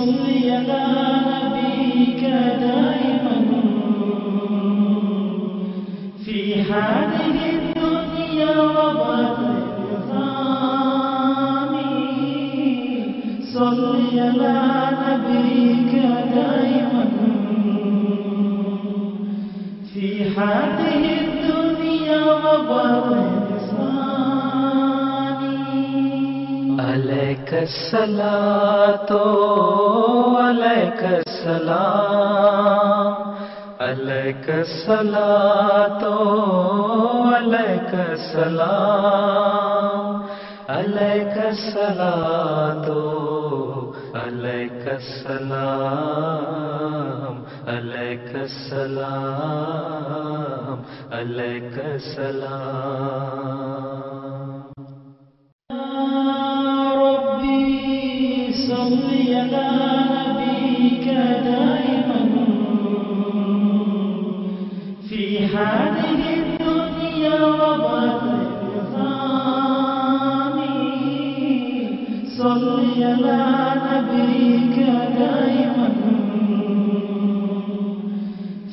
صل على نبيك دائما في هذه الدنيا وبعد النظام. صل على نبيك دائما في هذه الدنيا وبعد النظام. عليك الصلاة عليك السلام عليك الصلاة عليك السلام عليك الصلاة عليك السلام عليك السلام عليك السلام. ربي صل على نبيك دائما في هذه الدنيا وبعد النظام. صل على نبيك دائما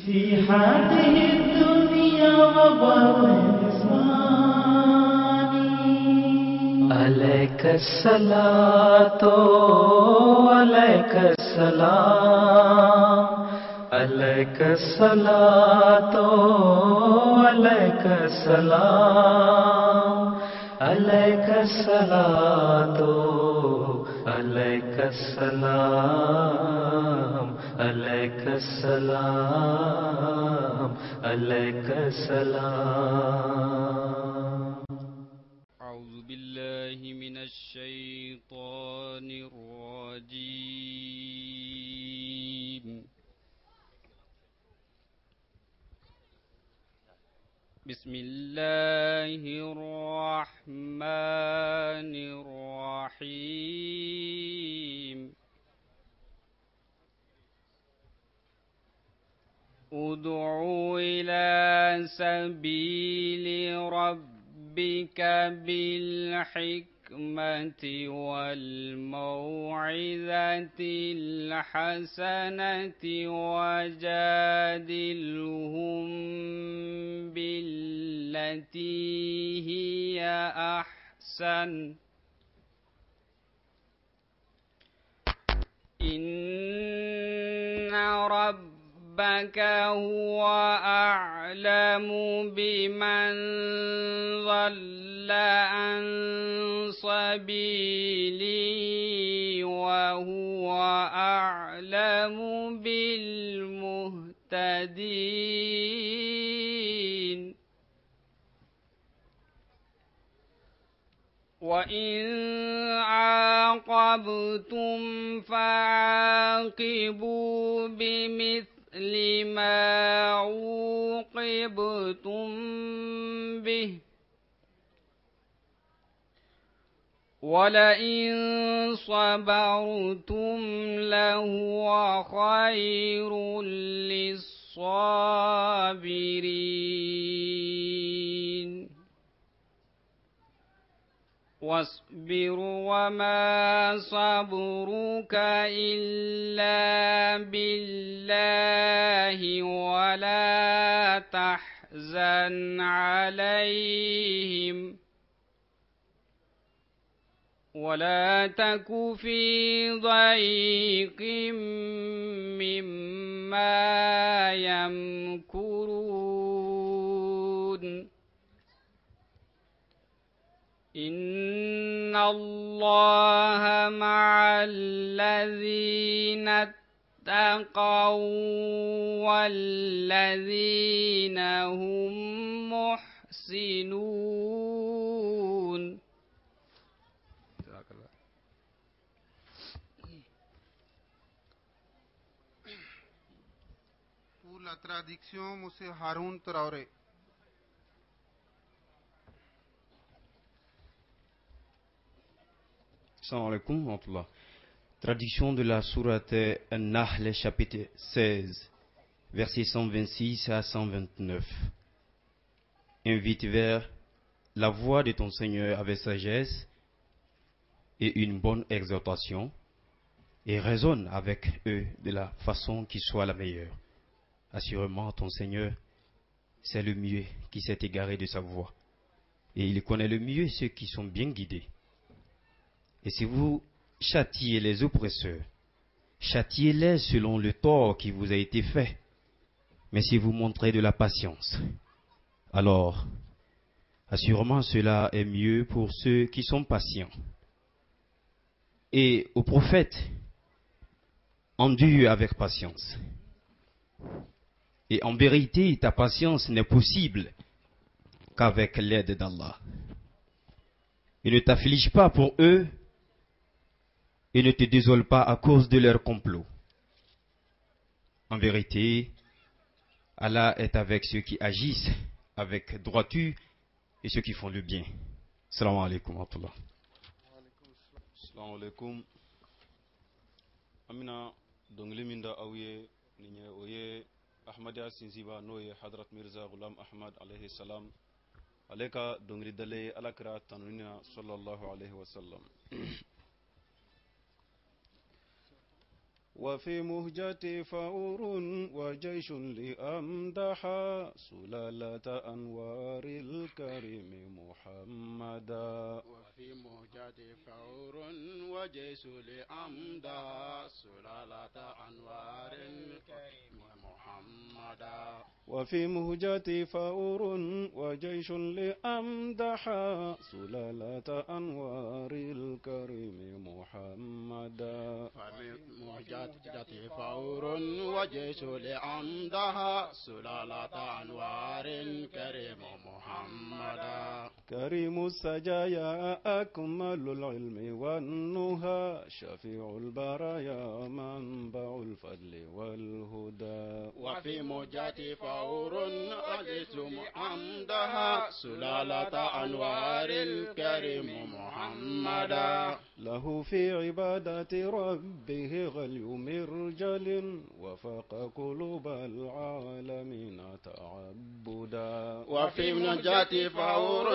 في هذه الدنيا وبعد النظام. عليك الصلاة عليك السلام عليك الصلاة عليك السلام عليك الصلاة عليك السلام عليك السلام عليك السلام. أعوذ بالله من الشيطان الرجيم. بسم الله الرحمن الرحيم. ادع إلى سبيل ربك بالحكمة والموعظة الحسنة وجادلهم بالتي هي أحسن إن ربك هو أعلم بمن ضل عن سبيله وهو أعلم بالمهتدين. وإن عاقبتم فعاقبوا بمثل ما عوقبتم به ولئن صبرتم لهو خير للصابرين. واصبر وما صبرك إلا بالله ولا تحزن عليهم ولا تك في ضيق مما يمكرون. إن الله مع الذين اتقوا والذين هم محسنون. Pour la traduction, M. Haroun Traoré. Assalamu alaikum wa rahmatullah. Traduction de la sourate An-Nahl, chapitre 16, versets 126 à 129. Invite vers la voie de ton Seigneur avec sagesse et une bonne exhortation. et raisonne avec eux de la façon qui soit la meilleure. Assurément, ton Seigneur, c'est le mieux qui s'est égaré de sa voie. Et il connaît le mieux ceux qui sont bien guidés. Et si vous châtiez les oppresseurs, châtiez-les selon le tort qui vous a été fait. Mais si vous montrez de la patience, alors, assurément, cela est mieux pour ceux qui sont patients. Et au prophète, endure avec patience. Et en vérité, ta patience n'est possible qu'avec l'aide d'Allah. Et ne t'afflige pas pour eux et ne te désole pas à cause de leur complot. En vérité, Allah est avec ceux qui agissent avec droiture et ceux qui font le bien. Assalamu alaikum wa rahmatullah. Assalamu alaikum. Amina dongle minda awiye ninye oye Ahmadiya Sinziba noye Hadrat Mirza Ghulam Ahmad alayhi salam. Aleka dongri dale alakra tanwina sallallahu alayhi wa sallam. وفي مهجتي فور وجيش لأمدح سلالة أنوار الكريم محمدا. وفي مهجتي فور وجيش لأمدح سلالة أنوار الكريم محمدا. وفي مهجتي فور وجيش لأمدح سلالة أنوار الكريم محمدا. مهجتي فور وجيش لأمدها سلالة أنوار كريم محمدا. كريم السجايا أكمل العلم والنهى شفيع البرايا منبع الفضل والهدى. وفي مهجتي فور وجيش محمدها سلالة أنوار كريم محمدا. له في عبادة ربه غلي مرجل وفاق قلوب العالمين تعبدا. وفي منجاتي فور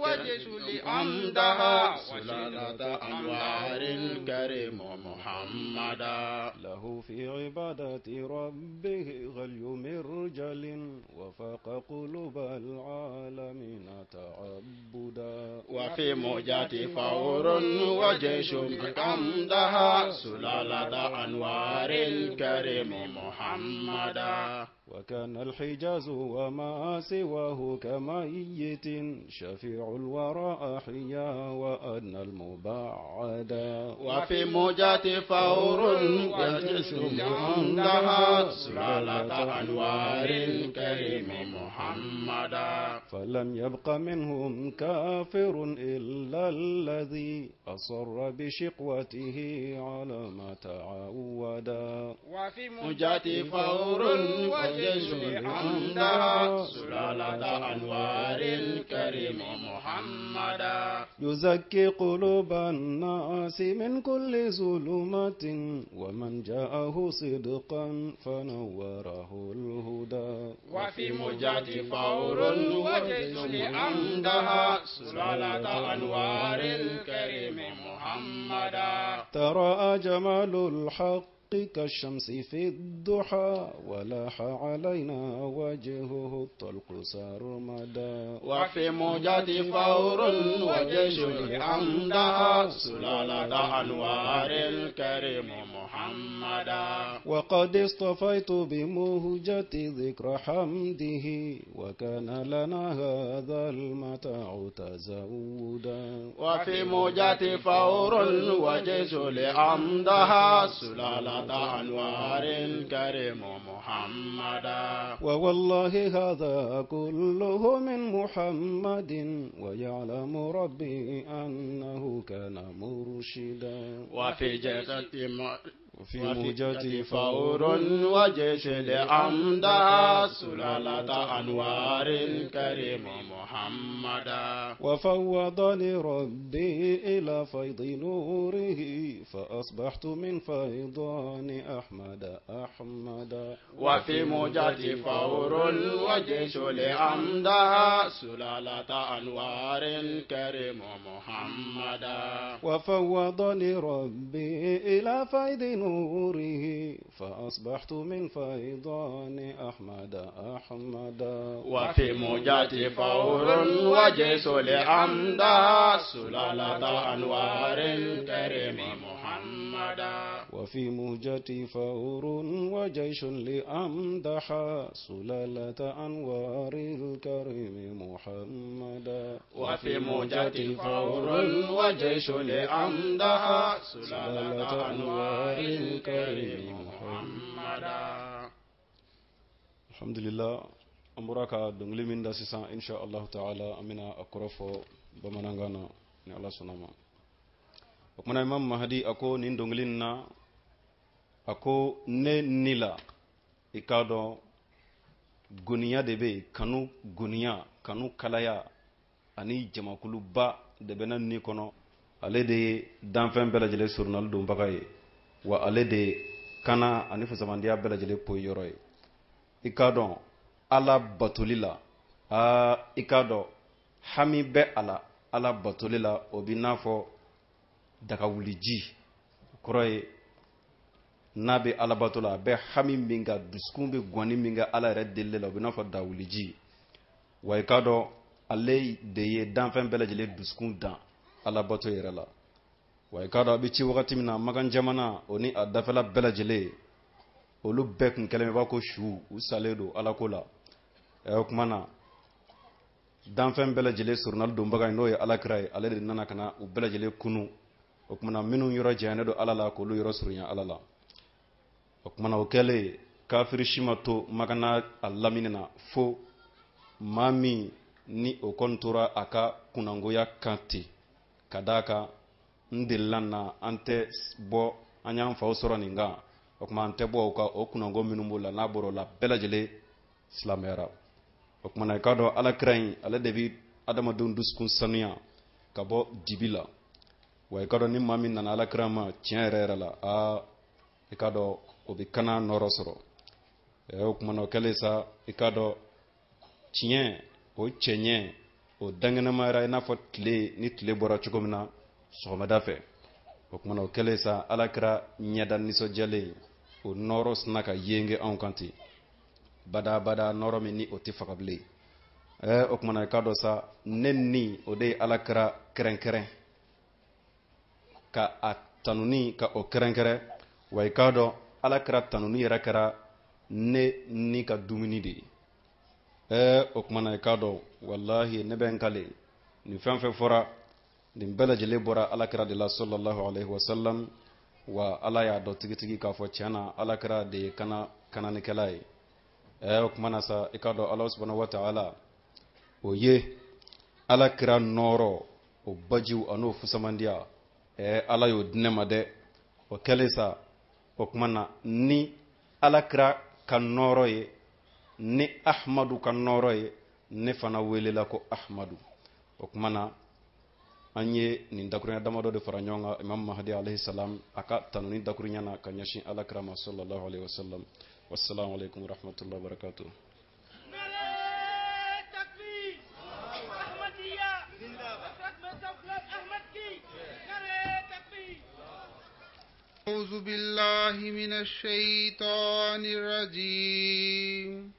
وجيش لأمدها سلالة أنوار كريم محمدا. له في عبادة ربه غلي مرجل وفاق قلوب العالمين تعبدا. وفي موجاتي فور وجيش لأمدها سلالة أنوار كريم محمدا. وكان الحجاز وما سواه كميت شفيع الورى أحيا وأدنى المبعدا. وفي موجات فور وجيش عندها سلالة أنوار كريم محمدا. فلم يبق منهم كافر إلا الذي أصر بشقوته على ما تعودا. وفي موجات فور وجيش عندها سلالة أنوار كريم محمدا. يزكي قلوب الناس من كل ظلمة ومن جاءه صدقا فنوره الهدى. وفي موجات فور وجيش عندها سلالة أنوار كريم محمدا. ترى جمال الحق كالشمس في الضحى ولاح علينا وجهه الطلق سرمدا. وفي موجات فور وجيش عندها سلالة أنوار الكريم محمدا. وقد اصطفيت بمهجة ذكر حمده وكان لنا هذا المتاع تزودا. وفي موجات فور وجيش عندها سلالة أنوار كريم محمدا. ووالله هذا كله من محمد ويعلم ربي أنه كان مرشدا. وفي موجتي فور وجيش لأمدها سلالة أنوار كريم محمدا وفوضني ربي إلى فيض نوره فأصبحت من فيضان أحمد وفي موجتي فور وجيش لأمدها سلالة أنوار كريم محمدا وفوضني ربي إلى فيض نوره فأصبحت من فيضان أحمد وفي موجتي فور وجيش لأمدها سلالة أنوار كريم محمدا وفي مهجتي فور وجيش لأمدح سلالة أنوار الكريم محمدا وفي موجتي فور وجيش لأمدح سلالة أنوار الكريم محمدا الحمد لله أمرك دنگلي من داسسا إن شاء الله تعالى أمنا أكرفو بمنانغانا ni Allah sunama okmana Imam Mahdi ako nin donglin na ako ne nila ikado guniya debe kanu guniya kanu kalaya ani jamakulu ba de benan ni kono ale de danfen belajele surnal dum bagaye wa ale de kana ani fusamandiya belajele poyoroy ikado ala batulila ikado hami be ala batulila obinafo daga wuliji koroye nabe ala batula be hami minga duskumbe gwani minga ala reddelela obinafo da wuliji wa ikado ale de ye danfen belajele duskun dan ala bato yerela wa ikado abici wakati mina magan jamana oni adafela belajele olu bɛɛ kun kɛlen b'a ko su u salen don ala ko la o kumana danfɛn bɛɛ lajɛlen surunali donbaga n'o ye alakira ye ale de nana ka na u bɛɛ lajɛlen kunu o kumana minnu yɔrɔ janyalen don ala la k'olu yɔrɔ surunya ala la o kumana o kɛlen kafiri si ma to magana a lamini na fo maa min ni o kɔni tora a ka kunnangoya kan ten ka d'a kan n delila na an tɛ bɔ an y'an faw sɔrɔ nin kan o kuma an tɛ bɔ o ka o kunnango minnu b'o la n'a bɔr'o la bɛɛ lajɛlen silamɛyara o kumana i k'a dɔn alakira in ale de bɛ adamadenw dusukun sanuya ka bɔ dibi la wa i k'a dɔn ni maa min nana alakira ma tiɲɛ yɛrɛ yɛrɛ la i k'a dɔn o bɛ kana nɔrɔ sɔrɔ o kumana o kɛlen sa i k'a dɔn tiɲɛ o cɛɲɛ o daŋɛnɛmayara i n'a fɔ tile ni tile bɔra cogo min na sɔgɔmada fɛ o kumana o kɛlen sa alakira ɲɛda nisɔnjɛlen o nɔrɔ sina ka yenge anw kan ten bada nɔrɔ min ni o tɛ faga bilen o kumana i k'a dɔn sa ne ni o de ye alakira kɛrɛnkɛrɛn ka a tanuni ka o kɛrɛnkɛrɛn wa i k'a dɔn alakira tanuni yɛrɛ kɛra ne ni ka dumuni de ye o kumana i k'a dɔn walahi ne bɛ n kale nin fɛn fɛn fɔra nin bɛɛ lajɛlen bɔra alakira de la sallallahu alaihi wasallam wa ala y'a dɔn tigitigi k'a fɔ tiɲɛna alakira de ye kananikɛla ye o kumana sa i k'a dɔn ala subhanahu wa ta'ala o ye alakira nɔɔrɔ o bajiw an'o fusamandiya ala y'o di ne ma dɛ o kɛlen sa o kumana ni alakira ka nɔɔrɔ ye ni ahmadu ka nɔɔrɔ ye ne fana welela ko ahmadu o kumana an ye nin dakurunya damadɔ de fara ɲɔgɔn kan imam mahdi alayhi salam a ka tanuni dakurunya na ka ɲɛsin alakira ma sallallahu alaihi wasallam wassalamu alaikum warahmatullahi wabarakatuh. أعوذ بالله من الشيطان الرجيم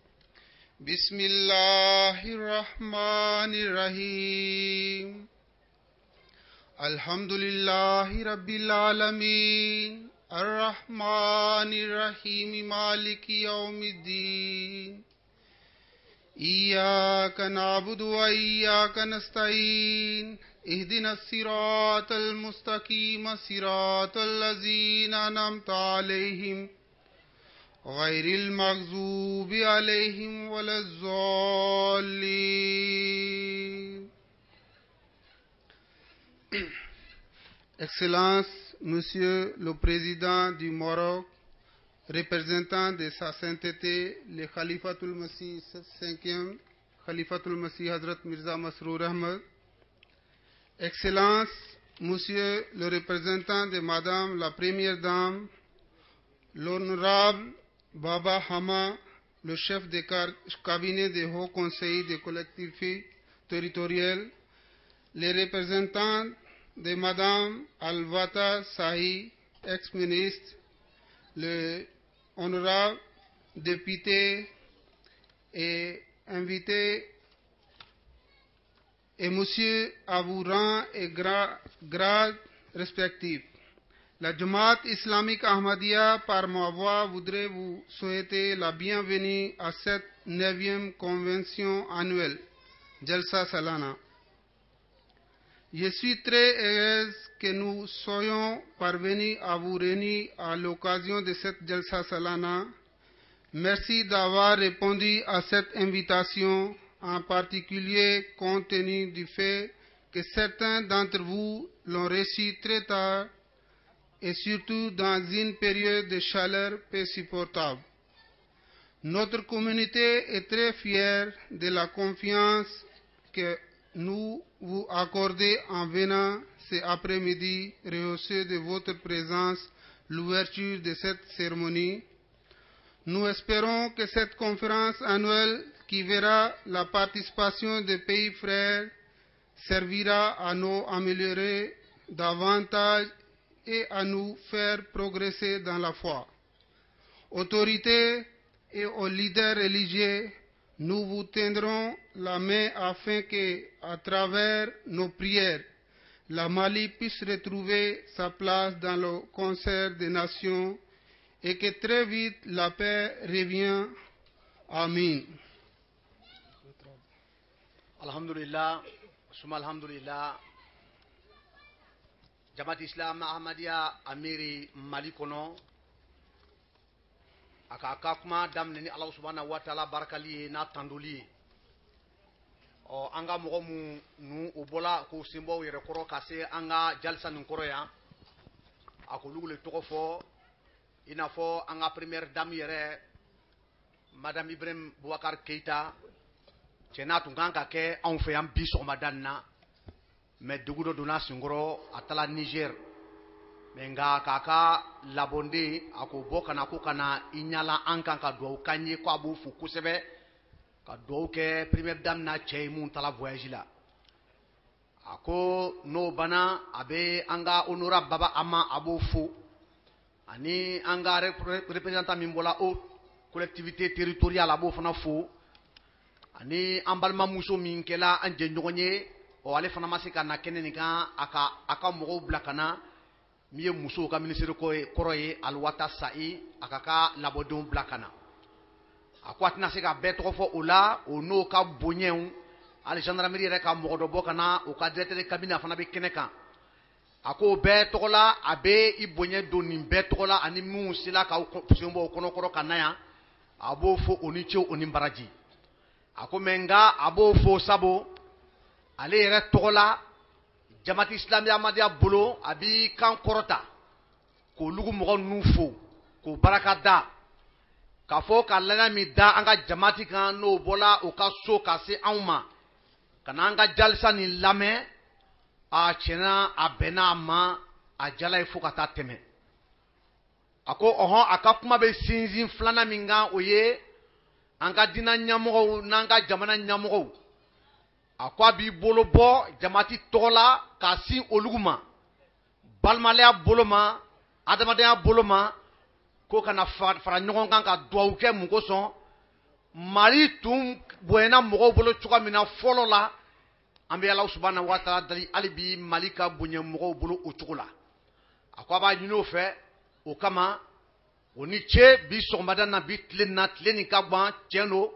بسم الله الرحمن الرحيم الحمد لله رب العالمين الرحمن الرحيم مالك يوم الدين إياك نعبد وإياك نستعين اهدنا الصراط المستقيم صراط الذين أنعمت عليهم غير المغضوب عليهم ولا الضالين. Excellence, Monsieur le Président du Maroc, représentant de sa sainteté, le Khalifatul Masih 5e, Khalifatul Masih Hazrat Mirza Masroor Ahmad, Excellences, Monsieur le représentant de Madame la Première Dame, l'Honorable Baba Hama, le chef de cabinet du Haut Conseil des collectivités territoriales, les représentants de Madame Alvata Sahi, ex-ministre, le honorable député et invité, et Monsieur à vos rangs et grades respectifs. La Jamaat islamique Ahmadiyya, par ma voix, voudrait vous souhaiter la bienvenue à cette 9e convention annuelle, Jalsa Salana. Je suis très heureuse que nous soyons parvenus à vous réunir à l'occasion de cette Jalsa Salana. Merci d'avoir répondu à cette invitation, en particulier compte tenu du fait que certains d'entre vous l'ont reçu très tard et surtout dans une période de chaleur peu supportable. Notre communauté est très fière de la confiance que nous vous accordez en venant cet après-midi rehausser de votre présence l'ouverture de cette cérémonie. Nous espérons que cette conférence annuelle qui verra la participation des pays frères servira à nous améliorer davantage et à nous faire progresser dans la foi. Autorités et aux leaders religieux, nous vous tendrons la main afin que, à travers nos prières, la Mali puisse retrouver sa place dans le concert des nations et que très vite la paix revienne. Amin. Alhamdulillah, suma alhamdulillah. Jamaat Islam Ahmadiyya Amiri Mali kono aka kuma damne ni Allah subhanahu wa ta'ala barakali na tanduli o anga mogo mu nu ubola ko simbo yere koro kase anga jalsa nun koro ya ako lugule toko fo ina fo anga première dame yere madame Ibrahim Boubacar Keita cena tunganga ke on fe am biso madanna mais dugudo dona singoro atala Niger menga kaka labonde ako boka na ko kana inyala ankan ka do kanye ko abu fu kusebe ka do ke première dame na chey mun tala voyage la ako no bana abe anga honorable baba ama abu fu ani anga représentant mimbola o collectivité territoriale abu fana fu ani ambalma muso minkela anje nyogonye o ale fana masika na keneni kan aka mogo blakana miye muso ka ministre ko koroye alwata sai akaka labodon blakana akwatna sika beto fo ola ono ka bonyen ale gendarmerie reka mogo do bokana o ka directeur cabinet fana be keneka ako beto la abe ibonyen doni beto la ani mu sila ka pusembo kono koro kanaya abo fo onicho onimbaraji ako menga abo fo sabo ale yɛrɛ tɔgɔ la Jamaat Islami Ahmadiyya bolo a bi kan kɔrɔta k'o lugu mɔgɔ ninnu fo k'o baraka da k'a fɔ ka lana min da an ka jamaati kan n'o bɔla o ka so ka se anw ma ka na an ka jalisa nin lamɛn a tiɲɛna a bɛnna a ma a jala ye fo ka taa tɛmɛ a ko ɔhɔn a ka kuma bɛ sinsin filanan min kan o ye an ka diinɛ ɲɛmɔgɔw n'an ka jamana ɲɛmɔgɔw a ko a b'i bolo bɔ jamaati tɔgɔ la k'a sin olugu ma balimaya bolo ma adamadenya bolo ma ko kana fara ɲɔgɔn kan ka duwawu kɛ mun kosɔn Mali tun bonyana mɔgɔw bolo cogoya min na fɔlɔ la an bɛ Ala subhanahu wa ta'ala dali hali bi Mali ka bonya mɔgɔw bolo o cogo la a ko a b'a ɲini o fɛ o kama o ni ce bi sɔgɔmada na bi tile na tile nin ka gwan tiɲɛ don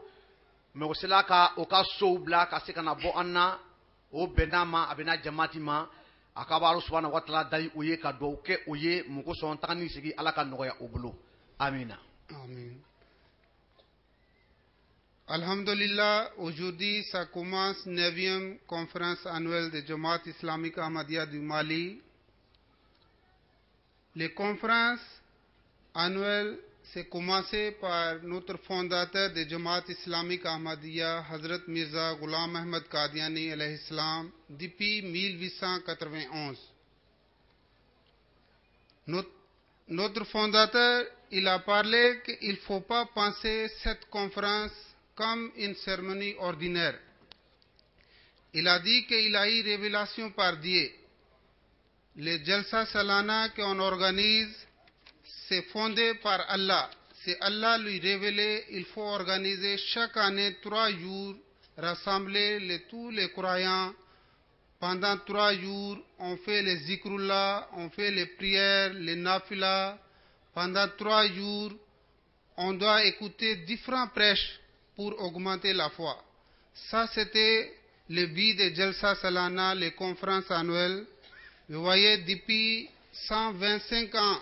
mais o sela ka o ka sow bila ka se ka na bɔ an na o bɛnna ma a bɛna jamaati ma a ka b'a Ala subhanahu wa ta'ala dali o ye ka duwawu kɛ o ye mun kosɔn taga ni sigi Ala ka nɔgɔya o bolo amina. Amen. Alhamdulillah, aujourd'hui ça commence 9e conférence annuelle de Jamaat islamique Ahmadiyya du Mali. Les conférences annuelles, c'est commencé par notre fondateur de Jamaat islamique Ahmadiyya, Hazrat Mirza Ghulam Ahmad Qadiani alayhi salam, depuis 1891. Notre fondateur, il a parlé qu'il ne faut pas penser cette conférence comme une cérémonie ordinaire. Il a dit qu'il a eu révélation par Dieu. Les Jalsa Salana qu'on organise, c'est fondé par Allah. C'est Allah lui révélé, il faut organiser chaque année 3 jours, rassembler tous les croyants. Pendant 3 jours, on fait les zikrullah, on fait les prières, les nafilas. Pendant 3 jours, on doit écouter différents prêches pour augmenter la foi. Ça, c'était le but de Jalsa Salana, les conférences annuelles. Vous voyez, depuis 125 ans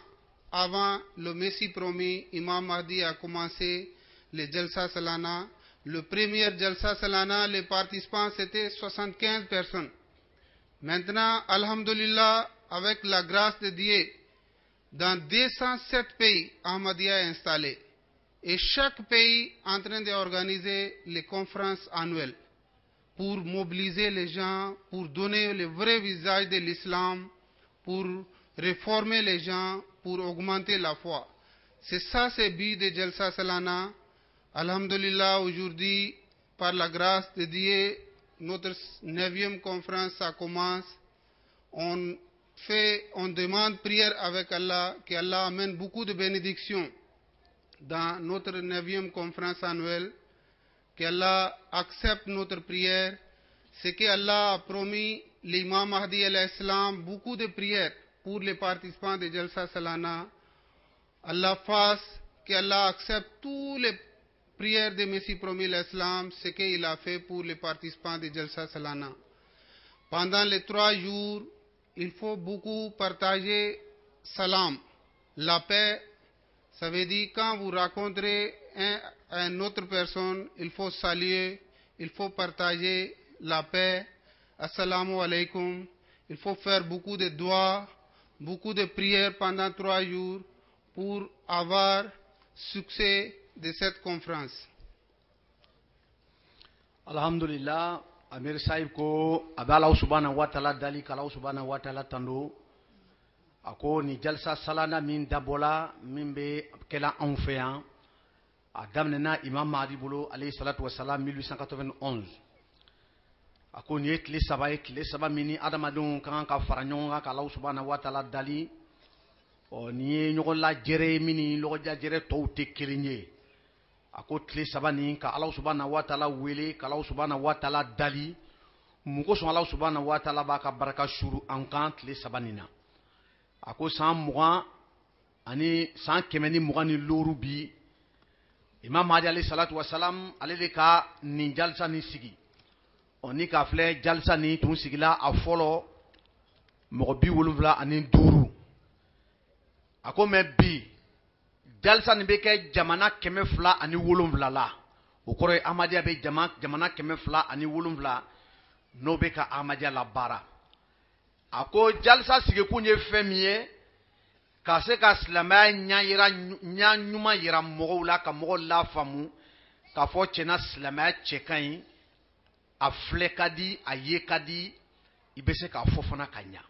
avant le Messie promis, Imam Mahdi a commencé les Jalsa Salana. Le premier Jalsa Salana, les participants, c'était 75 personnes. Maintenant, Alhamdulillah, avec la grâce de Dieu, dans 207 pays, Ahmadiyya est installé. Et chaque pays est en train d'organiser les conférences annuelles pour mobiliser les gens, pour donner le vrai visage de l'islam, pour réformer les gens, pour augmenter la foi. C'est ça, c'est le but de Jalsa Salana. Alhamdulillah, aujourd'hui, par la grâce de Dieu, notre 9e conférence, ça commence. On demande prière avec Allah, qu'Allah amène beaucoup de bénédictions dans notre 9e conférence annuelle, qu'Allah accepte notre prière. C'est qu'Allah a promis l'imam Mahdi alayhi salam beaucoup de prières pour les participants de Jalsa Salana. Allah fasse qu'Allah accepte toutes les prières de Messie promis l'Islam, ce qu'il a fait pour les participants de Jalsa Salana. Pendant les 3 jours, il faut beaucoup partager salam, la paix. Ça veut dire quand vous rencontrez une autre personne, il faut saluer, il faut partager la paix. Assalamu alaikum. Il faut faire beaucoup de doigts, beaucoup de prières pendant 3 jours pour avoir succès de cette conférence. Alhamdulillah, Amir Saïb ko abala subhanahu wa ta'ala dali kala subhanahu wa ta'ala tando ako ni Jalsa Salana min dabola min be kela an fɛ yan a daminɛna Imam Mahdi bolo alayhi salatu wassalam 1891 ako ni ye tile 3 ye tile 3 min ni adamadenw kan ka fara ɲɔgɔn kan kala subhanahu wa ta'ala dali ni ye ɲɔgɔn lajɛrɛ min ni lɔgɔjajɛrɛ tɔw tɛ kelen ye ako tile 3 nin ka Alahu subhanahu wa ta'ala wele ka Alahu subhanahu wa ta'ala dali mun kosɔn Alahu subhanahu wa ta'ala b'a ka baraka suru an kan tile 3 nin na ako san 20 ani san 125 bi Imam Mahdi alayhi salatu wassalam ale de ka nin jalsa ni sigi ni ka filɛ jalsa ni tun sigila a fɔlɔ mɔgɔ 75 ako mɛ bi jalsa ni bɛ kɛ jamana 207 la o kɔrɔ ye Ahmadiyya bɛ jamana 207 n'o bɛ ka Ahmadiyya la baara a ko jalsa sigikun ye fɛn min ye ka se ka silamɛya ɲa ɲuman yira mɔgɔw la ka mɔgɔw lafaamu k'a fɔ tiɲɛna silamɛya cɛ ka ɲi a filɛ ka di a ye ka di i bɛ se k'a fɔ fana ka ɲa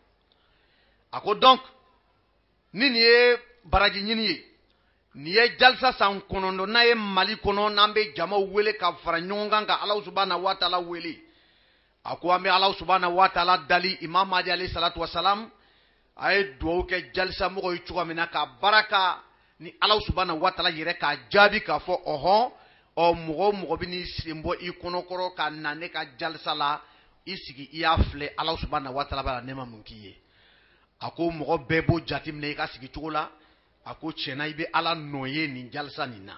a ko donc ni nin ye baraji ɲini ye nin ye jalsa san 9 n'a ye Mali kɔnɔ n'an bɛ jamaw wele ka fara ɲɔgɔn kan ka Alahu subhanahu wa ta'ala wele a ko an bɛ Alahu subhanahu wa ta'ala dali Imam Mahdi alayhi salatu wassalam a ye duwawu kɛ jalsa mɔgɔw ye cogo min na ka baraka ni Alahu subhanahu wa ta'ala yɛrɛ k'a jaabi k'a fɔ ɔhɔn mɔgɔ o mɔgɔ bɛ n'i sen bɔ i kɔnɔkɔrɔ ka na ne ka jalsa la i sigi i y'a filɛ Alahu subhanahu wa ta'ala b'a la ne ma mun k'i ye a ko mɔgɔ bɛɛ b'o jate minɛ i ka sigi cogo la a ko tiɲɛna i bɛ Ala nɔ ye nin jalsa nin na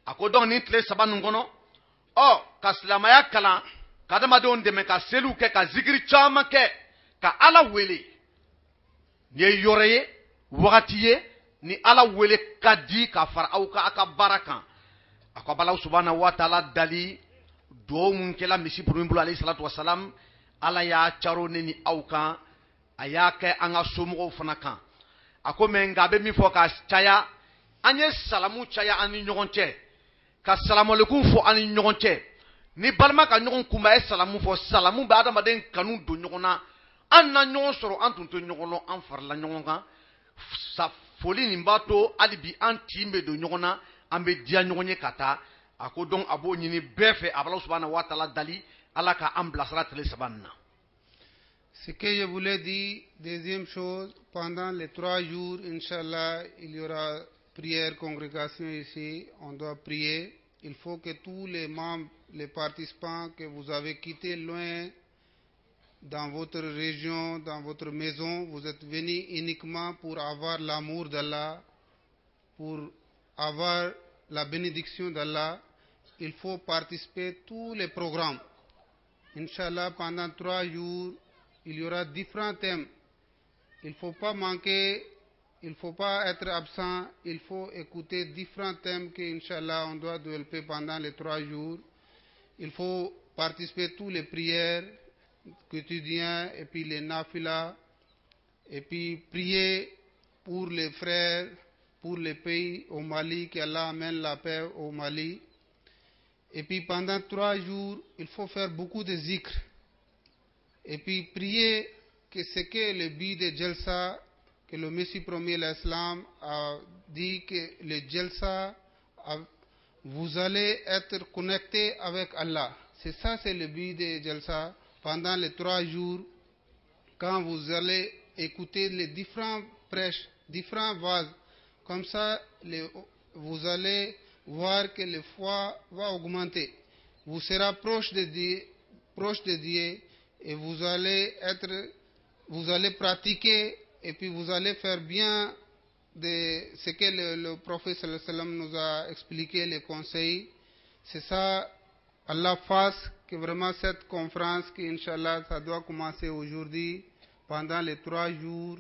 a ko donc nin tile 3 nin kɔnɔ ka silamɛya kalan ka adamadenw dɛmɛ ka seliw kɛ ka zikiri caman kɛ ka Ala wele nin ye yɔrɔ ye wagati ye ni Ala wele ka di ka fara aw ka a ka baara kan a ko Alahu subhanahu wa ta'ala dali duwawu mun kɛla misi purumi bolo alayhi salatu wassalam Ala y'a caro ne ni aw kan a y'a kɛ an ka somɔgɔw fana kan ako men nga be mi fo ka caya anye salamu caya ani ɲɔgɔn cɛ ka salamu alaikum fo ani ɲɔgɔn cɛ ni balima ka ɲɔgɔn kunba salamu fo salamu be adamaden kanu don ɲɔgɔn na an na ɲɔgɔn sɔrɔ an tun to ɲɔgɔn lɔ an farala ɲɔgɔn kan sa foli nin b'a to hali bi an tin bɛ don ɲɔgɔn na an bɛ diya ɲɔgɔn ye ka taa a ko donc a b'o ɲini bɛɛ fɛ Ala subhanahu wa taala dali Ala ka an bilasira tile saba nin na. Ce que je voulais dire, deuxième chose, pendant les 3 jours, Inch'Allah, il y aura prière, congrégation ici, on doit prier. Il faut que tous les membres, les participants que vous avez quittés loin dans votre région, dans votre maison, vous êtes venus uniquement pour avoir l'amour d'Allah, pour avoir la bénédiction d'Allah. Il faut participer à tous les programmes. Inch'Allah, pendant 3 jours, il y aura différents thèmes. Il ne faut pas manquer, il ne faut pas être absent, il faut écouter différents thèmes que, Inch'Allah, on doit développer pendant les 3 jours. Il faut participer à toutes les prières quotidiennes et puis les nafilas, et puis prier pour les frères, pour les pays au Mali, qu'Allah amène la paix au Mali. Et puis pendant 3 jours, il faut faire beaucoup de zikr. Et puis prier que ce que le but de Jalsa, que le Messie premier l'Islam a dit que le Jalsa, vous allez être connecté avec Allah. C'est ça, c'est le but de Jalsa. Pendant les 3 jours, quand vous allez écouter les différents prêches, différents vases, comme ça, vous allez voir que le foi va augmenter. Vous serez proche de Dieu, et vous allez pratiquer, et puis vous allez faire bien de ce que le prophète sallallahu alayhi wa sallam nous a expliqué, les conseils. C'est ça, Allah fasse que vraiment cette conférence, que Inch'Allah, ça doit commencer aujourd'hui, pendant les 3 jours.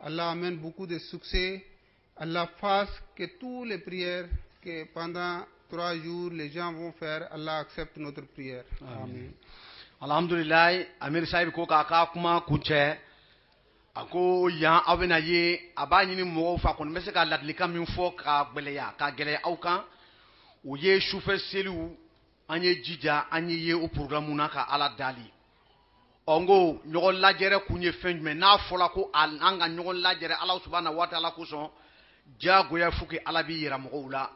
Allah amène beaucoup de succès. Allah fasse que toutes les prières que pendant 3 jours les gens vont faire, Allah accepte notre prière. Amen. Alhamdulillah, Amir Saïb ko ka kuma kunche ako yan awena ye aba nyini mo fa kon mese ka ladlika min fo ka gbeleya ka gele awkan o ye chauffeur selu anye jija anye ye o programme na ka ala dali ongo nyogol lajere kunye fenjme na fola ko anga nyogol lajere Allah subhanahu wa ta'ala ko son jago ya fuki ala bi yira mo wula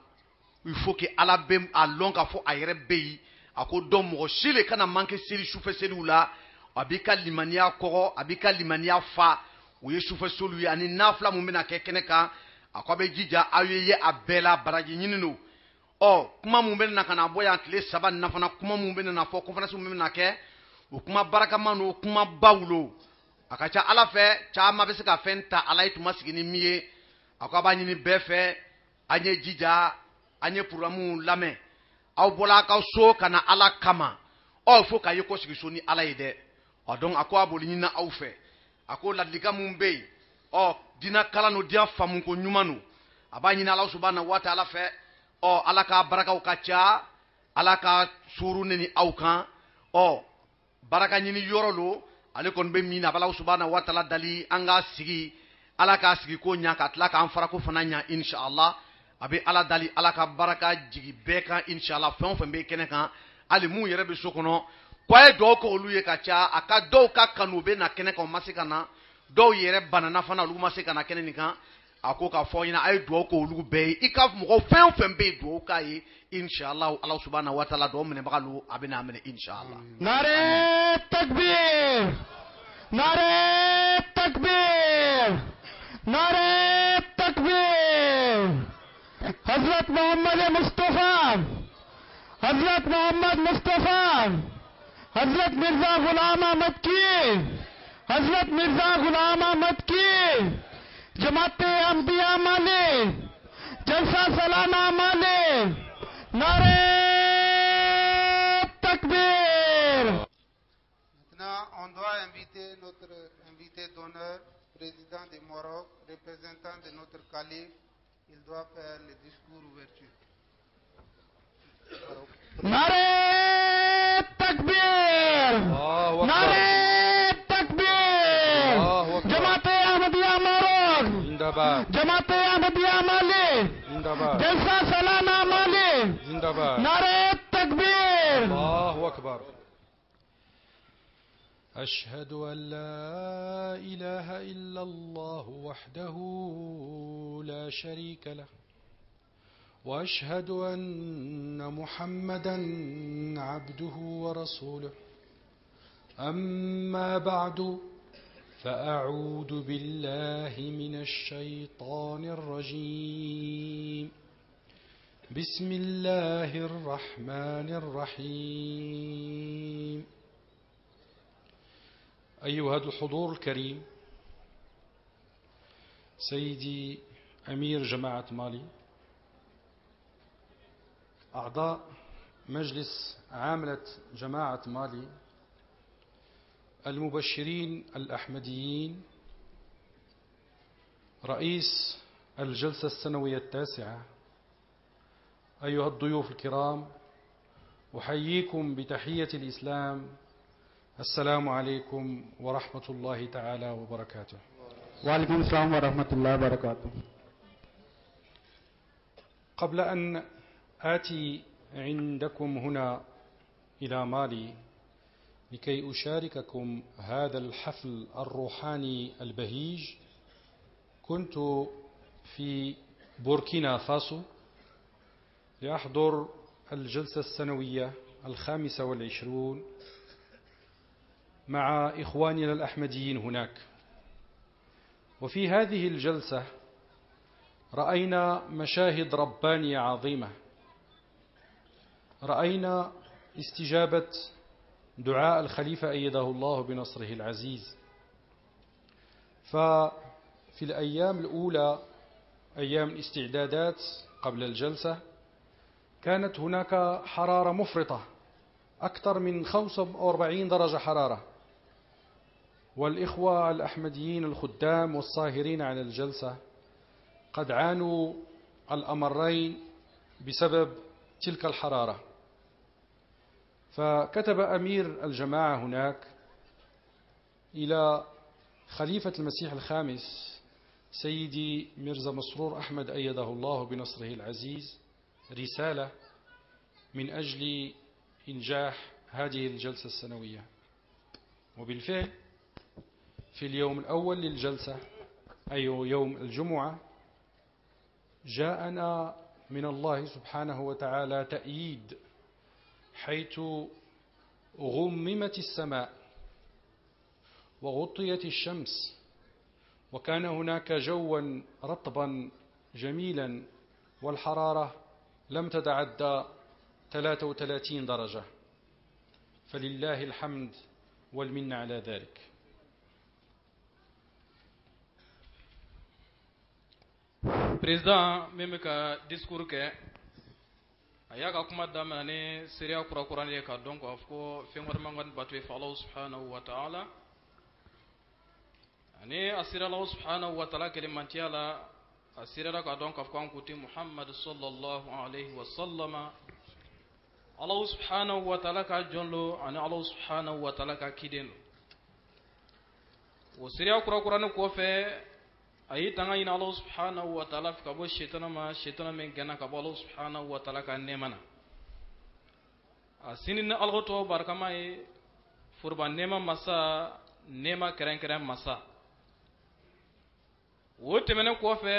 il faut que ala bem alon ka fo ayere beyi ako dom mo shile kana manke seli chauffeur selu la abika limania koro abika limania fa uye chauffeur selu ya ni nafla mu mena kekene ka akwabe jija ayeye abela baraji nyinino o kuma mu mena kana boya kle saba nafana kuma mu mena na fo conference mu mena ke o kuma baraka mano kuma bawlo akacha ala fe cha ma be se ka fenta ala itu masigini miye akwaba nyini befe anye jija anye programu lame aw bola ka so kana ala kama o fo ka yeko sigi so ni ala yede o donc ako aboli ni na aw fe ako ladlika mumbe o dina kala no dia famu ko nyumanu abanyi na Allah subhanahu wa ta'ala fe o ala ka baraka ka cha ala ka suru ni aw kan o baraka ni yorolo ale kon be mina Allah subhanahu wa ta'ala dali anga sigi ala ka sigi ko nya ka tla ka an fara ko fananya inshallah abi ala dali ala ka baraka jigi beka inshallah fon fon be kene kan ali mu yere be sokono kwaye do ko oluye ka cha aka do ka kanube na kene kan masika na do yere banana fana lu masika na kene ni kan ako ka fo ina ay do ko olu be ikaf mo fon fon be do ka yi inshallah Allah subhanahu wa ta'ala do mene bakalu abina amene inshallah nare takbir nare takbir nare takbir حضرت محمد مصطفى حضرت محمد مصطفى حضرت مرزا غلام احمد کی حضرت مرزا غلام احمد کی جماعت انبیاء مانے جلسہ سالانہ مانے نعرہ تکبیر. Maintenant, on doit inviter notre invité d'honneur, président du Maroc, représentant de notre calife. Il doit faire le discours ouverture. نعرہ تکبیر نعرہ تکبیر جماعت احمدیہ ماروک जिंदाबाद जमाते अहमदिया माली जिंदाबाद जलसा सालाना माली जिंदाबाद नारे तकबीर الله أكبر أشهد أن لا إله إلا الله وحده لا شريك له وأشهد أن محمدا عبده ورسوله أما بعد فأعوذ بالله من الشيطان الرجيم بسم الله الرحمن الرحيم أيها الحضور الكريم سيدي أمير جماعة مالي أعضاء مجلس عاملة جماعة مالي المبشرين الأحمديين رئيس الجلسة السنوية التاسعة أيها الضيوف الكرام أحييكم بتحية الإسلام السلام عليكم ورحمة الله تعالى وبركاته वालेकुम अस्सलाम व रहमतुल्लाहि व बरकातुहू قبل أن آتي عندكم هنا إلى مالي لكي أشارككم هذا الحفل الروحاني البهيج كنت في بوركينا فاسو لأحضر الجلسة السنوية 25 مع إخواننا الأحمديين هناك. وفي هذه الجلسة رأينا مشاهد ربانية عظيمة. رأينا استجابة دعاء الخليفة أيده الله بنصره العزيز. ففي الأيام الأولى أيام الاستعدادات قبل الجلسة كانت هناك حرارة مفرطة أكثر من 45 درجة حرارة، والإخوة الأحمديين الخدام والصاهرين على الجلسة قد عانوا الأمرين بسبب تلك الحرارة. فكتب أمير الجماعة هناك إلى خليفة المسيح الخامس سيدي ميرزا مسرور أحمد أيده الله بنصره العزيز رسالة من أجل إنجاح هذه الجلسة السنوية. وبالفعل في اليوم الأول للجلسة أي يوم الجمعة جاءنا من الله سبحانه وتعالى تأييد، حيث غممت السماء وغطيت الشمس وكان هناك جوا رطبا جميلا والحرارة لم تتعدى 33 درجة، فلله الحمد والمنة على ذلك. Président même ka discours ke aya ka kuma damana ne siriya kura kura ne ka donc afko fengor mangan batu fa Allah subhanahu wa ta'ala ani asira Allah subhanahu wa ta'ala kalimantiala asira ka donc afko an kuti Muhammad sallallahu alayhi wa sallama Allah subhanahu wa ta'ala ka jonlo ani Allah subhanahu wa ta'ala ka kideno wo siriya kura kura ne ko fe ayi tanga ina Allah subhanahu wa ta'ala ka bo shetana men gana ka bo Allah subhanahu wa ta'ala ka nemana asinin algo to barkama e furba nema masa nema keren keren masa wote menen ko fe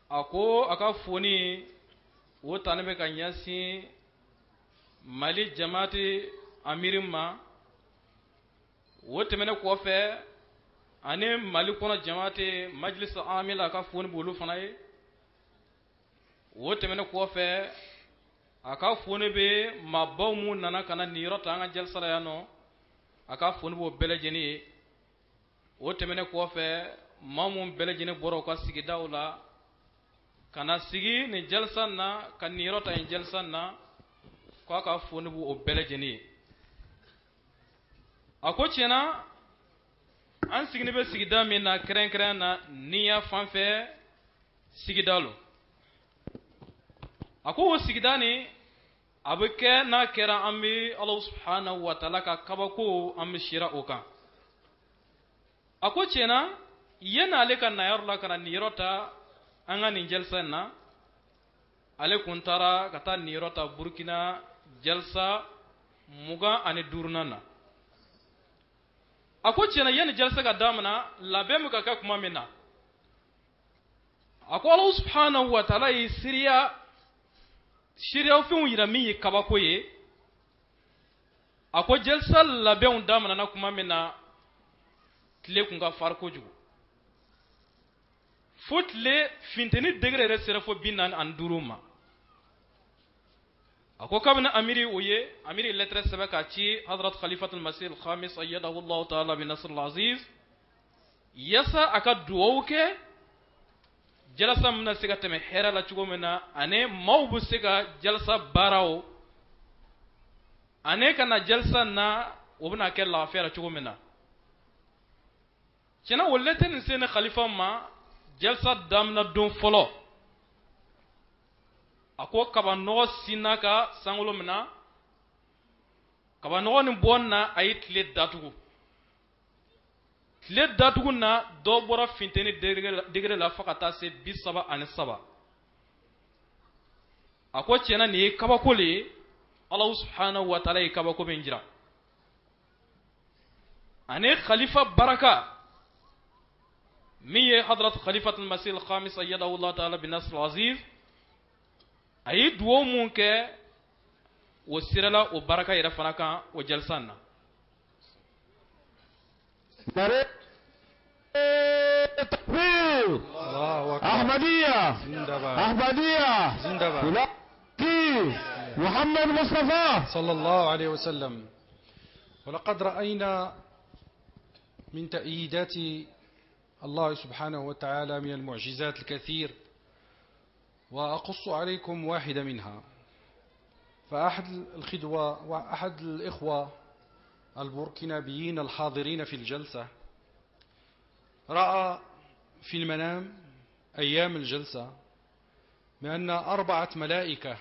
ako aka foni wota ne be kan yasi mali jamaati amirim ma wote menen ko fe ane mali kono jamaate majlis amila ka foni bolu fanaye wote mena ko fe aka foni be mabaw mu nana kana niro tanga jalsala yano aka foni bo belejeni wote mena ko fe mamum belejeni boro ka sigi dawla kana sigi ni jalsanna kan niro ta en jalsanna ko aka foni bo belejeni ako chena an sigini be sigida min na keren keren na niya fanfɛ sigidalo ako wo sigida ni a bɛ kɛ n'a kɛra an bɛ Allah subhanahu wa ta'ala ka kabako an bɛ shira o kan a ko tiɲɛna yana ale ka na yɔrɔ la ka na nin yɔrɔ ta an ka nin jalsa in na ale kun taara ka taa nin yɔrɔ ta Burkina jalsa 25 na a ko tiɲɛna yanni jalsa ka daminɛ labɛn bɛ ka kɛ kuma min na a ko Alahu subhanahu wa ta'ala ye siriyafɛnw yira min ye kabako ye a ko jalsa labɛnw daminɛna kuma min na tile kun ka farin kojugu fo tile finteni degere yɛrɛ sera fo 45 ma a ko kabini amiri o ye amiri lettre sɛbɛn k'a ci Hadrat Khalifatul Masih al-Khamis ayyadahu Allah ta'ala bi nasr al-aziz yasa aka duwawu kɛ jalasa min na se ka tɛmɛ hɛrɛ la cogo min na ani maaw bɛ se ka jalasa baaraw ani kana jalasa na o bɛna kɛ lafiya la cogo min na tiɲɛna o lettre nin se ne khalifa ma jalsa damina don fɔlɔ a ko kaba nɔgɔ sinna ka sankolo min na kaba nɔgɔ nin bɔ na a ye tile datugu na dɔ bɔra finteni degere la fo ka taa se 37 a ko tiɲɛna nin ye kabako le ye Alahu subhanahu wa ta'ala ye kabako min jira ani khalifa baraka min ye Hadrat Khalifatul Masih al-Khamis ayyadahu Allah ta'ala bi nasr al-aziz a ye duwawu mun kɛ o sirala o baraka yɛrɛ fana kan o jalsan na أحمدية محمد مصطفى صلى الله عليه وسلم. ولقد رأينا من تأييدات الله سبحانه وتعالى من المعجزات الكثير، وأقص عليكم واحدة منها. فأحد الخدوة وأحد الإخوة البوركينابيين الحاضرين في الجلسة رأى في المنام أيام الجلسة بأن 4 ملائكة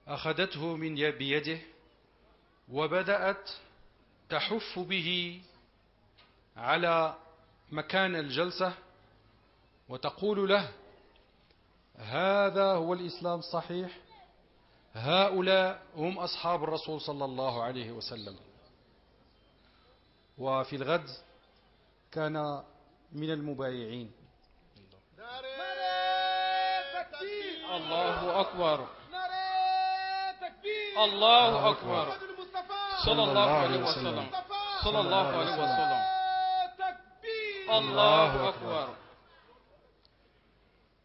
أخذته من بيده وبدأت تحف به على مكان الجلسة وتقول له: هذا هو الإسلام الصحيح، هؤلاء هم أصحاب الرسول صلى الله عليه وسلم. وفي الغد كان من المبايعين. الله أكبر، الله أكبر، صلى الله عليه وسلم، صلى الله عليه وسلم، الله أكبر.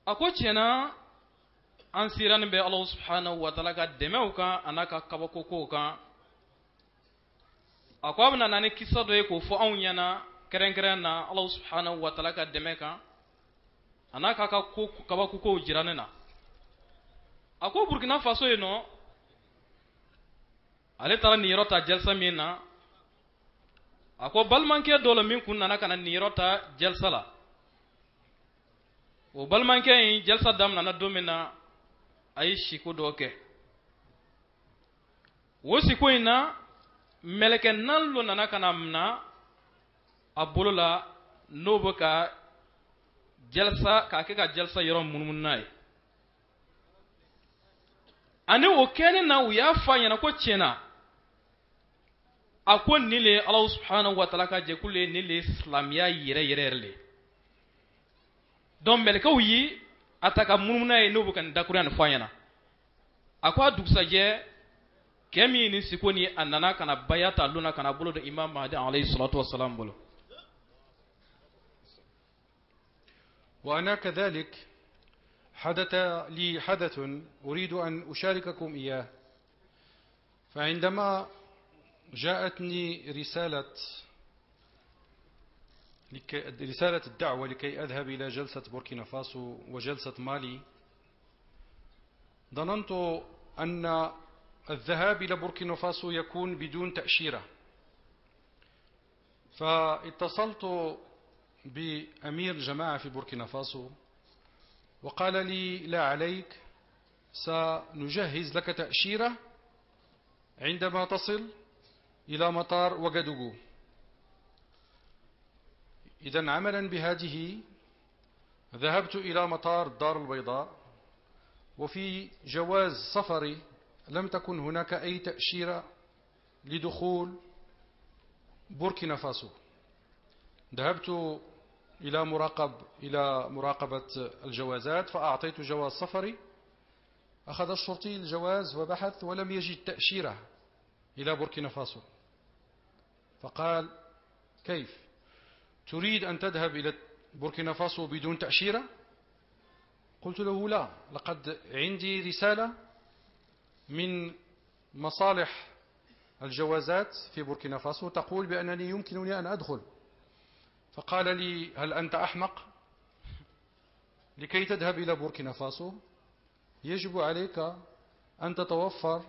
ako tiɲɛna an siranin bɛ Allah subhanahu wa ta'ala ka dɛmɛw kan a n'a ka kabakokow kan. a ko a bɛna na ni kisa dɔ ye k'o fɔ anw ɲɛna kɛrɛnkɛrɛn na Allah subhanahu wa ta'ala ka dɛmɛ kan a n'a ka kabakokow jira ne na. a ko Burkina Faso yen nɔ ale taara nin yɔrɔ ta jalsa min na a ko balimakɛ dɔ la min kun nana ka na nin yɔrɔ ta jalsa la. o balimakɛ in jalsa daminɛna don min na a ye siko dɔ kɛ. o siko in na mɛlɛkɛ 4 dɔ nana ka na mina a bolo la n'o bɛ ka jalsa k'a kɛ ka jalsa yɔrɔ munumunu n'a ye. ani o kɛlen na u y'a fɔ a ɲɛna ko tiɲɛna a ko nin le Allah subhanahu wa ta'ala ka jɛkulu ye, nin le silamɛya yɛrɛ yɛrɛ le. donc mɛlɛkɛw yi a ta ka munumunu n'a ye n'o bɛ ka nin dakuruya nin fɔ a ɲɛna. a ko a dugusajɛ kɛ min ye nin siko ni a nana ka na baya ta lona ka na bolo da Imam Mahdi alayhi salatu wassalam bolo. وأنا كذلك حدث لي حدث أريد أن أشارككم إياه. فعندما جاءتني رسالة الدعوة لكي أذهب إلى جلسة بوركينا فاسو وجلسة مالي، ظننت أن الذهاب إلى بوركينا فاسو يكون بدون تأشيرة. فاتصلت بأمير الجماعة في بوركينا فاسو وقال لي: لا عليك، سنجهز لك تأشيرة عندما تصل إلى مطار وغادوغو. إذن عملا بهذه ذهبت إلى مطار الدار البيضاء، وفي جواز سفري لم تكن هناك أي تأشيرة لدخول بوركينا فاسو. ذهبت إلى مراقبة الجوازات، فأعطيت جواز سفري. أخذ الشرطي الجواز وبحث ولم يجد تأشيرة إلى بوركينا فاسو، فقال: كيف تريد أن تذهب إلى بوركينا فاسو بدون تأشيرة؟ قلت له: لا، لقد عندي رسالة من مصالح الجوازات في بوركينا فاسو تقول بأنني يمكنني أن أدخل. فقال لي: هل أنت أحمق؟ لكي تذهب إلى بوركينا فاسو يجب عليك أن تتوفر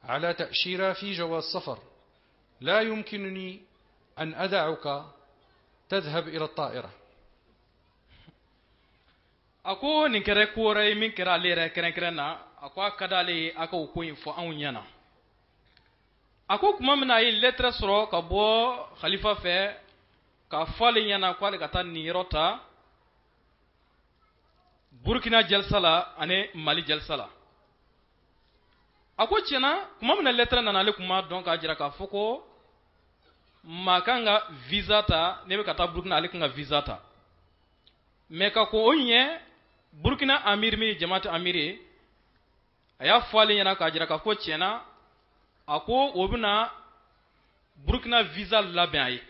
على تأشيرة في جواز سفر، لا يمكنني أن أدعك تذهب إلى الطائرة. ako nin kɛra ko wɛrɛ ye min kɛra ale yɛrɛ kɛrɛnkɛrɛn na, a ko a ka d'ale ye a ka o ko in fɔ anw ɲɛna. a ko tuma min na a ye lettre sɔrɔ ka bɔ khalifa fɛ k'a fɔ ale ɲɛna ko ale ka taa nin yɔrɔ ta Burkina jalsa la ani Mali jalsa la. a ko tiɲɛna tuma min na lettre nana ale kuma dɔn k'a jira k'a fɔ ko maa kan ka visa ta, ne bɛ ka taa Burkina ale kan ka visa ta, mais ka ko o ɲɛ Burkina amir min jamaat amir ye a y'a fɔ ale ɲɛna k'a jira k'a fɔ tiɲɛna a ko o bɛna Burkina visa labɛn a ye,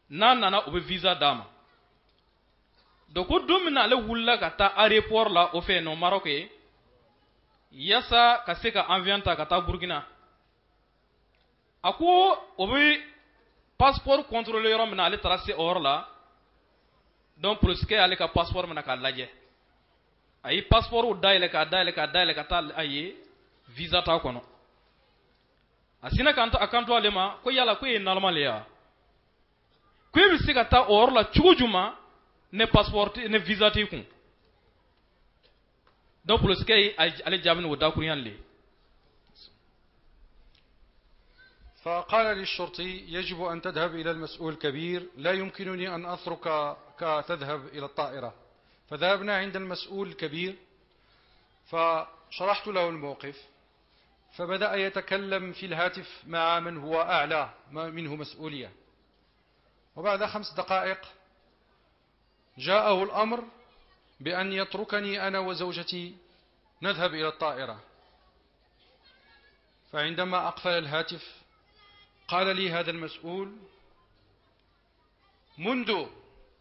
n'a nana o bɛ visa d'a ma. donc ko don min na ale wulila ka taa aéroport la o fɛ nɔ Maroc ye yaasa ka se ka avion ta ka taa Burkina, a ko o bɛ passeport contrôler yɔrɔ min na ale taara se o yɔrɔ la. donc police ale ka passeport mina k'a lajɛ, a ye passeport dayɛlɛ ka taa a ye visa t'a kɔnɔ. a sinna a kanto ale ma ko yala ko e ye normal ye wa, ko e bɛ se ka taa o yɔrɔ la cogo juma ne passeport ne visa t'i kun. donc police ale jaabi ni o dakuruɲan le. فقال للشرطي: يجب أن تذهب إلى المسؤول الكبير، لا يمكنني أن أتركك تذهب إلى الطائرة. فذهبنا عند المسؤول الكبير فشرحت له الموقف، فبدأ يتكلم في الهاتف مع من هو أعلى منه مسؤولية. وبعد 5 دقائق جاءه الأمر بأن يتركني أنا وزوجتي نذهب إلى الطائرة. فعندما أقفل الهاتف قال لي هذا المسؤول: منذ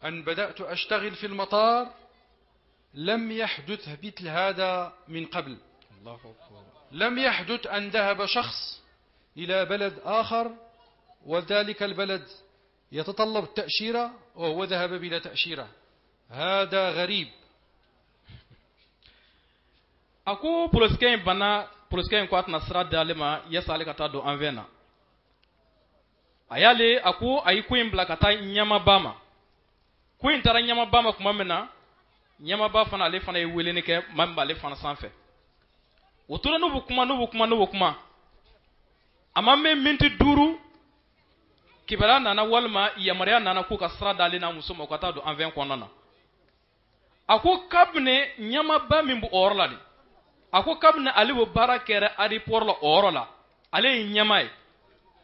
أن بدأت أشتغل في المطار لم يحدث مثل هذا من قبل. لم يحدث أن ذهب شخص إلى بلد آخر وذلك البلد يتطلب التأشيرة وهو ذهب بلا تأشيرة. هذا غريب. ako polisikɛn ko a tɛna sira di ale ma yasa ale ka taa don anvɛn na. a y'ale a ko a ye ko in bila ka taa ɲamaba ma. ko in taara ɲamaba ma tuma min na ɲamaba fana ale fana ye weleni kɛ maa min b'ale fana sanfɛ. o tora n'u bɛ kuma a ma mɛn miniti 5 kibaruya nana walima yamaruya nana k'u ka sira d'ale n'a muso ma u ka taa don anvɛn kɔnɔna na. a ko kabini ɲamaba min b'o yɔrɔ la de, a ko kabini ale bɛ baara kɛra aéroport la o yɔrɔ la ale ye ɲɛma ye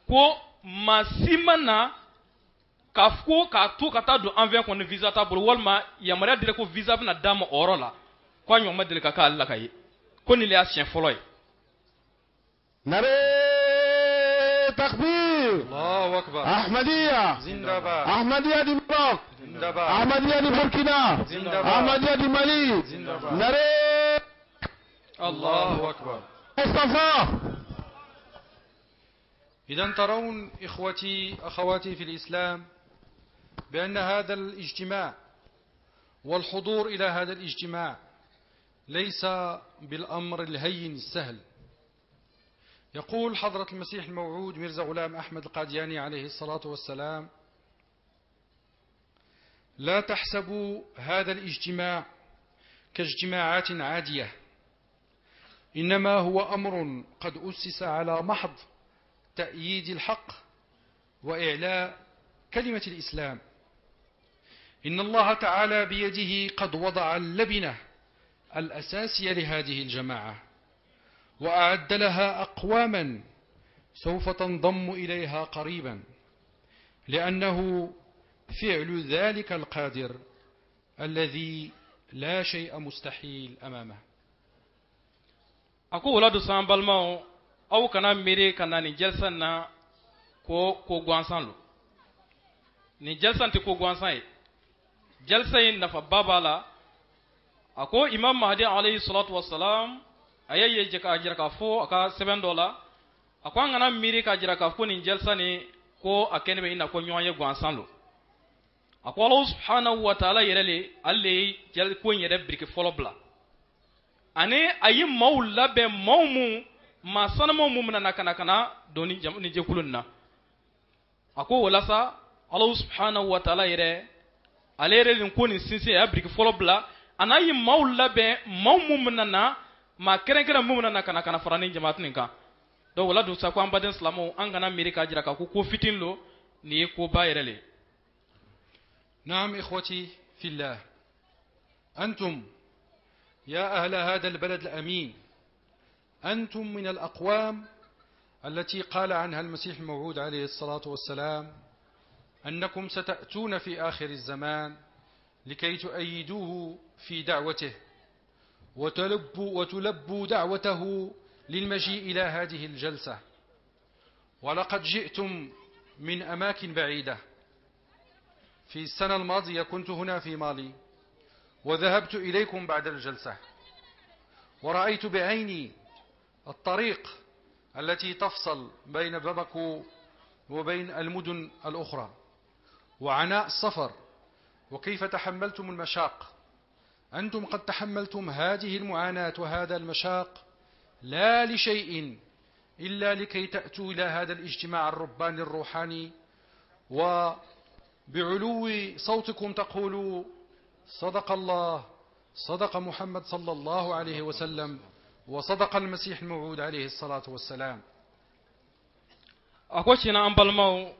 ko maa si ma na k'a fɔ k'a to ka taa don anvɛn kɔnɔ visa t'a bolo walima yamaruya dira ko visa bɛna d'a ma o yɔrɔ la ko a ɲɔgɔn ma deli ka k'ale la ka ye, ko nin de y'a siɲɛ fɔlɔ ye. نري تكبير الله أكبر. أحمدية زندباد. أحمدية دي مروك، زندباد. أحمدية دي بوركينا، زندباد. أحمدية دي مالي، زندباد. نري الله أكبر. مصطفى. إذا ترون إخوتي أخواتي في الإسلام بأن هذا الاجتماع والحضور إلى هذا الاجتماع ليس بالأمر الهين السهل. يقول حضرة المسيح الموعود ميرزا غلام أحمد القادياني عليه الصلاة والسلام: لا تحسبوا هذا الاجتماع كاجتماعات عادية، إنما هو أمر قد أسس على محض تأييد الحق وإعلاء كلمة الإسلام. إن الله تعالى بيده قد وضع اللبنة الأساسية لهذه الجماعة، وأعد لها أقواما سوف تنضم إليها قريبا، لأنه فعل ذلك القادر الذي لا شيء مستحيل أمامه. ako wala du san balmao aw kana mere kana ni jalsan na ko gwansan lo ni jalsan ti ko gwansan e jalsan nafa babala ako imam mahdi alayhi salatu wassalam ayaye jaka ajira ka fo aka $7 ako ngana mere ka ajira ka fo ni jalsan ko akene be ina ko nyoye gwansan lo ako Allah subhanahu wa ta'ala yerele alle jal ko yere brike folobla ane ayi maula be mawmu ma sanamo mumna nakana doni ni jekulunna ako wala sa Allah subhanahu wa ta'ala yere alere lin ko ni sinse ya briki folobla anayi maula be mawmumna na ma kerenkere mumna nakana farani jamaat ninka do wala du sa ko ambaden islamo angana amerika jira ka ko fitinlo ni ko bayirele. نعم إخوتي في الله، أنتم يا أهل هذا البلد الأمين، أنتم من الأقوام التي قال عنها المسيح الموعود عليه الصلاة والسلام أنكم ستأتون في آخر الزمان لكي تؤيدوه في دعوته وتلبوا دعوته للمجيء إلى هذه الجلسة. ولقد جئتم من أماكن بعيدة. في السنة الماضية كنت هنا في مالي وذهبت إليكم بعد الجلسة، ورأيت بعيني الطريق التي تفصل بين باماكو وبين المدن الأخرى، وعناء السفر، وكيف تحملتم المشاق. أنتم قد تحملتم هذه المعاناة وهذا المشاق لا لشيء إلا لكي تأتوا إلى هذا الاجتماع الرباني الروحاني، وبعلو صوتكم تقولوا صدق الله، صدق محمد صلى الله عليه وسلم، وصدق المسيح الموعود عليه الصلاة والسلام. أكوشنا أمبالمو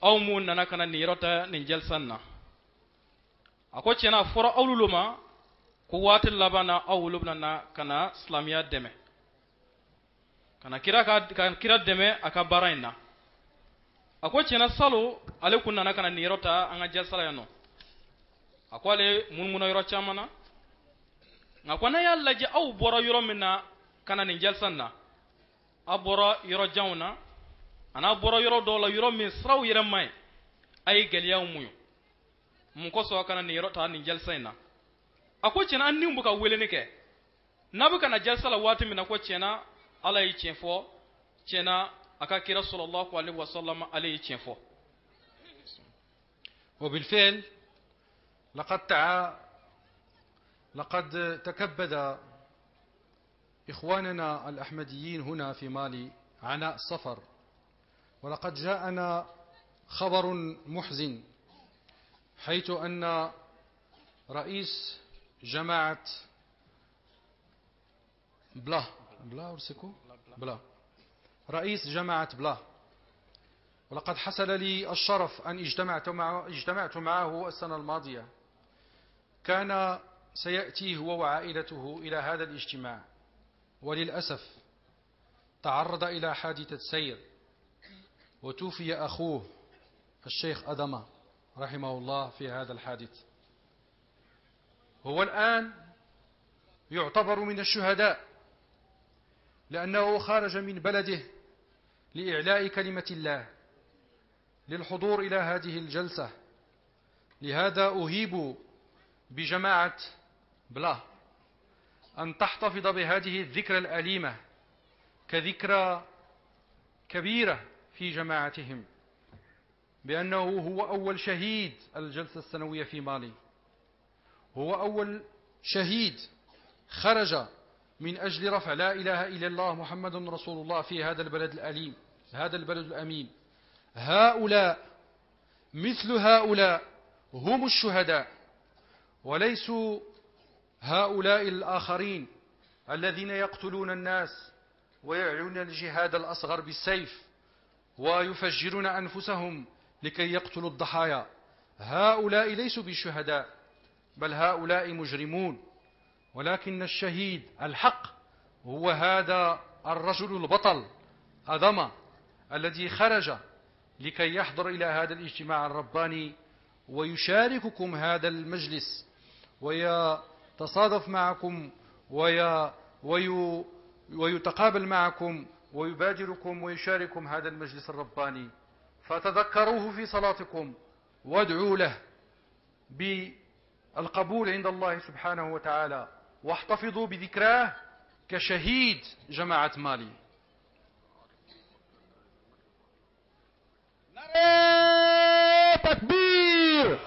أو مون نكنا نيروتا ننجل سنة أكوشنا فرا أولوما قوات اللبنا أو لبنا كنا إسلاميات دمه كنا كيرا دمه أكبرينا أكوشنا سالو عليكم نكنا نيروتا أنجل سلايانو akwale munmuno yoro chamana ngakwana yalla je aw boro yoro minna kana ni jalsanna aboro yoro jawna ana boro yoro dola yoro min sraw yere may ay geliyaw muyu mun ko so kana ni yoro ta ni jalsayna ako cena anni mbuka welene ke nabuka na jalsala wati min ko cena ala yi cefo cena aka kira sallallahu alaihi wasallam alayhi cefo. وبالفعل لقد تكبد إخواننا الأحمديين هنا في مالي عناء السفر، ولقد جاءنا خبر محزن، حيث أن رئيس جماعة رئيس جماعة بلا، ولقد حصل لي الشرف أن اجتمعت معه السنة الماضية، كان سيأتي هو وعائلته إلى هذا الاجتماع، وللأسف تعرض إلى حادثة سير وتوفي أخوه الشيخ أدمة رحمه الله في هذا الحادث. هو الآن يعتبر من الشهداء لأنه خرج من بلده لإعلاء كلمة الله، للحضور إلى هذه الجلسة. لهذا أهيب بجماعة بلا أن تحتفظ بهذه الذكرى الأليمة كذكرى كبيرة في جماعتهم، بأنه هو أول شهيد الجلسة السنوية في مالي، هو أول شهيد خرج من أجل رفع لا إله إلا الله محمد رسول الله في هذا البلد الأليم، هذا البلد الأمين. هؤلاء مثل هؤلاء هم الشهداء، وليسوا هؤلاء الآخرين الذين يقتلون الناس ويعلنون الجهاد الأصغر بالسيف ويفجرون أنفسهم لكي يقتلوا الضحايا. هؤلاء ليسوا بشهداء، بل هؤلاء مجرمون، ولكن الشهيد الحق هو هذا الرجل البطل أدم الذي خرج لكي يحضر إلى هذا الاجتماع الرباني ويشارككم هذا المجلس ويتصادف معكم ويتقابل معكم ويبادركم ويشارككم هذا المجلس الرباني. فتذكروه في صلاتكم وادعوا له بالقبول عند الله سبحانه وتعالى، واحتفظوا بذكراه كشهيد جماعة مالي. نعرة تكبير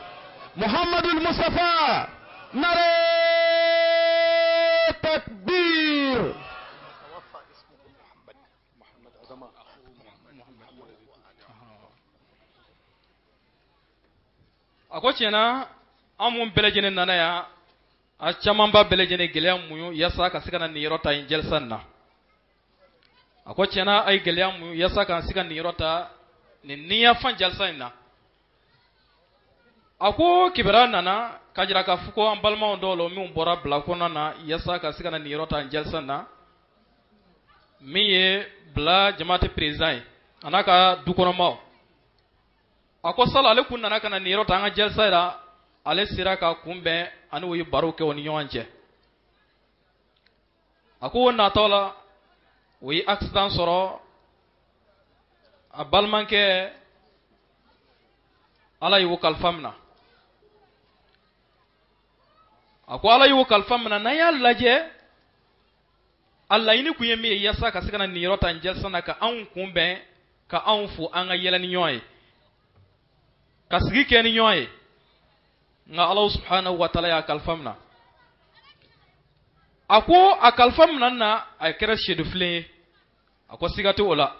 محمد المصطفى، نعرة تكبير. ako tiɲɛna an mun bɛɛ lajɛlen nana yan a camanba bɛɛ lajɛlen gɛlɛya mun yasa ka se ka na nin yɔrɔ ta nin jɛlisan na. a ko tiɲɛna a ye gɛlɛya mun yasa ka se ka nin yɔrɔ ta nin niyafan jɛlisan in na. a ko kibaruya nana ka jira k'a fɔ ko an balimaw dɔw la min bɔra bila kɔnɔna na yasa ka se ka na nin yɔrɔ ta nin jɛlisan na, min ye bila jamaati président ye a n'a ka dukɔnɔmaw. a ko sala ale kun nana ka na nin yɔrɔ ta an ka jɛlisa la, ale sera ka kunbɛn ani o ye baro kɛ o ni ɲɔgɔn cɛ. a ko o natɔ la o ye accident sɔrɔ a balimakɛ, ala y'o kalifa minɛ. a ko ala y'o kalifa minɛ, n'an y'a lajɛ a laɲini kun ye min ye yasa ka se ka na nin yɔrɔ ta nin jɛlisa na, ka anw kunbɛn, ka anw fo, an ka yɛlɛ ni ɲɔgɔn ye, ka sigi kɛ ni ɲɔgɔn ye. nka ala subhanahu wa ta'ala y'a kalifa minɛ. a ko a kalifa minɛ na a kɛra seedefilen ye. a ko siga tɛ o la.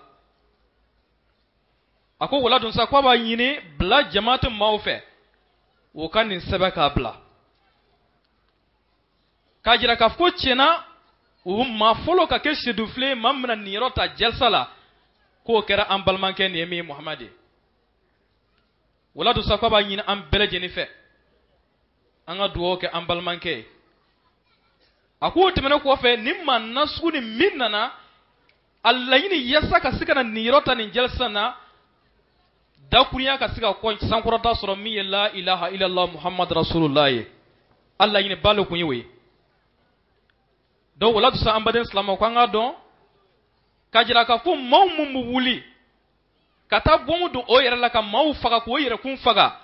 a ko wala dun sa ko a b'a ɲini bila jamaati maaw fɛ o ka nin sɛbɛn k'a bila, k'a jira k'a fɔ ko tiɲɛna o maa fɔlɔ ka kɛ seedefilen ye maa min bɛna nin yɔrɔ ta jɛlisa la, k'o kɛra an balimakɛ nin ye min ye Muhamadi. wala dun sa ko a b'a ɲini an bɛɛ lajɛlen fɛ an ka dugawu kɛ an balimakɛ ye. a ko o tɛmɛnen kɔfɛ ni maa nasugu ni min nana a laɲini yasa ka se ka na nin yɔrɔ ta nin jɛlisa na, dakurunya ka se ka sankɔrɔta sɔrɔ min ye la ilaha illallah muhammad rasulullah ye, a laɲini ba le kun ye o ye. donc wala dun sa an baden silamɛw ko an ka dɔn k'a jira k'a fɔ maaw mun bɛ wuli ka taa bɔnmu don o yɛrɛ la ka maaw faga k'o yɛrɛkun faga,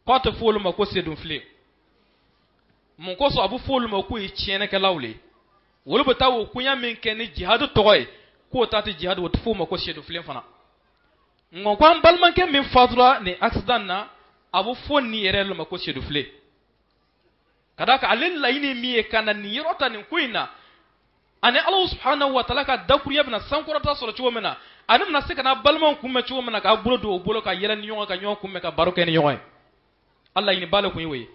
k'a tɛ fɔ olu ma ko sedunfilen. mun kosɔn a bɛ fɔ olu ma k'o ye tiɲɛnikɛlaw le. olu bɛ taa o kunya min kɛ ni jihadu tɔgɔ ye, k'o ta tɛ jihadu, o tɛ fɔ o ma ko sedunfilen fana. nka ko an balimakɛ min fatura nin accident na, a bɛ fɔ nin yɛrɛ ma ko sedunfilen. ka d'a kan ale laɲini min ye ka na nin yɔrɔ ta nin ko in na, ani ala subhanahu wa ta'ala ka dakuruya bɛna sankɔrɔta sɔrɔ cogo min na, ani bɛna se ka na balimaw kunbɛn cogo min na, k'a bolo don o bolo ka yɛlɛ ni ɲɔgɔn ka ɲɔgɔn kunbɛn ka baro kɛ ni ɲɔgɔn ye. ala ɲini ba le kun ye o ye.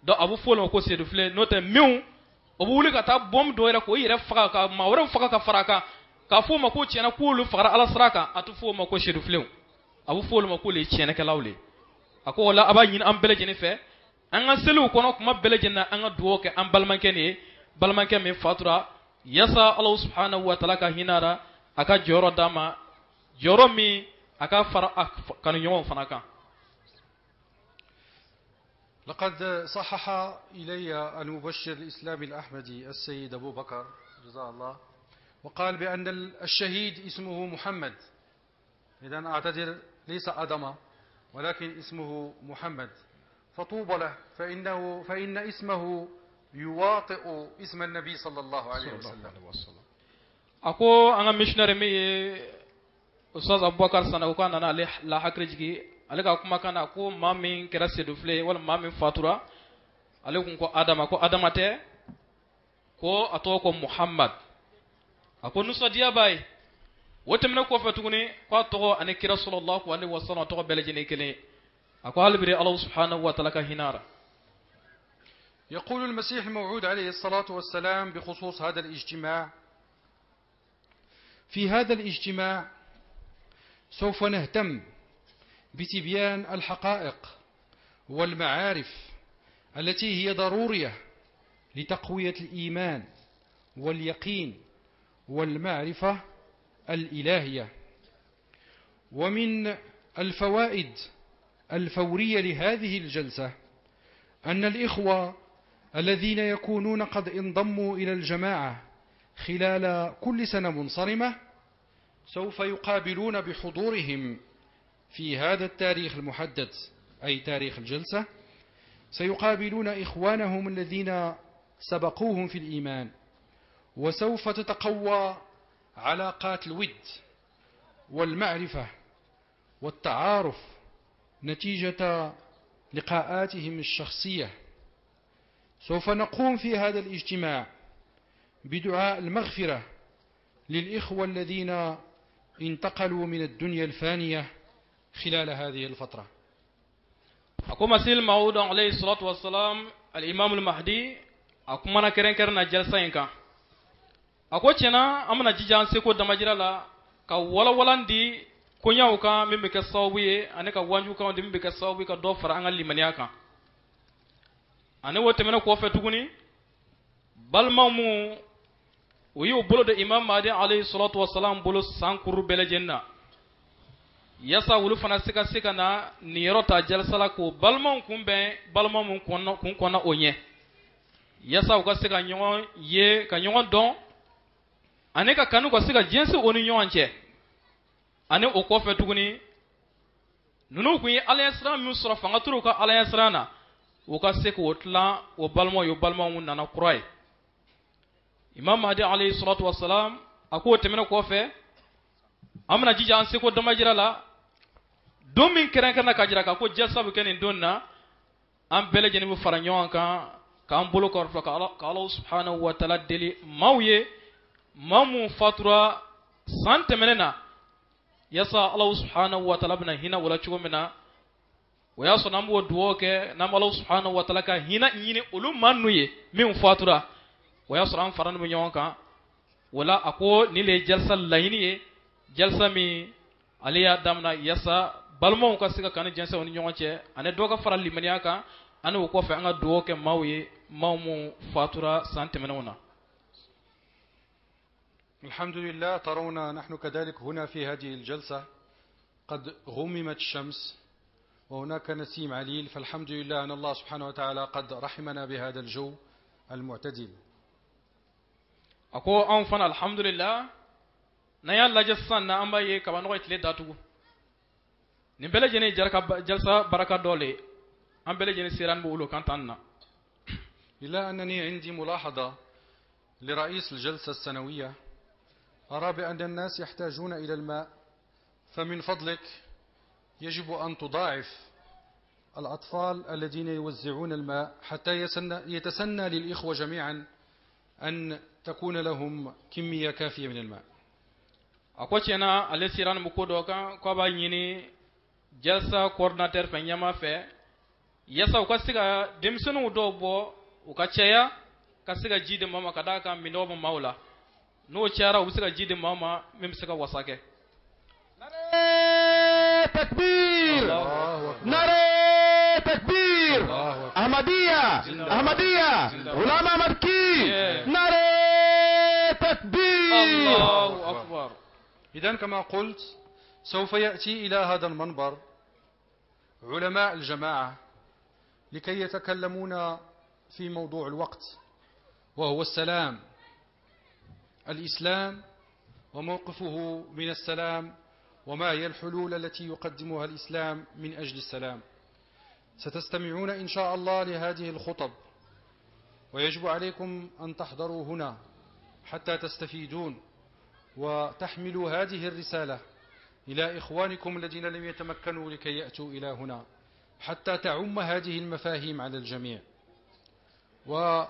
donc a bɛ fɔ olu ma ko seedefilen. n'o tɛ minw o bɛ wuli ka taa bɔnmu dɔ yɛrɛ k'o yɛrɛ faga, ka maa wɛrɛw faga ka fara a kan, k'a fɔ o ma ko tiɲɛna k'olu fagara ala sira kan, a tɛ fɔ o ma ko seedefilenw, a bɛ fɔ olu ma k'olu ye tiɲɛnikɛlaw le. a ko o la a b'a ɲini an bɛɛ lajɛlen fɛ an ka seliw kɔnɔ kuma bɛɛ lajɛlen na an ka dugawu kɛ an balimakɛ nin ye, balimakɛ min fatura, yasa ala subhanahu wa ta'ala ka hinɛ a, a ka jɔyɔrɔ d'a ma, jɔyɔrɔ min a ka fara a kanuɲɔgɔnw fana kan. لقد صحح إلي المبشر الإسلامي الأحمدي السيد أبو بكر جزاه الله، وقال بأن الشهيد اسمه محمد. إذن أعتذر، ليس أدم ولكن اسمه محمد، فطوبى له فإن اسمه يواطئ اسم النبي صلى الله عليه وسلم. أكو أنا مشنر مي أستاذ أبو بكر سنة وكان أنا لا حكرجي ale ka kuma kana ko maa min kɛra sedufile wala maa min fatura, ale kun ko adama, ko adama tɛ, ko a tɔgɔ ko muhammad. a ko nusadiya b'a ye. o tɛmɛnen kɔfɛ tuguni ko a tɔgɔ ani kira sallallahu alaihi wasallam tɔgɔ bɛɛ lajɛlen kelen. a ko hali biri Allah subhanahu wa ta'ala ka hinɛ ra. يقول المسيح الموعود عليه الصلاة والسلام بخصوص هذا الاجتماع: في هذا الاجتماع سوف نهتم بتبيان الحقائق والمعارف التي هي ضرورية لتقوية الإيمان واليقين والمعرفة الإلهية. ومن الفوائد الفورية لهذه الجلسة أن الإخوة الذين يكونون قد انضموا إلى الجماعة خلال كل سنة منصرمة سوف يقابلون بحضورهم في هذا التاريخ المحدد، أي تاريخ الجلسة، سيقابلون إخوانهم الذين سبقوهم في الإيمان، وسوف تتقوى علاقات الود والمعرفة والتعارف نتيجة لقاءاتهم الشخصية. سوف نقوم في هذا الاجتماع بدعاء المغفرة للإخوة الذين انتقلوا من الدنيا الفانية خلال هذه الفترة. أكو مسيل موعود عليه الصلاة والسلام الإمام المهدي أكو منا كرن كرن جلسة إنكا أكو تنا أمنا جيجان سيكو دمجرا لا كولا ولندي كونيا وكا مبكة صوبي أنا كوانجو كا ودي مبكة صوبي كدوفر عن الليمانياكا أنا وتمنى كوفة تغني بل مامو ويو بلو ده إمام مهدي عليه الصلاة والسلام بلو سانكورو بلجنة yasa wulu fana sika na niyarota jalsala ko balmon kumbe balmon kun kona onye yasa uka sika nyon ye ka nyon don ane ka kanu ko sika jensi oni nyon che ane o ko fe tuguni nunu ku alliance mi sura fanga turu ka alliance rana uka sika wotla o balmon yo balmon nana kurai imam mahdi alayhi salatu wassalam ako temena ko fe amna jija an siko damajira la domin kiran kana kajira ka ko jalsa bu kenin donna am bele jeni bu faranyon kan kan bolo ko ka Allah subhanahu wa ta'ala deli mawye mamu fatura sante menena yasa Allah subhanahu wa ta'ala bina hina wala chugo mena waya so nambo duoke nam Allah subhanahu wa ta'ala ka hina yini ulum manuye min fatura waya so ran faran bu nyonka wala ako ni le jalsa layni jalsa mi aliya damna yasa balmo ka sika kan jensa woni nyonche ane doga faral limaniya ka ane ko fa anga do ke mawye mawmu fatura santemenona. الحمد لله. ترون نحن كذلك هنا في هذه الجلسة قد غممت الشمس وهناك نسيم عليل، فالحمد لله أن الله سبحانه وتعالى قد رحمنا بهذا الجو المعتدل. أكو أنفنا الحمد لله نيا لجسنا أما يكبر نوع تلي داتو نبلا جني جلسة بركة دولي أم بلا جني سيران بقولو كانتنا. إلا أنني عندي ملاحظة لرئيس الجلسة السنوية، أرى بأن الناس يحتاجون إلى الماء، فمن فضلك يجب أن تضاعف الأطفال الذين يوزعون الماء حتى يتسنى للإخوة جميعا أن تكون لهم كمية كافية من الماء. أكوتشنا السيران مكودوكا كوبا يني jalsa coordinateur fe nyama fe yasa ukasiga demsonu dobo ukachaya kasiga jide mama kadaka minobo maula no chara usiga jide mama memsika wasake. نعرة تكبير نعرة تكبير أحمدية أحمدية علماء مكي نعرة تكبير الله أكبر. إذن كما قلت سوف يأتي إلى هذا المنبر علماء الجماعة لكي يتكلمون في موضوع الوقت، وهو السلام، الإسلام وموقفه من السلام وما هي الحلول التي يقدمها الإسلام من أجل السلام. ستستمعون إن شاء الله لهذه الخطب، ويجب عليكم أن تحضروا هنا حتى تستفيدون وتحملوا هذه الرسالة إلى إخوانكم الذين لم يتمكنوا لكي يأتوا إلى هنا حتى تعم هذه المفاهيم على الجميع. وعلى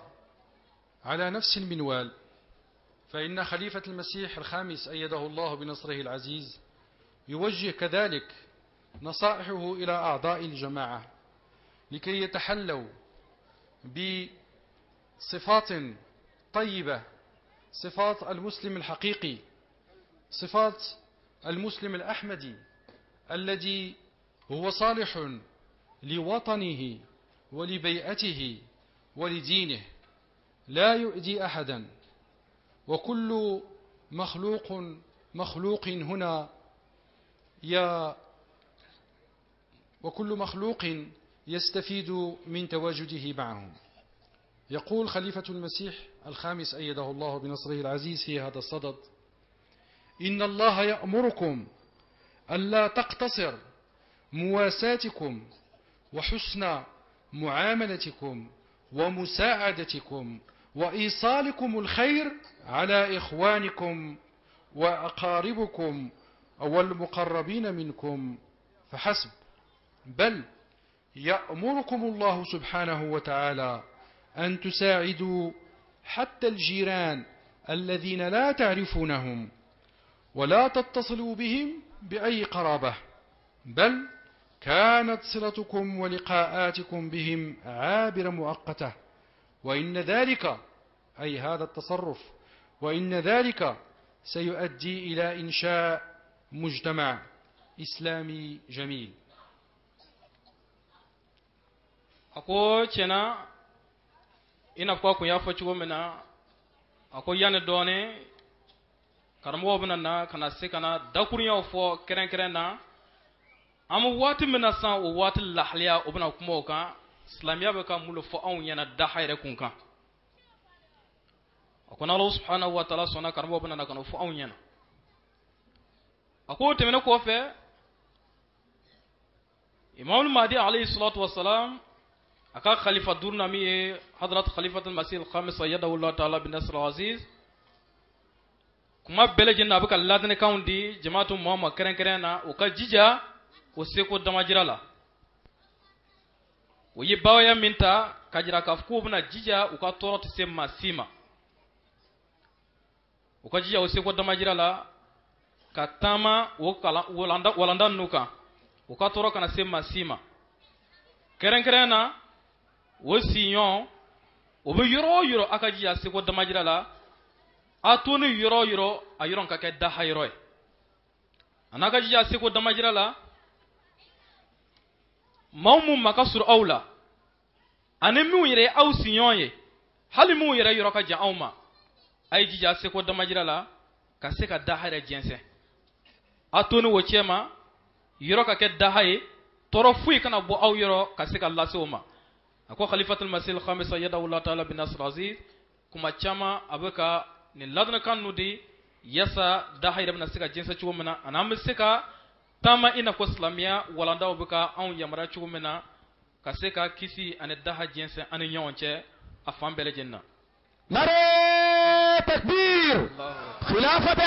نفس المنوال فإن خليفة المسيح الخامس أيده الله بنصره العزيز يوجه كذلك نصائحه إلى أعضاء الجماعة لكي يتحلوا بصفات طيبة، صفات المسلم الحقيقي، صفات المسلم الأحمدي الذي هو صالح لوطنه ولبيئته ولدينه، لا يؤذي أحدا. وكل مخلوق هنا وكل مخلوق يستفيد من تواجده معهم. يقول خليفة المسيح الخامس أيده الله بنصره العزيز في هذا الصدد: إن الله يأمركم ألا تقتصر مواساتكم وحسن معاملتكم ومساعدتكم وإيصالكم الخير على إخوانكم وأقاربكم والمقربين منكم فحسب، بل يأمركم الله سبحانه وتعالى أن تساعدوا حتى الجيران الذين لا تعرفونهم ولا تتصلوا بهم بأي قرابة، بل كانت صلتكم ولقاءاتكم بهم عابرة مؤقتة، وإن ذلك أي هذا التصرف وإن ذلك سيؤدي إلى إنشاء مجتمع إسلامي جميل. ako cena ina kwa kun ya faci gomina ako yana done karamo bana na kana se kana dakurin ya fo keren keren na am wati mina san o wati lahliya o bana kuma ka islamiya be ka mulo fo on yana da hayre kun kan ako na Allah subhanahu wa ta'ala sona karamo bana na kana fo on yana ako temena ko fe Imam al-Mahdi alayhi salatu wassalam aka khalifa durna mi hadrat khalifat al-masih al-khamis ayyadahu Allah ta'ala bin nasr al-aziz kuma beleje na baka ladne kaundi jama'atu muhammad karen karen na o ka jija o seko damajira la o yi bawaya minta kajira kafku bna jija o ka torot se masima o ka jija o seko damajira la katama o kala walanda nuka o ka toro kana se masima karen karen na wo sinyon o be yoro aka jija seko damajira la atoni yoro a yoron ka ke da hayro anaka jija seko damajira la mawmum makasur aula anemi yire au sinyonye hali mu yire yoro ka ja auma ay jija seko damajira la ka se ka da hayre jense atoni wo chema yoro ka ke da hay toro fui kana bo au yoro ka se ka lasoma ako khalifatul masih al-khamis ayyadahu Allah ta'ala bin nasr aziz kuma chama abaka ni ladna kanu di yasa da hayra bna sika jinsa chumena anam sika tama ina ko islamia wala ndaw buka an yamara chumena ka sika kisi an da jinsa an nyonche afan bele jenna نرى تكبير خلافة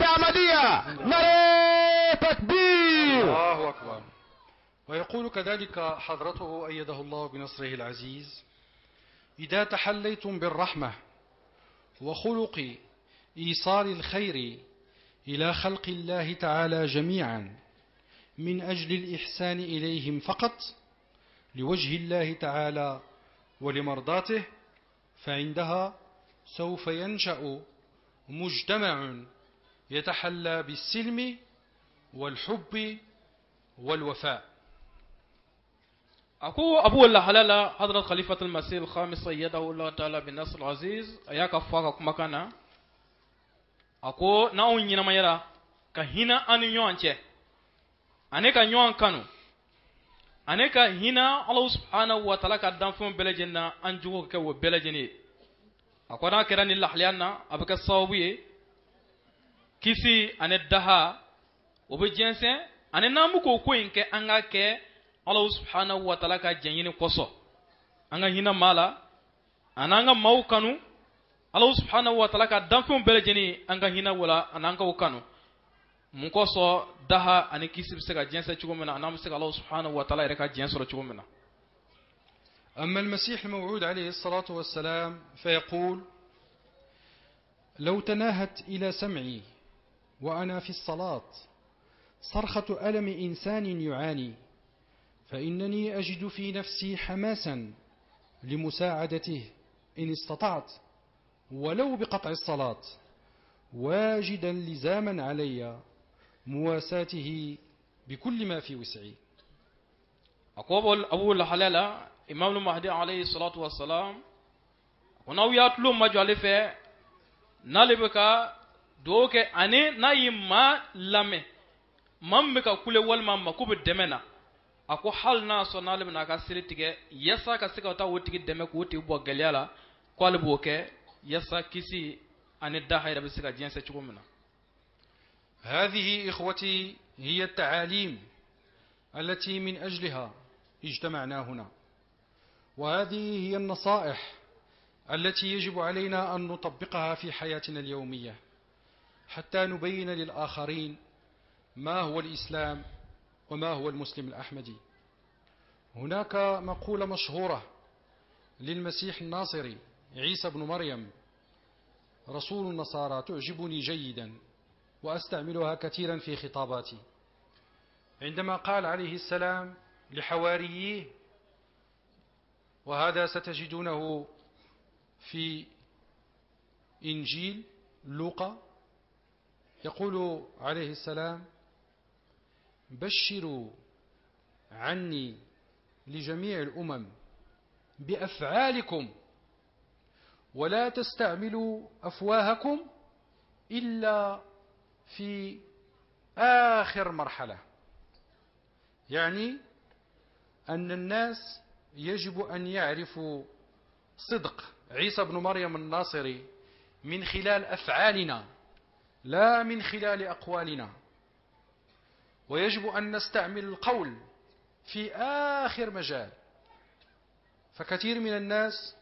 أحمدية نرى تكبير الله أكبر. ويقول كذلك حضرته أيده الله بنصره العزيز: إذا تحليتم بالرحمة وخلق إيصال الخير إلى خلق الله تعالى جميعا من أجل الإحسان إليهم فقط لوجه الله تعالى ولمرضاته، فعندها سوف ينشأ مجتمع يتحلى بالسلم والحب والوفاء. أكو أبو الله حلالا حضرة خليفة المسيح الخامس أيده الله تعالى بالنصر العزيز أياك فاق مكانا أكو ناون ينما يرى كهنا أن يوانچه أنك يوان كانوا أنك هنا الله سبحانه وتعالى قدام فيهم بلجنا أنجوه كو بلجني أكو نا كراني اللحليانا أبك الصوبي كيسي أن الدها وبجنسه أن نامكو كوين كأنك Allah subhanahu wa ta'ala ka janyini koso anga hina mala ananga maukanu Allah subhanahu wa ta'ala ka danfum belejeni anga hina wala ananga ukanu munkoso daha ani kisib sega jensa chugumena anam sega Allah subhanahu wa ta'ala reka jensoro chugumena. أما المسيح الموعود عليه الصلاة والسلام فيقول: لو تناهت إلى سمعي وأنا في الصلاة صرخة ألم إنسان يعاني فإنني أجد في نفسي حماسا لمساعدته إن استطعت ولو بقطع الصلاة، واجدا لزاما علي مواساته بكل ما في وسعي. أقول أبو الحلالة إمام المهدي عليه الصلاة والسلام وناو ياتلو مجالي في نالبكا دوك أني نايما لامي مامبكا كل والما مكوب الدمنا أكو حال ناس نالب ناكاسيري تيجي يسا كاسيكا وتا وتيجي دمك وتي بوغليالا قال بوكه يسا كيسي أني داهي ربسيكا جنسة تشومنا. هذه إخوتي هي التعاليم التي من أجلها اجتمعنا هنا، وهذه هي النصائح التي يجب علينا أن نطبقها في حياتنا اليومية حتى نبين للآخرين ما هو الإسلام وما هو المسلم الأحمدي. هناك مقولة مشهورة للمسيح الناصري عيسى بن مريم رسول النصارى تعجبني جيدا وأستعملها كثيرا في خطاباتي، عندما قال عليه السلام لحواريه، وهذا ستجدونه في إنجيل لوقا، يقول عليه السلام: بشروا عني لجميع الأمم بأفعالكم ولا تستعملوا أفواهكم إلا في آخر مرحلة. يعني أن الناس يجب أن يعرفوا صدق عيسى بن مريم الناصري من خلال أفعالنا لا من خلال أقوالنا، ويجب أن نستعمل القول في آخر مجال. فكثير من الناس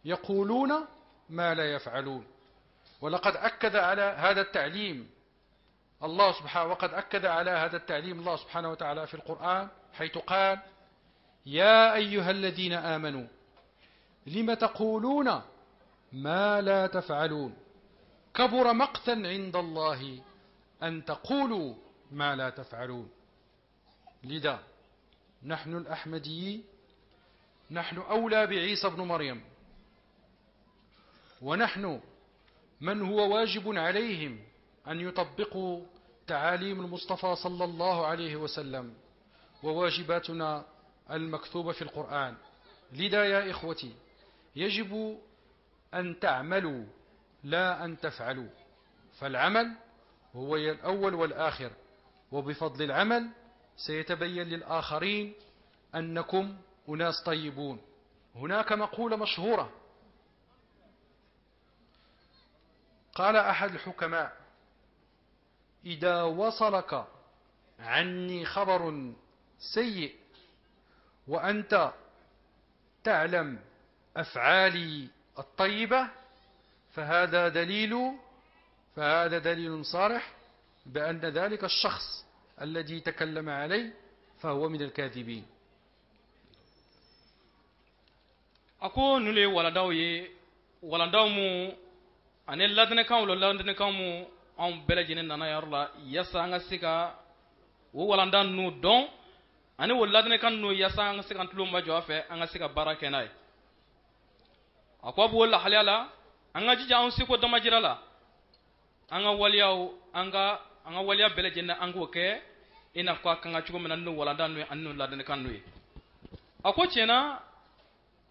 يقولون ما لا يفعلون، ولقد أكد على هذا التعليم الله سبحانه الله سبحانه وتعالى في القرآن، حيث قال: يا أيها الذين آمنوا لم تقولون ما لا تفعلون كبر مقتا عند الله أن تقولوا ما لا تفعلون. لذا نحن الأحمديين نحن أولى بعيسى بن مريم، ونحن من هو واجب عليهم أن يطبقوا تعاليم المصطفى صلى الله عليه وسلم وواجباتنا المكتوبة في القرآن. لذا يا إخوتي يجب أن تعملوا لا أن تفعلوا، فالعمل هو الأول والآخر، وبفضل العمل سيتبين للآخرين أنكم أناس طيبون. هناك مقولة مشهورة قال أحد الحكماء: إذا وصلك عني خبر سيء وأنت تعلم أفعالي الطيبة فهذا دليل صارح بأن ذلك الشخص الذي تكلم عليه فهو من الكاذبين. أكو نولي ولداو مو أن لدن كامو أم بلجين نانا يارلا يسا سيكا ولدان نو دون أن ولدن كان نو يسا سيكا تلو مجوافة أن سيكا باراكيناي. أكو أبو الله حليالا أن جيجا أن سيكو دمجرالا أن وليا بلجين أنغو كي إنا فكا كان چوكو من نو ولدان نو أن لدن كان نو. أكو تينا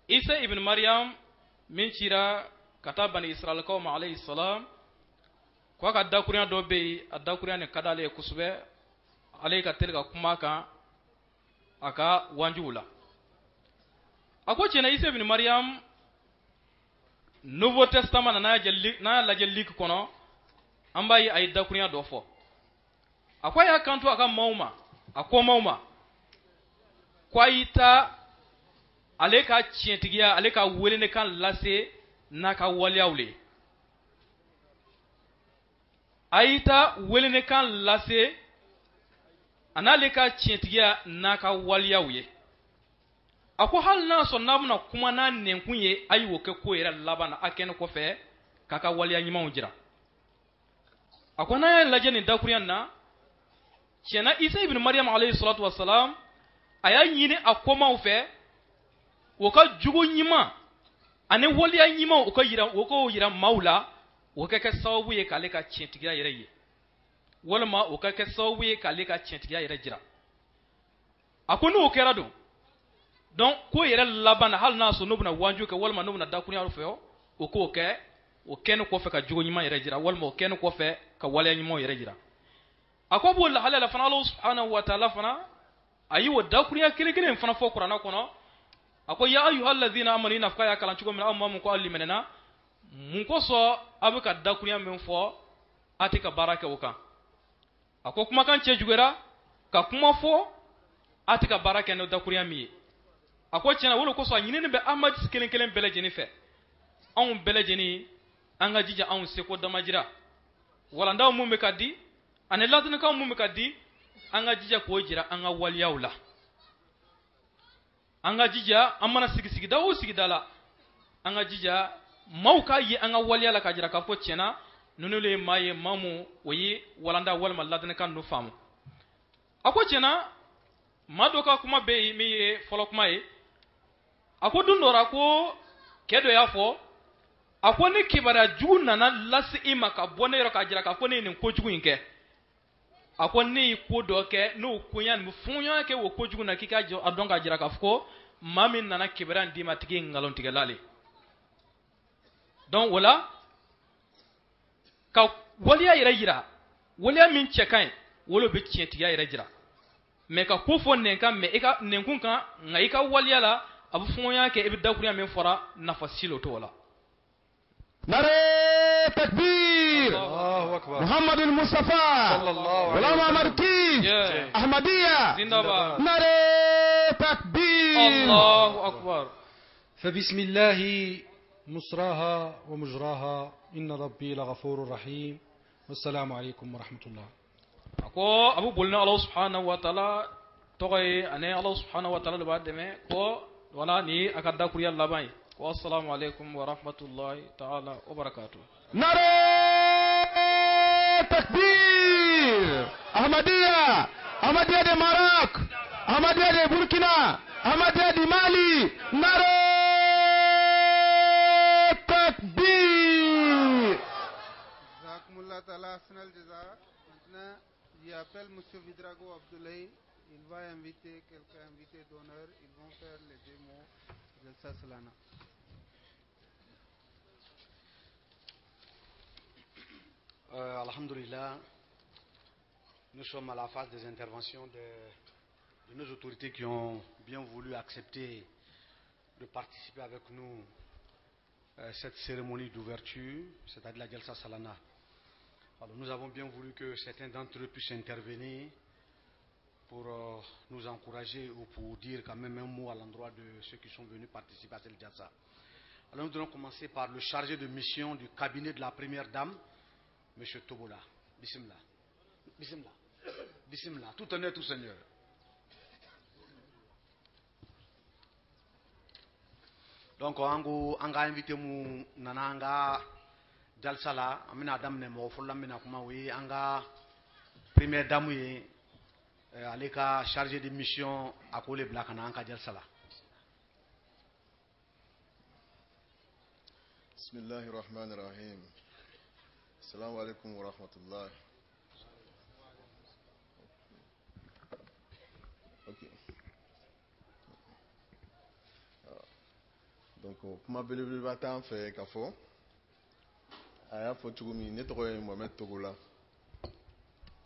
Isa ibn Maryam min cira kata bani Israel kawma alayhi salam kwa ka dakuriya do be adakuriya ne kadale kusube alayka telga kuma ka aka wanjula ako cena Isa ibn Maryam Nouveau Testament na la jellik kono ambayi ay dakuriya do fo akwa ya kanto aka mauma kwa ita aleka chientigia aleka welene kan lase naka waliawle aita welene kan lase analeka chientigia naka waliawye ako hal na so namna kuma na nenkunye ayiwo ke ko era labana akene ko fe kaka waliya nyima unjira ako na lajeni dakuriyan na chena Isa ibn Maryam alayhi salatu wassalam aya nyine akoma ufe woka jugo nyima ane waliya nyima woko yira maula woka ka sawu ye kale ka chintigira yere wala ma woka ka sawu ye kale ka chintigira yere jira akunu okera do donc ko yɛrɛ laban na hali n'a sɔrɔ n'u bɛna wanju kɛ walima n'u bɛna dakurunya fɛ o k'o kɛ o kɛnɛ kɔfɛ ka jogo ɲuman yɛrɛ jira walima o kɛnɛ kɔfɛ ka waleya ɲuman yɛrɛ jira a ko b'o lahalaya la fana Alahu subhanahu wa ta'ala fana a yi o dakurunya kelen kelen fana fɔ kuranɛ kɔnɔ a ko ya ayyuhalladhina amanu ina fka ya kalan cogo min aw maa mun ko ali mɛnɛna mun kosɔn a bɛ ka dakurunya min fɔ a tɛ ka baara kɛ o kan a ko kumakan cɛ juguyara ka kuma fɔ a tɛ ka baara kɛ n'o dakurunya min ye a ko tiɲɛna o de kosɔn a ɲinini bɛ ahmadi kelen kelen bɛɛ lajɛlen fɛ anw bɛɛ lajɛlen an ka jija anw seko damajira walandaw mun bɛ ka di ani ladinikan mun bɛ ka di an ka jija k'o jira an ka waliyaw la an ka jija an mana sigi sigida o sigida la an ka jija maaw ka ye an ka waliya la ka jira k'a fɔ tiɲɛna ninnu de ye maa ye maa mun o ye walanda walima ladinikan ninnu faamu a ko tiɲɛna maa dɔ ka kuma bɛ yen min ye fɔlɔ kuma ye a ko don dɔ la ko cɛ dɔ y'a fɔ a ko ni kibaruya jugu nana lase i ma ka bɔ ne yɔrɔ k'a jira k'a fɔ ne ye nin kojugu in kɛ a ko ne ye ko dɔ kɛ n'o koɲa nin fuɲɔgɔnya kɛ o kojugu na k'i ka a dɔn k'a jira k'a fɔ ko maa min nana kibaruya d'i ma tigi ye nkalontigɛla le donc o la ka waliya yɛrɛ jira waliya min cɛ ka ɲi wolo bɛ tiɲɛtigiya yɛrɛ jira mais ka ko fɔ nɛn kan mais i ka nɛnkun kan nka i ka waliya la a bɛ fuɲɔgɔnya kɛ i bɛ dakurunya min fɔra nafa si l'o t'o la. نرى تكبير محمد المصطفى غلام مركي أحمدية نرى تكبير الله أكبر. فبسم الله مصراها ومجراها إن ربي لغفور رحيم والسلام عليكم ورحمة الله. أكو أبو بولنا الله سبحانه وتعالى تغي أنا الله سبحانه وتعالى بعد ما كو ولا ني أكاد كوريا لباي والسلام عليكم ورحمة الله تعالى وبركاته. نرى تكبير أحمدية أحمدية دي ماروك أحمدية دي بوركينا أحمدية دي مالي نرى تكبير. Jazakumullah Ta'ala Asnal Jaza. Maintenant, j'appelle M. Vidrago Abdoulaye. Il va inviter quelques invités d'honneur. Ils vont faire les démos de Salana. Alhamdulillah, nous sommes à la phase des interventions de nos autorités qui ont bien voulu accepter de participer avec nous à cette cérémonie d'ouverture, c'est-à-dire la Jalsa Salana. Alors nous avons bien voulu que certains d'entre eux puissent intervenir pour nous encourager ou pour dire quand même un mot à l'endroit de ceux qui sont venus participer à cette Jalsa. Alors nous allons commencer par le chargé de mission du cabinet de la première dame, M. Tobola. Bismillah. Bismillah. Bismillah. Tout honneur, tout seigneur. Donc, on a invité mon nananga Jalsala, amina dame ne mo folla mina kuma wi anga première dame yi aleka chargé de mission akole blakana anka Jalsala. Bismillahir Rahmanir Rahim. Assalamu alaikum wa rahmatullah. Ok. Donc, kuma belebeleba t'an fɛ k'a fɔ a y'a fɔ cogo min ne tɔgɔ ye Mohamed Togola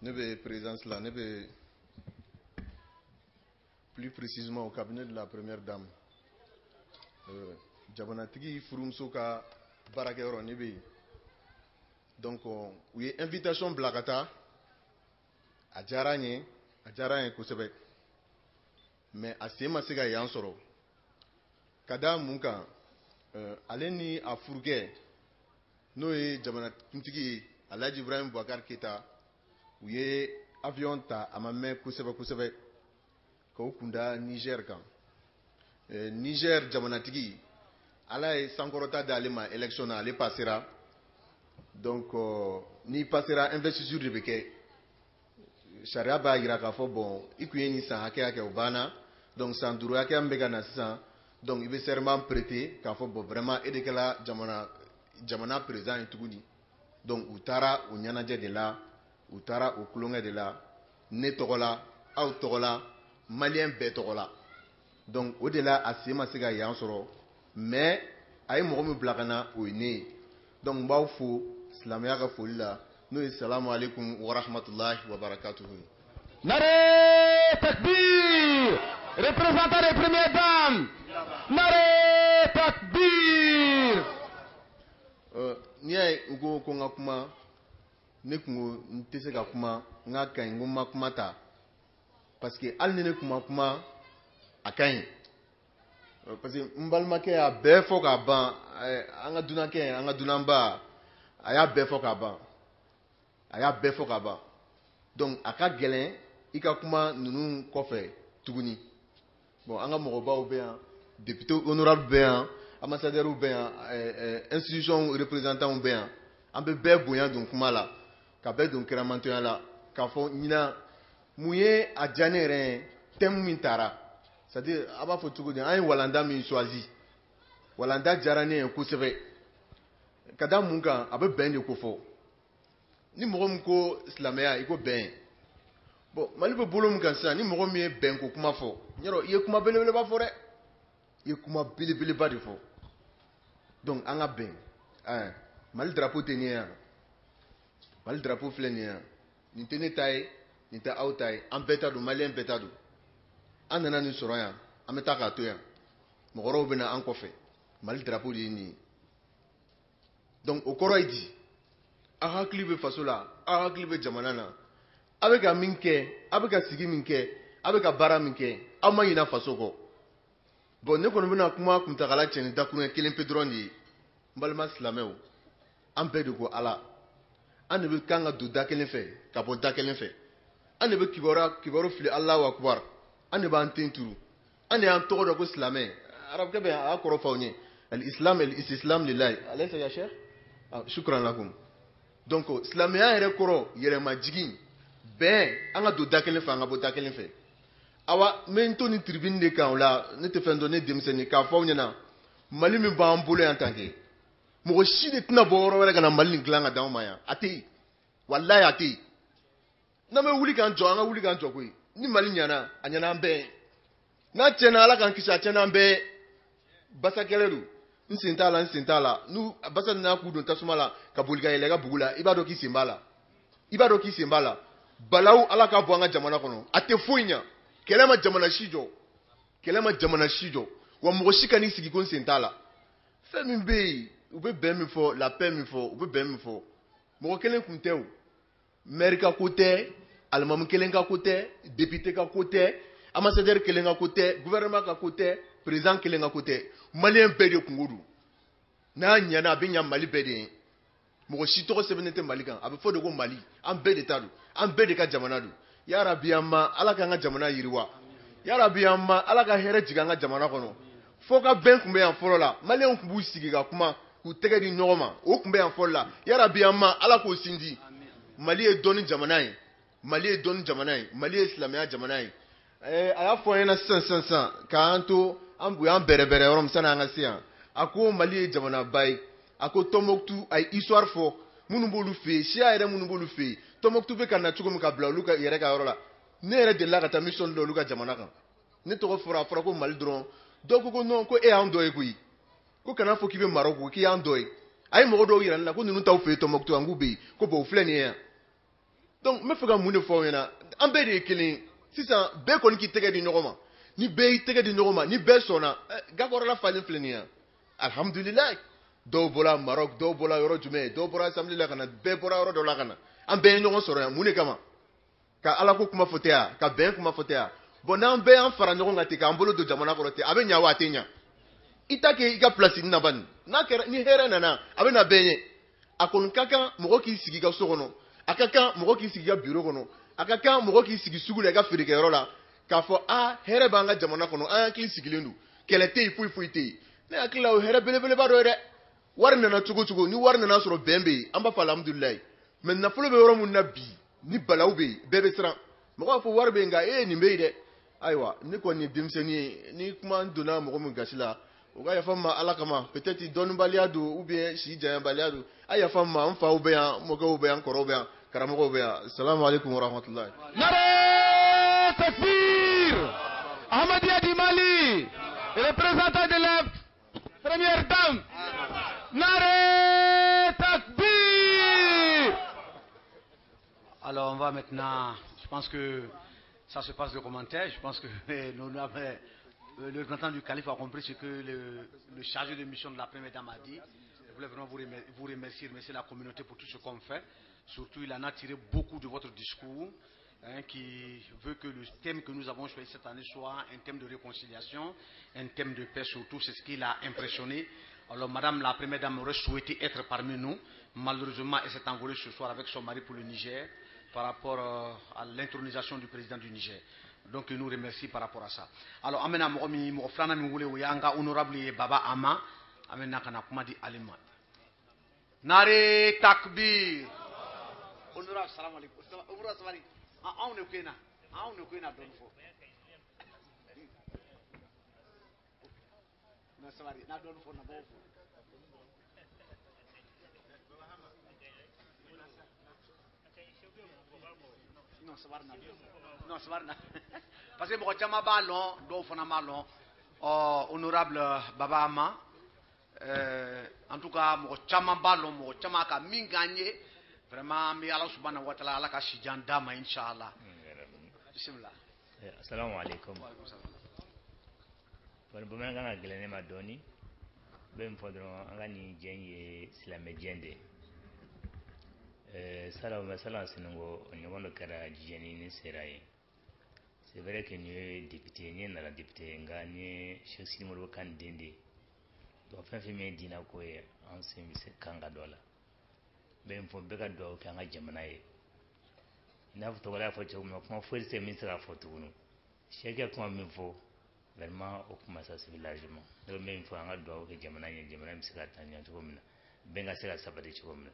ne bɛ présidence la ne bɛ plus précisément au cabinet de la première dame jabanatigi furumuso ka baarakɛyɔrɔ ne bɛ yen donc u ye invitation bila ka taa a diyara n ye kosɛbɛ mais a sen ma se ka yan sɔrɔ ka da mun kan ale ni a furukɛ n'o ye jamanakuntigi ye Alhaji Ibrahim Boubacar Keita u ye avion ta a ma mɛn kosɛbɛ kosɛbɛ k'o kunda Niger kan Niger jamanatigi ala ye sankɔrɔta d'ale ma élection na ale passera donc ni passera investiture de bɛ kɛ sariya b'a jira k'a fɔ bon i kun ye nin san hakɛya kɛ o banna donc san duuru hakɛya min bɛ ka na sisan donc i bɛ serment prêter k'a fɔ bon vraiment e de kɛra jamana président ye tuguni donc u taara o ɲɛnajɛ de la u taara o kulonkɛ de la ne tɔgɔ la aw tɔgɔ la maliyɛn bɛɛ tɔgɔ la donc o de la a se ma se ka yan sɔrɔ mais a ye mɔgɔ min bila ka na o ye ne ye donc n b'aw fo silamɛya ka foli la n'o ye salamu alaikum wa rahmatulahi wa barakatuhu. Nare takbir, représentant des premières dames. Nare takbir. N'i y'a ye n ko n ka kuma ne kun ko n tɛ se ka kuma n ka kaɲi n ko n ma kuma ta parce que hali ni ne kun ma kuma a ka ɲi parce que n balimakɛ y'a bɛɛ fɔ k'a ban an ka dunankɛ an ka dunanba a y'a bɛɛ fɔ k'a ban a y'a bɛɛ fɔ k'a ban donc a ka gɛlɛn i ka kuma ninnu kɔfɛ tuguni bon an ka mɔgɔbaw bɛ yan député honorable bɛ yan ambassadeur bɛ yan institution représentant bɛ yan an bɛ bɛɛ bonya don kuma la ka bɛɛ don kɛramantonya la k'a fɔ ɲinan mun ye a diya ne yɛrɛ ye thème min taara c'est à dire a b'a fɔ cogo di an ye walanda min choisi walanda diyara ne ye kosɛbɛ ka da mun kan a bɛ bɛn de ko fɔ ni mɔgɔ min ko silamɛya i ko bɛn bon mali bɛ bolo min kan sisan ni mɔgɔ min ye bɛn ko kuma fɔ yɔrɔ i ye kuma belebeleba fɔ dɛ i ye kuma belebeleba de fɔ donc an ka bɛn mali drapeau tɛ nin ye yan mali drapeau filɛ nin ye yan nin tɛ ne ta ye nin tɛ aw ta ye an bɛɛ ta don maliyɛn bɛɛ ta don an nana nin sɔrɔ yan an bɛ taa k'a to yan mɔgɔ wɛrɛw bɛ na an kɔfɛ mali drapeau de ye nin ye donc o kɔrɔ ye di aw hakili bɛ faso la aw hakili bɛ jamana na aw bɛ ka min kɛ aw bɛ ka sigi min kɛ aw bɛ ka baara min kɛ aw ma ɲinɛ faso kɔ bon ne kɔni bɛna kuma kuntagala cɛ ni dakuruɲɛ kelen pe dɔrɔn de ye n balima silamɛw an bɛɛ de ko ala an de bɛ kan ka don da kelen fɛ ka bɔ da kelen fɛ an de bɛ kibaru fili Allahu akbar an de b'an ten turu an de y'an tɔgɔ dɔn ko silamɛ arabukɛ bɛ a kɔrɔ f'aw ɲɛ al-islam lillahi alaysa ya sheikh shukran lakum donc silamɛya yɛrɛ kɔrɔ yɛrɛmajigin bɛn an ka don da kelen fɛ an ka bɔ da kelen fɛ awa n bɛ n to nin tribune de kan o la ne tɛ fɛn dɔn ne denmisɛnnin k'a fɔ aw ɲɛna mali min b'an bolo yan tan kɛ mɔgɔ si de tɛna bɔ yɔrɔ wɛrɛ ka na mali nin dilan ka d'anw ma yan a tɛ yen walayi a tɛ yen n'an bɛ wuli k'an jɔ an ka wuli k'an jɔ koyi ni mali ɲɛna a ɲɛna an bɛɛ n'a tiɲɛna ala k'an kisi a tiɲɛna an bɛɛ basakɛlɛ don n sen t'a la n sen t'a la n'u basa n'a k'u don tasuma la ka boli ka yɛlɛ i ka bugu la i b'a dɔn k'i sen b'a la i b'a dɔn k'i sen b'a la balawu ala k'a bɔ an ka jamana kɔnɔ a tɛ foyi ɲɛ kɛlɛ ma jamana si jɔ kɛlɛ ma jamana si jɔ wa mɔgɔ si ka n'i sigi ko n sen t'a la fɛn min bɛ yen u bɛ bɛn min fɔ la paix min fɔ u bɛ bɛn min fɔ mɔgɔ kelen kun tɛ o maire ka ko tɛ alimamu kelen ka ko tɛ député ka ko tɛ ambassadeur kelen ka ko tɛ gouvernement ka ko tɛ président kelen ka ko tɛ maliyɛn bɛɛ de kungo don n'a ɲɛna a bɛ ɲɛ mali bɛɛ de ye mɔgɔ si tɔgɔ sɛbɛnnen tɛ mali kan a bɛ fɔ de ko mali an bɛɛ de ta don an bɛɛ de ka jamana don yarabi an ma ala k'an ka jamana yiriwa yarabi an ma ala ka hɛrɛ jigin an ka jamana kɔnɔ fo ka bɛn tun bɛ yan fɔlɔ la maliyɛnw tun b'u sigi ka kuma k'u tɛgɛ di ɲɔgɔn ma o tun bɛ yan fɔlɔ la yarabi an ma ala k'o sinji mali ye dɔnni jamana ye mali ye dɔnni jamana ye mali ye silamɛya jamana ye a y'a fɔ an ɲɛna sisan k'an to an u y'an bɛrɛbɛrɛ yɔrɔ min sanni an ka se yan a ko mali ye jamanaba ye a ko tɔnbɔkutu a ye histoire fɔ minnu b'olu fɛ yen siya yɛrɛ minnu b'olu fɛ yen tɔnbɔkutu bɛ ka na cogo min ka bila olu yɛrɛ ka yɔrɔ la ne yɛrɛ delila ka taa mission dɔ olu ka jamana kan ne tɔgɔ fɔra a fɔra ko mali dɔrɔn dɔw ko non ko e y'an dɔ ye koyi ko kana fɔ k'i bɛ Maroc k'i y'an dɔ ye a ye mɔgɔ dɔw yira ne la ko ninnu t'aw fɛ yen Tɔnbɔkutu an k'u bɛ yen ko bon o filɛ nin ye yan donc n bɛ fɛ ka mun de fɔ aw ɲɛna an bɛɛ de ye kelen ye sisan bɛɛ kɔni k'i tɛgɛ di ɲɔgɔn ma ni bɛɛ y'i tɛgɛ di ɲɔgɔn ma ni bɛɛ sɔnna gakɔrɔla falen filɛ nin ye yan alhamdulilayi dɔw bɔra Maroc dɔw bɔra yɔrɔ jumɛn dɔw bɔra assemblée la ka na bɛɛ bɔra yɔrɔ dɔ la ka na an bɛɛ ye ɲɔgɔn sɔrɔ yan mun de kama ka ala ko kuma fɔ tɛ yan ka bɛn kuma fɔ tɛ yan bon n'an bɛɛ y'an fara ɲɔgɔn kan ten k'an bolo don jamana kɔrɔ ten a bɛ ɲɛ wa a tɛ ɲɛ i ta kɛ i ka place ni na bani n'a kɛra ni hɛrɛ nana a bɛ na bɛɛ ɲɛ a kɔni ka kan mɔgɔ k'i sigi i ka so kɔnɔ a ka kan mɔgɔ k'i sigi i ka bureau kɔnɔ a ka kan mɔgɔ k'i sigi sugu la i ka feerekɛyɔrɔ la k'a fɔ hɛrɛ b'an ka jamana kɔnɔ an hakili sigilen don kɛlɛ tɛ yen foyi foyi tɛ yen ne hakili la o hɛrɛ belebeleba dɔ ye dɛ wari nana cogo cogo ni wari nana sɔrɔ bɛn bɛ yen an b'a fɔ alhamdulilayi mɛ nafolo bɛ yɔrɔ min na bi ni balawu bɛ yen bɛɛ bɛ siran mɔgɔ b'a fɔ wari bɛ yen nka nin bɛ yen dɛ ayiwa ne kɔni ye denmisɛnnin ye ni kuma donna mɔgɔ min gasi la o ka yafa n ma ala kama peut-être dɔnnibaliya don ou bien si janyabaliya don a yafa n ma n faw bɛ yan n mɔkɛw bɛ yan n kɔrɔw bɛ yan karamɔgɔw bɛ yan salamu alaikum wa rahmatulahi. Nare takbir Ahmadiyya di Mali représentant de la première dame. Naré Takbir. Alors on va maintenant, je pense que ça se passe de commentaires, je pense que le représentant du calife a compris ce que le chargé de mission de la première dame a dit. Je voulais vraiment vous remercier la communauté pour tout ce qu'on fait. Surtout, il en a tiré beaucoup de votre discours, qui veut que le thème que nous avons choisi cette année soit un thème de réconciliation, un thème de paix surtout, c'est ce qui l'a impressionné. Alors madame la première dame aurait souhaité être parmi nous, malheureusement elle s'est envolée ce soir avec son mari pour le Niger, par rapport à l'intronisation du président du Niger. Donc il nous remercie par rapport à ça. Alors amena mo frana mi wule yanga honorable Baba Ama amena kana kuma di alima. Nare takbir. Honorable salam alaikum. Honorable sabari. On ne kwena don fo. Na sabari na don fo na bo. Non, c'est pas parce que mon chama ballon, donc on a malon, honorable Baba Ama, en tout cas mon chama ballon, mon chama ka min gagné, vraiment mais Allah subhanahu wa ta'ala Allah ka shijan dama inshallah. Bismillah. Assalamu alaikum. Bon bon nga gelene ma doni, ben fodron nga ni jenye silame jende. Salam Sinongo, on a cara Gianni Serai. C'est vrai que nous, député, nous avons député, gagné, je suis le candidat. Donc, fin féminin dîner quoi, ancien monsieur Kangadola. Ben, pour Bega Doa, Kanga Jamanae. Il n'a pas la photo, mais comment faut c'est ministre la photo. Chacun comme il faut, vraiment, au commence à ce villagement. Le même fois, un doigt que Jamanae, Jamanae, c'est la tania, tout comme Benga, c'est la sabbat, tout comme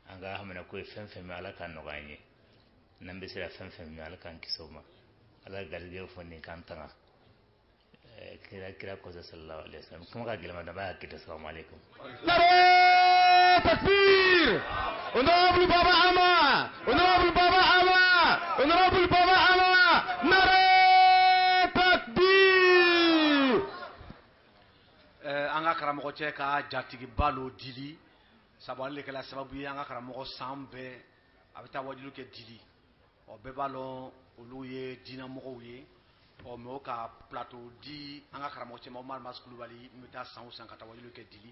anga hamana ko fenfemi ala kan no ganye nambe sira fenfemi ala kan kisoma ala galge fonni kan tanga kira ko sallallahu alaihi wasallam kuma ka gilma da ba kita assalamu alaikum Nare takbir. Honorable Baba Ama, honorable Baba Ama, honorable Baba Ama. Nare takbir. Anga karamo che ka jatigi balo dili sababu kala sababu yanga karamo sambe abita wajilu ke dili o bebalo oluye dina mo ye o me ka plateau di anga karamo che mo mal maskulu bali mita 100 kata wajilu ke dili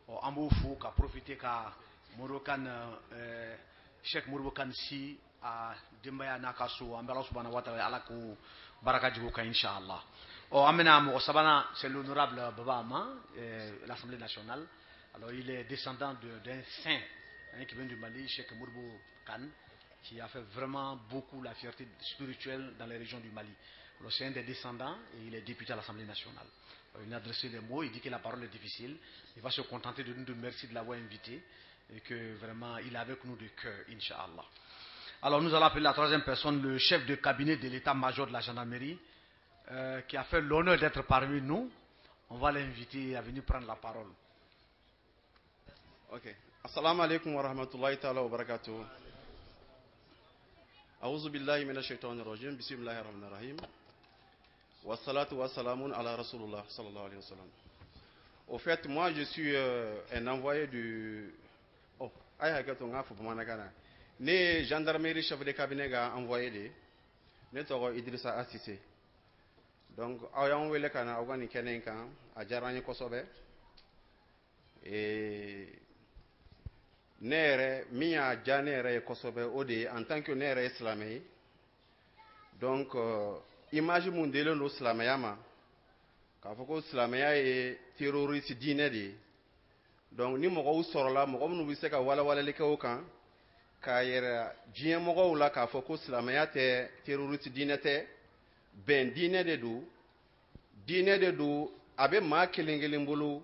o ambo fu ka profiter ka morokan Cheikh Mouroukan si a dimbaya nakaso ambala subhanahu wa ta'ala ala ko baraka jigo ka inshallah o amena mo sabana c'est l'honorable Baba Ama l'Assemblée nationale. Alors il est descendant d'un saint qui vient du Mali, Cheikh Mouroukan, qui a fait vraiment beaucoup la fierté spirituelle dans les régions du Mali. Alors c'est un des descendants et il est député à l'Assemblée nationale. Alors, il a adressé les mots, il dit que la parole est difficile, il va se contenter de nous remercier de l'avoir invité et que vraiment il est avec nous de cœur, Inch'Allah. Alors nous allons appeler la troisième personne, le chef de cabinet de l'état-major de la gendarmerie, qui a fait l'honneur d'être parmi nous. On va l'inviter à venir prendre la parole. Ok. Assalamu alaikum wa rahmatullahi ta'ala wa barakatuh. A'udhu billahi minash shaitanir rajim. Bismillahir rahmanir rahim. Wassalatu wassalamun ala Rasulullah sallallahu alayhi wa sallam. Au fait, moi je suis un envoyé du ne gendarmerie chef de cabinet ga envoyé de ne togo Idrissa Assissé. Donc ayan wele kana awani kenen kan a jarani kosobe et nere miya janere kosobe ode en tant que nere islamé. Donc image mundele no islamiyama ka foko islamiyya e terroriste dine de. Donc ni mogo sorola mogo nu bise ka wala wala leke okan ka yera jien mogo la ka foko islamiyya te terroriste dine te ben dine de du abe ma kelengelen bolo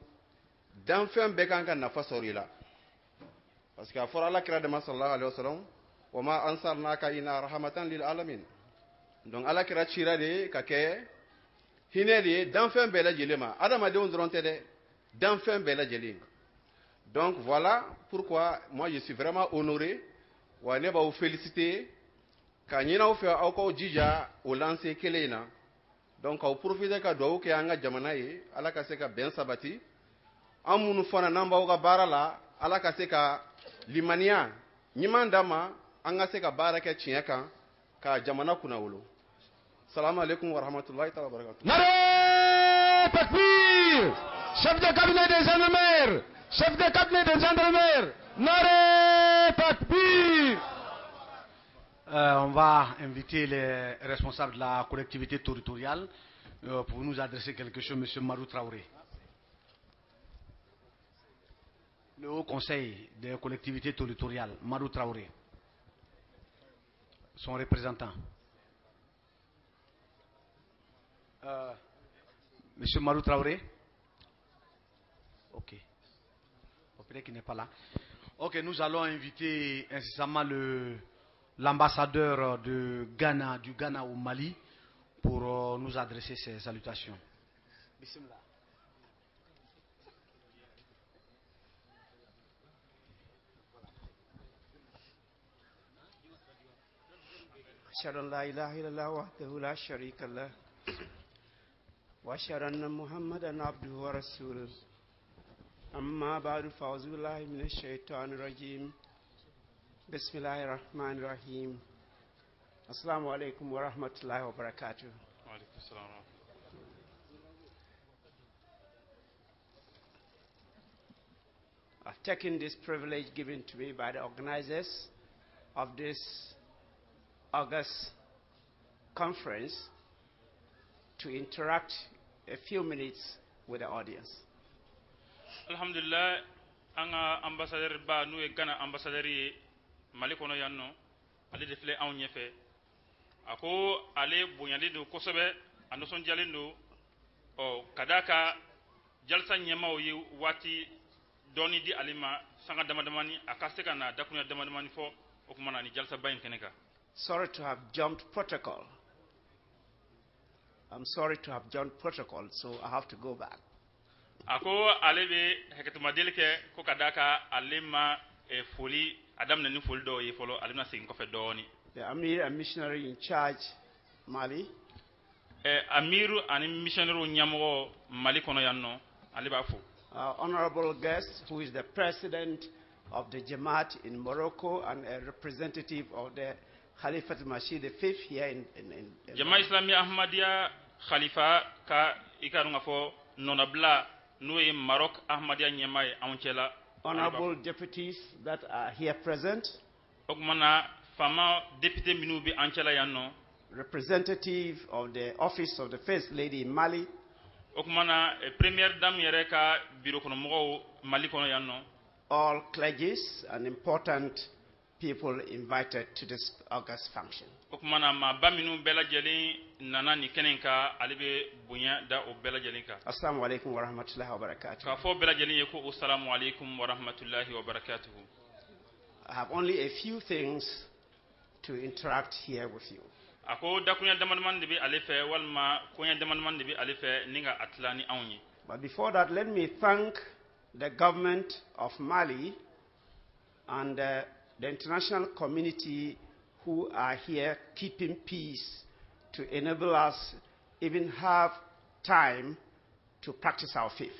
dan fen be kan ka nafa sorila parce que afora la kira de sallallahu alaihi wasallam wa ma ansarnaka ina rahmatan lil alamin. Donc ala kira chira de ka ke hineli dan fen be la jelema adama de on dronte de dan fen be la jelema. Donc voilà pourquoi moi je suis vraiment honoré wa ne ba vous féliciter ka nyina ou fait au ko jija au lancer kelena. donc aw profiter ka duwawu kɛ an ka jamana ye ala ka se ka bɛn sabati an minnu fana n'an b'aw ka baara la ala ka se ka limaniya ɲuman d'an ma an ka se ka baara kɛ tiɲɛ kan ka jamana kunna wolo salamu alaikum wa rahmatullahi wa barakatuh. Naré Takbir, chef de cabinet des gendarmes, chef de cabinet des gendarmes, Naré Takbir. On va inviter les responsables de la collectivité territoriale pour nous adresser quelque chose, M. Marou Traoré. Le Haut Conseil des collectivités territoriales, Marou Traoré. Son représentant. Monsieur Marou Traoré. Ok. Peut-être qu'il n'est pas là. Ok, nous allons inviter incessamment l'ambassadeur du Ghana au Mali, pour nous adresser ses salutations. Bismillah. أشهد أن لا إله إلا الله وحده لا شريك له وأشهد أن محمدا عبده ورسوله أما بعد فأعوذ بالله من الشيطان الرجيم بسم الله الرحمن الرحيم السلام عليكم ورحمة الله وبركاته. وعليكم السلام ورحمة الله. I've taken this privilege given to me by the organizers of this August conference to interact a few minutes with the audience. Alhamdulillah, anga ambassadeur ba nu e Ghana ambassadeur yi Mali kono yanno ale defle aw nyefe ako ale bonyali do kosobe ando son jalendo o kadaka jalsa nyema o yi wati doni di alima sanga damadamani akaseka na dakunya damadamani fo okumana ni jalsa bayin keneka. Sorry to have jumped protocol. I'm sorry to have jumped protocol, so I have to go back. Ako alebe hekatuma delike ko kadaka alema e foli adam na ni foli do yi folo alema sin ko fe doni. The Amir and missionary in charge Mali. Amiru ani missionary nyamro Mali kono yanno aleba fu. Honorable guest who is the president of the Jamaat in Morocco and a representative of the Khalifa al-Masih V here in Jamaat Islami Ahmadiyya Khalifa ka ikarunga fo nonabla nuwe Maroc Ahmadiyya nyamai aunchela. Honorable deputies that are here present. Okmana fama deputy minubi anchela yanno. Representative of the office of the First Lady in Mali. Okmana première dame yereka biro kono mo Mali kono yanno. All clergies and important people invited to this August function. Okumana ma baminu bela jeli nana ni kenenka alibe bunya da o bela jelinka. Assalamu alaikum wa rahmatullahi wa barakatuh. Ka fo bela jeli yeko assalamu alaikum wa rahmatullahi wa barakatuh. I have only a few things to interact here with you. Ako da kunya damanman de bi alefe walma kunya damanman de bi alefe ninga atlani awnyi. But before that, let me thank the government of Mali and the international community who are here keeping peace to enable us even have time to practice our faith.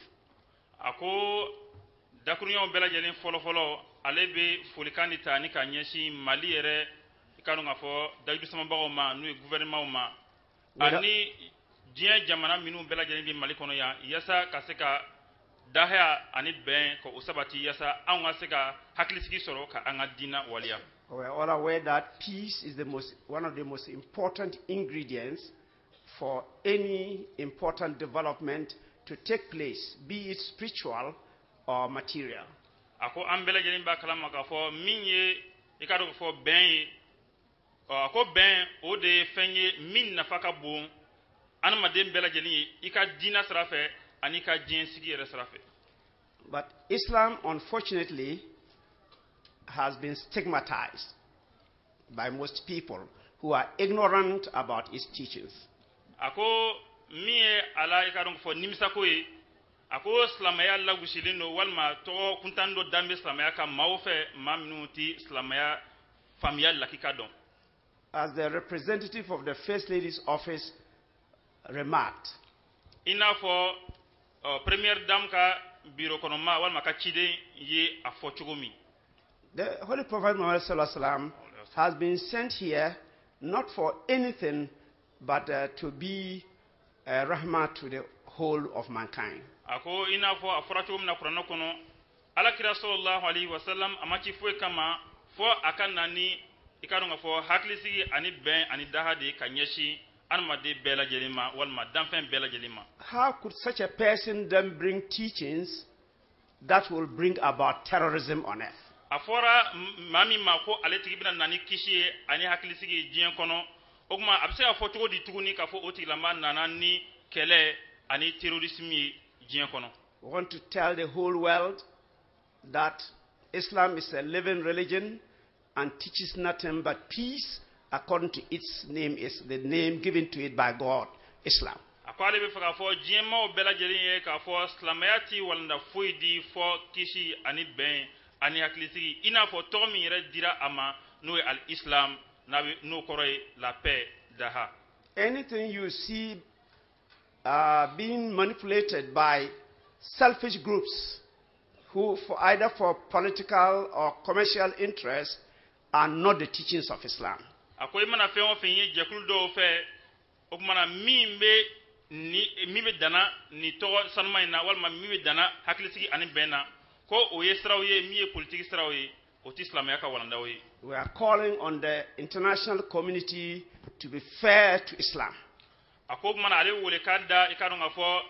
Ako dakunya bela jeli folo alebe fulikani tani kanyeshi Mali ere ikanu ngafo daidu sama bago ma nu gouvernement ma ani dien jamana minu bela jeli Mali kono ya yasa kaseka dahya anit ben ko usabati yasa anga seka haklisigi soro ka anga dina walia. We are all aware that peace is one of the most important ingredients for any important development to take place, be it spiritual or material. Ako ambela jeli ba kalama ka fo minye ikado fo ben ako ben o de fenye min nafaka bon anama de bela jeli ika dina srafe anika jensigi resrafe. But Islam, unfortunately, has been stigmatized by most people who are ignorant about its teachings. Ako miye ala ikarong fo nimsa koy ako islamaya la gusilino walma to kuntando dambe islamaya ka maufe mamnuti islamaya familial la kikadon. As the representative of the First Lady's office, remarked. Ina fo première dame ka biro kono ma wal makachide ye afochugumi. The Holy Prophet Muhammad sallallahu alaihi wasallam has been sent here not for anything but to be a rahmah to the whole of mankind. Ako ina fo afrachugum na Qur'an kono ala kira sallallahu alaihi wasallam amachi fo kama fo akanani ikarunga fo haklisigi ani ben ani dahade kanyeshi anmade bela jelima wal madamfen bela jelima. How could such a person then bring teachings that will bring about terrorism on earth? Afora mami mako aletigi bina nani kishi ani haklisigi jien kono ogma abse afo togo di tuguni ka fo otilama nanani kele ani terrorisme jien kono. We want to tell the whole world that Islam is a living religion and teaches nothing but peace according to its name, is the name given to it by God, Islam. Akwale be faka fo jema o bela jeliye ka fo islamayati walnda fuidi fo kishi ani ben ani haklisigi ina fo tomi yere dira ama no al Islam na no koroy la paix daha. Anything you see being manipulated by selfish groups who either for political or commercial interest are not the teachings of Islam. Akoy mana fe on finye jekul do fe okmana mimbe ni dana ni to sanma ina wal ma mimbe dana haklisigi ani bena ko o yesrawiye miye politique srawiye o islam yaka walanda wi. We are calling on the international community to be fair to Islam. Akok mana ale wole kada ikano ngafo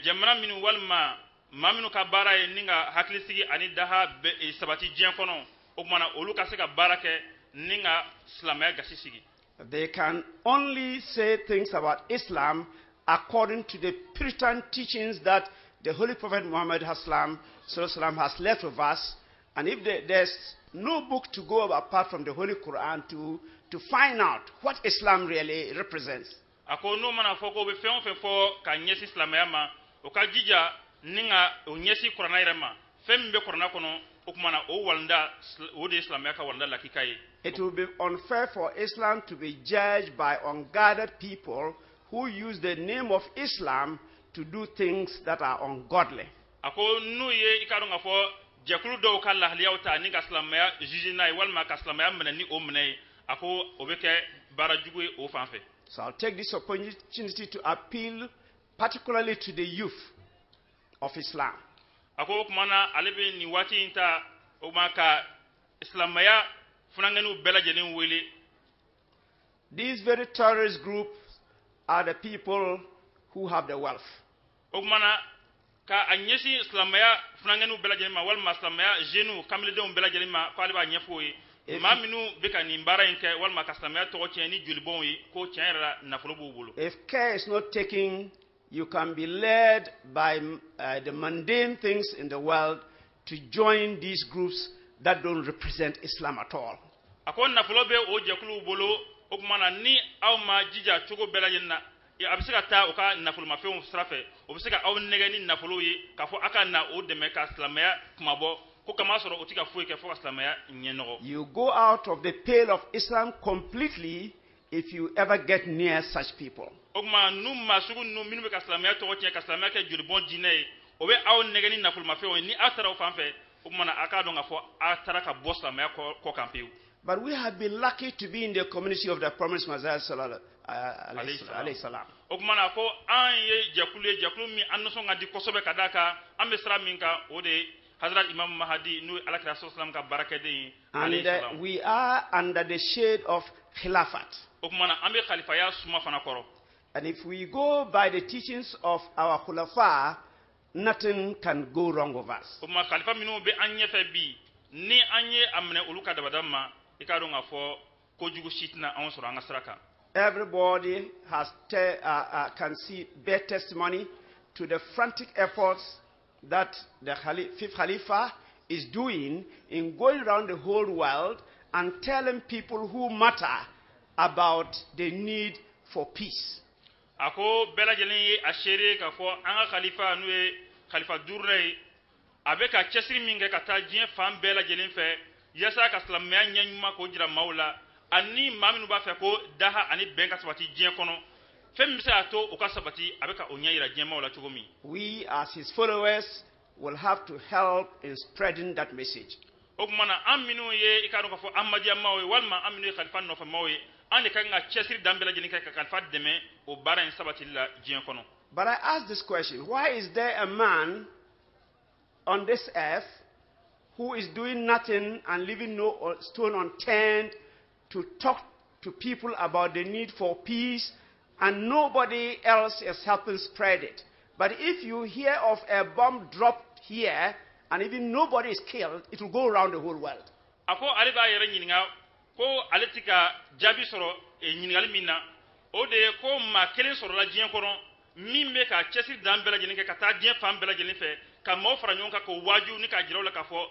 jamana minu walma maminu ka bara e ninga haklisigi ani daha be sabati jien kono okmana oluka seka barake ninga islamaya gasisigi. They can only say things about Islam according to the Puritan teachings that the Holy Prophet Muhammad has left with us, and if there's no book to go apart from the Holy Quran to find out what Islam really represents. Ako no mana foko be fo ka nyesi islamaya ma o ka jija ninga o nyesi Qur'an irema fembe Qur'an kono okmana o walnda o de islamaya ka walnda lakikaye. It will be unfair for Islam to be judged by unguarded people who use the name of Islam to do things that are ungodly. Ako nuye ikarunga fo jakulu do kala haliauta ninga islamaya jijina walma ka islamaya menani o menai ako obeke barajugwe o fanfe. So I'll take this opportunity to appeal particularly to the youth of Islam. Ako kumana alebe ni wati inta umaka islamaya funangenu bela jelin wele. These very terrorist groups are the people who have the wealth. Okumana ka anyesi islamaya funangenu bela jelin ma wal islamaya jenu kamile de bela jelin ma ko aleba nyefoyi. If care is not taken, you can be led by the mundane things in the world to join these groups that don't represent Islam at all. You go out of the pale of Islam completely if you ever get near such people. But we have been lucky to be in the community of the promised Messiah sallallahu alaihi wasallam. And we are under the shade of Khilafat. And if we go by the teachings of our Khulafa, nothing can go wrong with us. Everybody can bear testimony to the frantic efforts that the fifth Khalifa is doing in going around the whole world and telling people who matter about the need for peace. Ako bela jeleni ashere ka fo anga khalifa nuwe khalifa durre abeka chesri minge kata jien fam bela jeleni fe yesa ka islamia nyanyuma ko jira maula ani maminu ba fe ko daha ani benka swati jien kono fem bisa to o ka sabati abeka onya ira jema wala chogomi. We as his followers will have to help in spreading that message. Ogmana aminu ye ikaro ka fo amadi amawe walma aminu khalifa no fa mawe ande kanga chesir dambela jeni ka khalifa deme o bara en sabati la jien kono. But I ask this question, why is there a man on this earth who is doing nothing and leaving no stone unturned to talk to people about the need for peace, and nobody else is helping spread it? But if you hear of a bomb dropped here, and even nobody is killed, it will go around the whole world. Ako aliba yere nyinga ko aletika jabi soro nyingali mina o de ko ma kelen soro la jien kono mimme ka chesi dambela jeni ka ta jien fam bela jeni fe ka mo fara nyonka ko waju ni ka jiraw la ka fo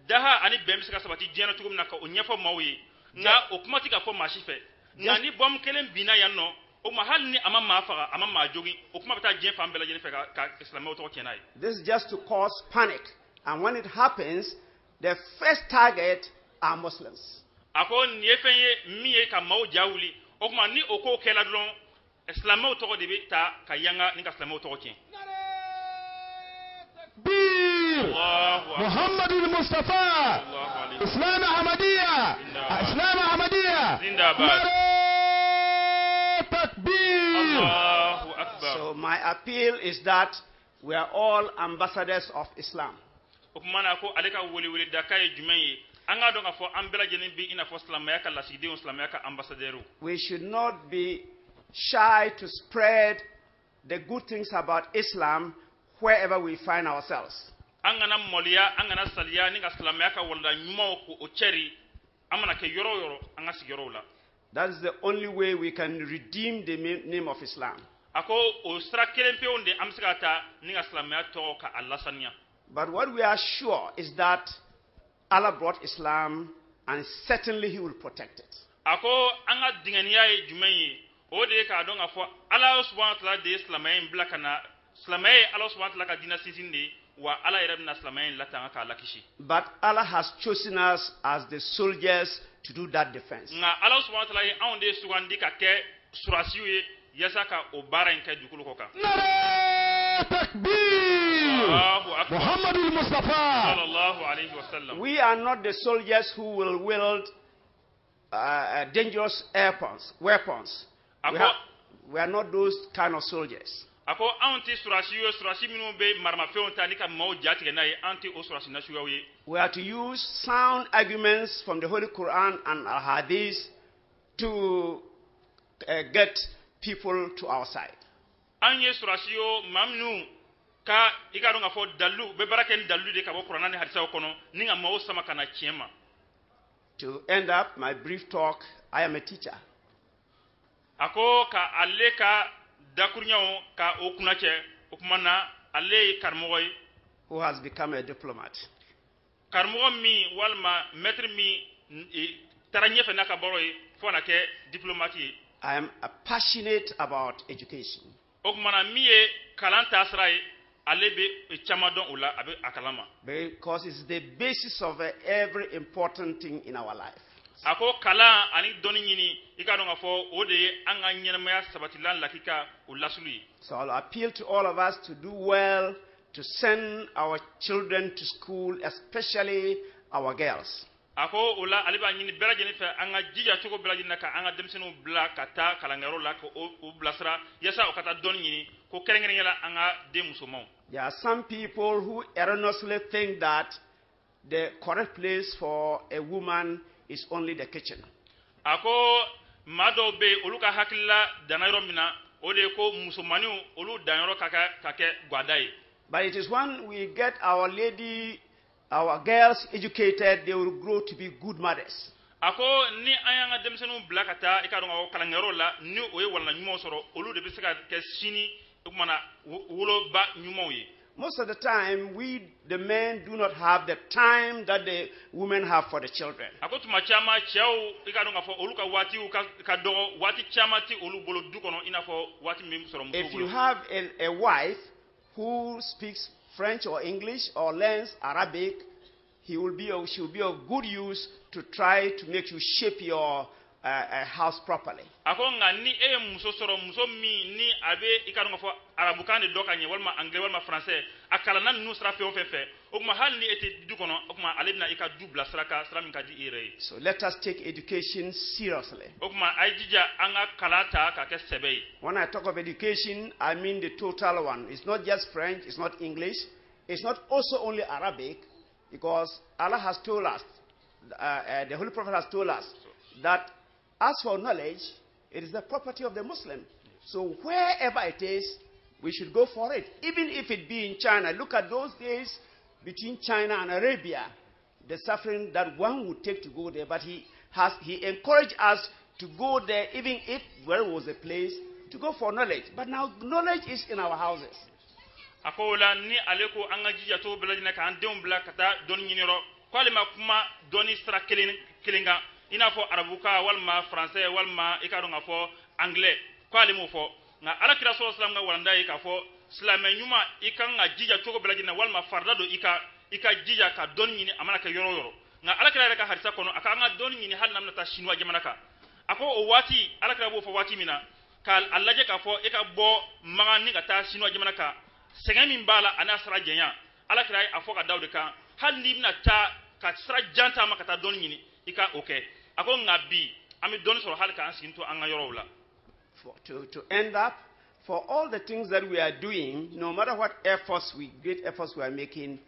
daha ani bemsi ka sabati jien tugum na ka o nyefo mawi nga o kuma tika fo machife nga ni bom kelen bina yanno o mahal ni ama mafaga ama majogi o kuma bata jien fam bela jeni fe ka islamo to kenai. This is just to cause panic. And when it happens, the first target are Muslims. Ako niefenye miye ka mau jawuli okuma ni oko kela dron islamo to de bita ka yanga ni ka islamo to ken. محمد المصطفى إسلام أحمدية إسلام أحمدية So my appeal is that we are all ambassadors of Islam. Okumana ko aleka woli woli dakai jumayi anga donga fo ambela jeni bi ina fo islamaya ka lasidi islamaya ka ambassadeur. We should not be shy to spread the good things about Islam wherever we find ourselves. Angana molia angana salia ninga islamaya ka wala nyuma ko ocheri amana ke yoro yoro anga sigoro la. That is the only way we can redeem the name of Islam. Ako o stra kelempe onde amsigata ninga islamaya to ka Allah sanya. But what we are sure is that Allah brought Islam, and certainly He will protect it. Ako anga dingania e jumayi o de ka donga fo Allah subhanahu wa ta'ala de islamay blakana islamay Allah subhanahu wa ta'ala ka dina sisindi wa Allah yarabna islamay latanga ka lakishi. But Allah has chosen us as the soldiers to do that defense. Nga Allah subhanahu wa ta'ala aunde sugandi ka ke surasiwe yasaka o bara en ka dukulu koka. Muhammad al-Mustafa. We are not the soldiers who will wield dangerous weapons. We are not those kind of soldiers. We are to use sound arguments from the Holy Quran and Al-Hadith to get people to our side. Ka igaronga fo dalu be baraken dalu de ka bo Qur'an ni hadisa kono ninga mawo sama kana chiema. To end up my brief talk, I am a teacher. Ako ka alle ka dakurnyao ka okunache okumana alle karmoy who has become a diplomat. Karmo mi walma maître mi taranye fe naka boroy fo na ke diplomati. I am passionate about education. Okumana miye kalanta asrai because it's the basis of every important thing in our life. So I'll appeal to all of us to do well, to send our children to school, especially our girls. Ako ula aliba nyini bela jeni fe anga jija choko bela jeni ka anga demsenu bla kata kalangaro la ko o blasra yasa o kata don nyini ko kerengere la anga demusomo. There are some people who erroneously think that the correct place for a woman is only the kitchen. Ako mado be oluka hakilla danairo mina ode ko musomani olu daniro kake gwadai. But it is when we get our girls educated, they will grow to be good mothers. Ako ni ayanga demsenu blakata ikadonga kalangero la ni oye wala nyumo soro olu de bisika ke sini umana wulo ba nyumo yi. Most of the time, we, the men, do not have the time that the women have for the children. If you have a wife who speaks French or English or learns Arabic, she will be of good use to try to make you shape your a house properly. Ako nga ni muso soro muso mi ni abe ikanu fo arabukane dokanye walma anglais walma français akala nan nu sra fe o fefe okuma hal ni ete du kono okuma alibna ika dubla sraka sram ka di ire. So let us take education seriously. Okuma ajija anga kalata ka ke sebei. When I talk of education, I mean the total one. It's not just French, it's not English, it's not also only Arabic, because Allah has told us, the Holy Prophet has told us that as for knowledge, it is the property of the Muslim. So wherever it is, we should go for it. Even if it be in China. Look at those days between China and Arabia, the suffering that one would take to go there. But he encouraged us to go there, even if there was a place to go for knowledge. But now knowledge is in our houses. Akola ni aleko angaji ya to belajina ka ande umbla kata doni nyiniro kwale makuma doni stra kilinga ina fo arabuka walma français walma ikaronga fo anglais kwale mo fo nga ala kira sallallahu alaihi wasallam walanda ika fo slame nyuma ikanga jija to belajina walma fardado ika jija ka doni nyini amana ka yoro nga ala kira ka harisa kono aka nga doni nyini hal namna ta shinwa jamanaka ako o wati ala kira bo fo wati mina kal allaje ka fo ika bo magani ka ta shinwa jamanaka senga min bala ana sara jenya ala kira afoka dawde kan hal libna ta ka sara janta makata don nyini ika okay ako ngabi ami don so hal ka ansinto anga yorowla to end up for all the things that we are doing, no matter what great efforts we are making,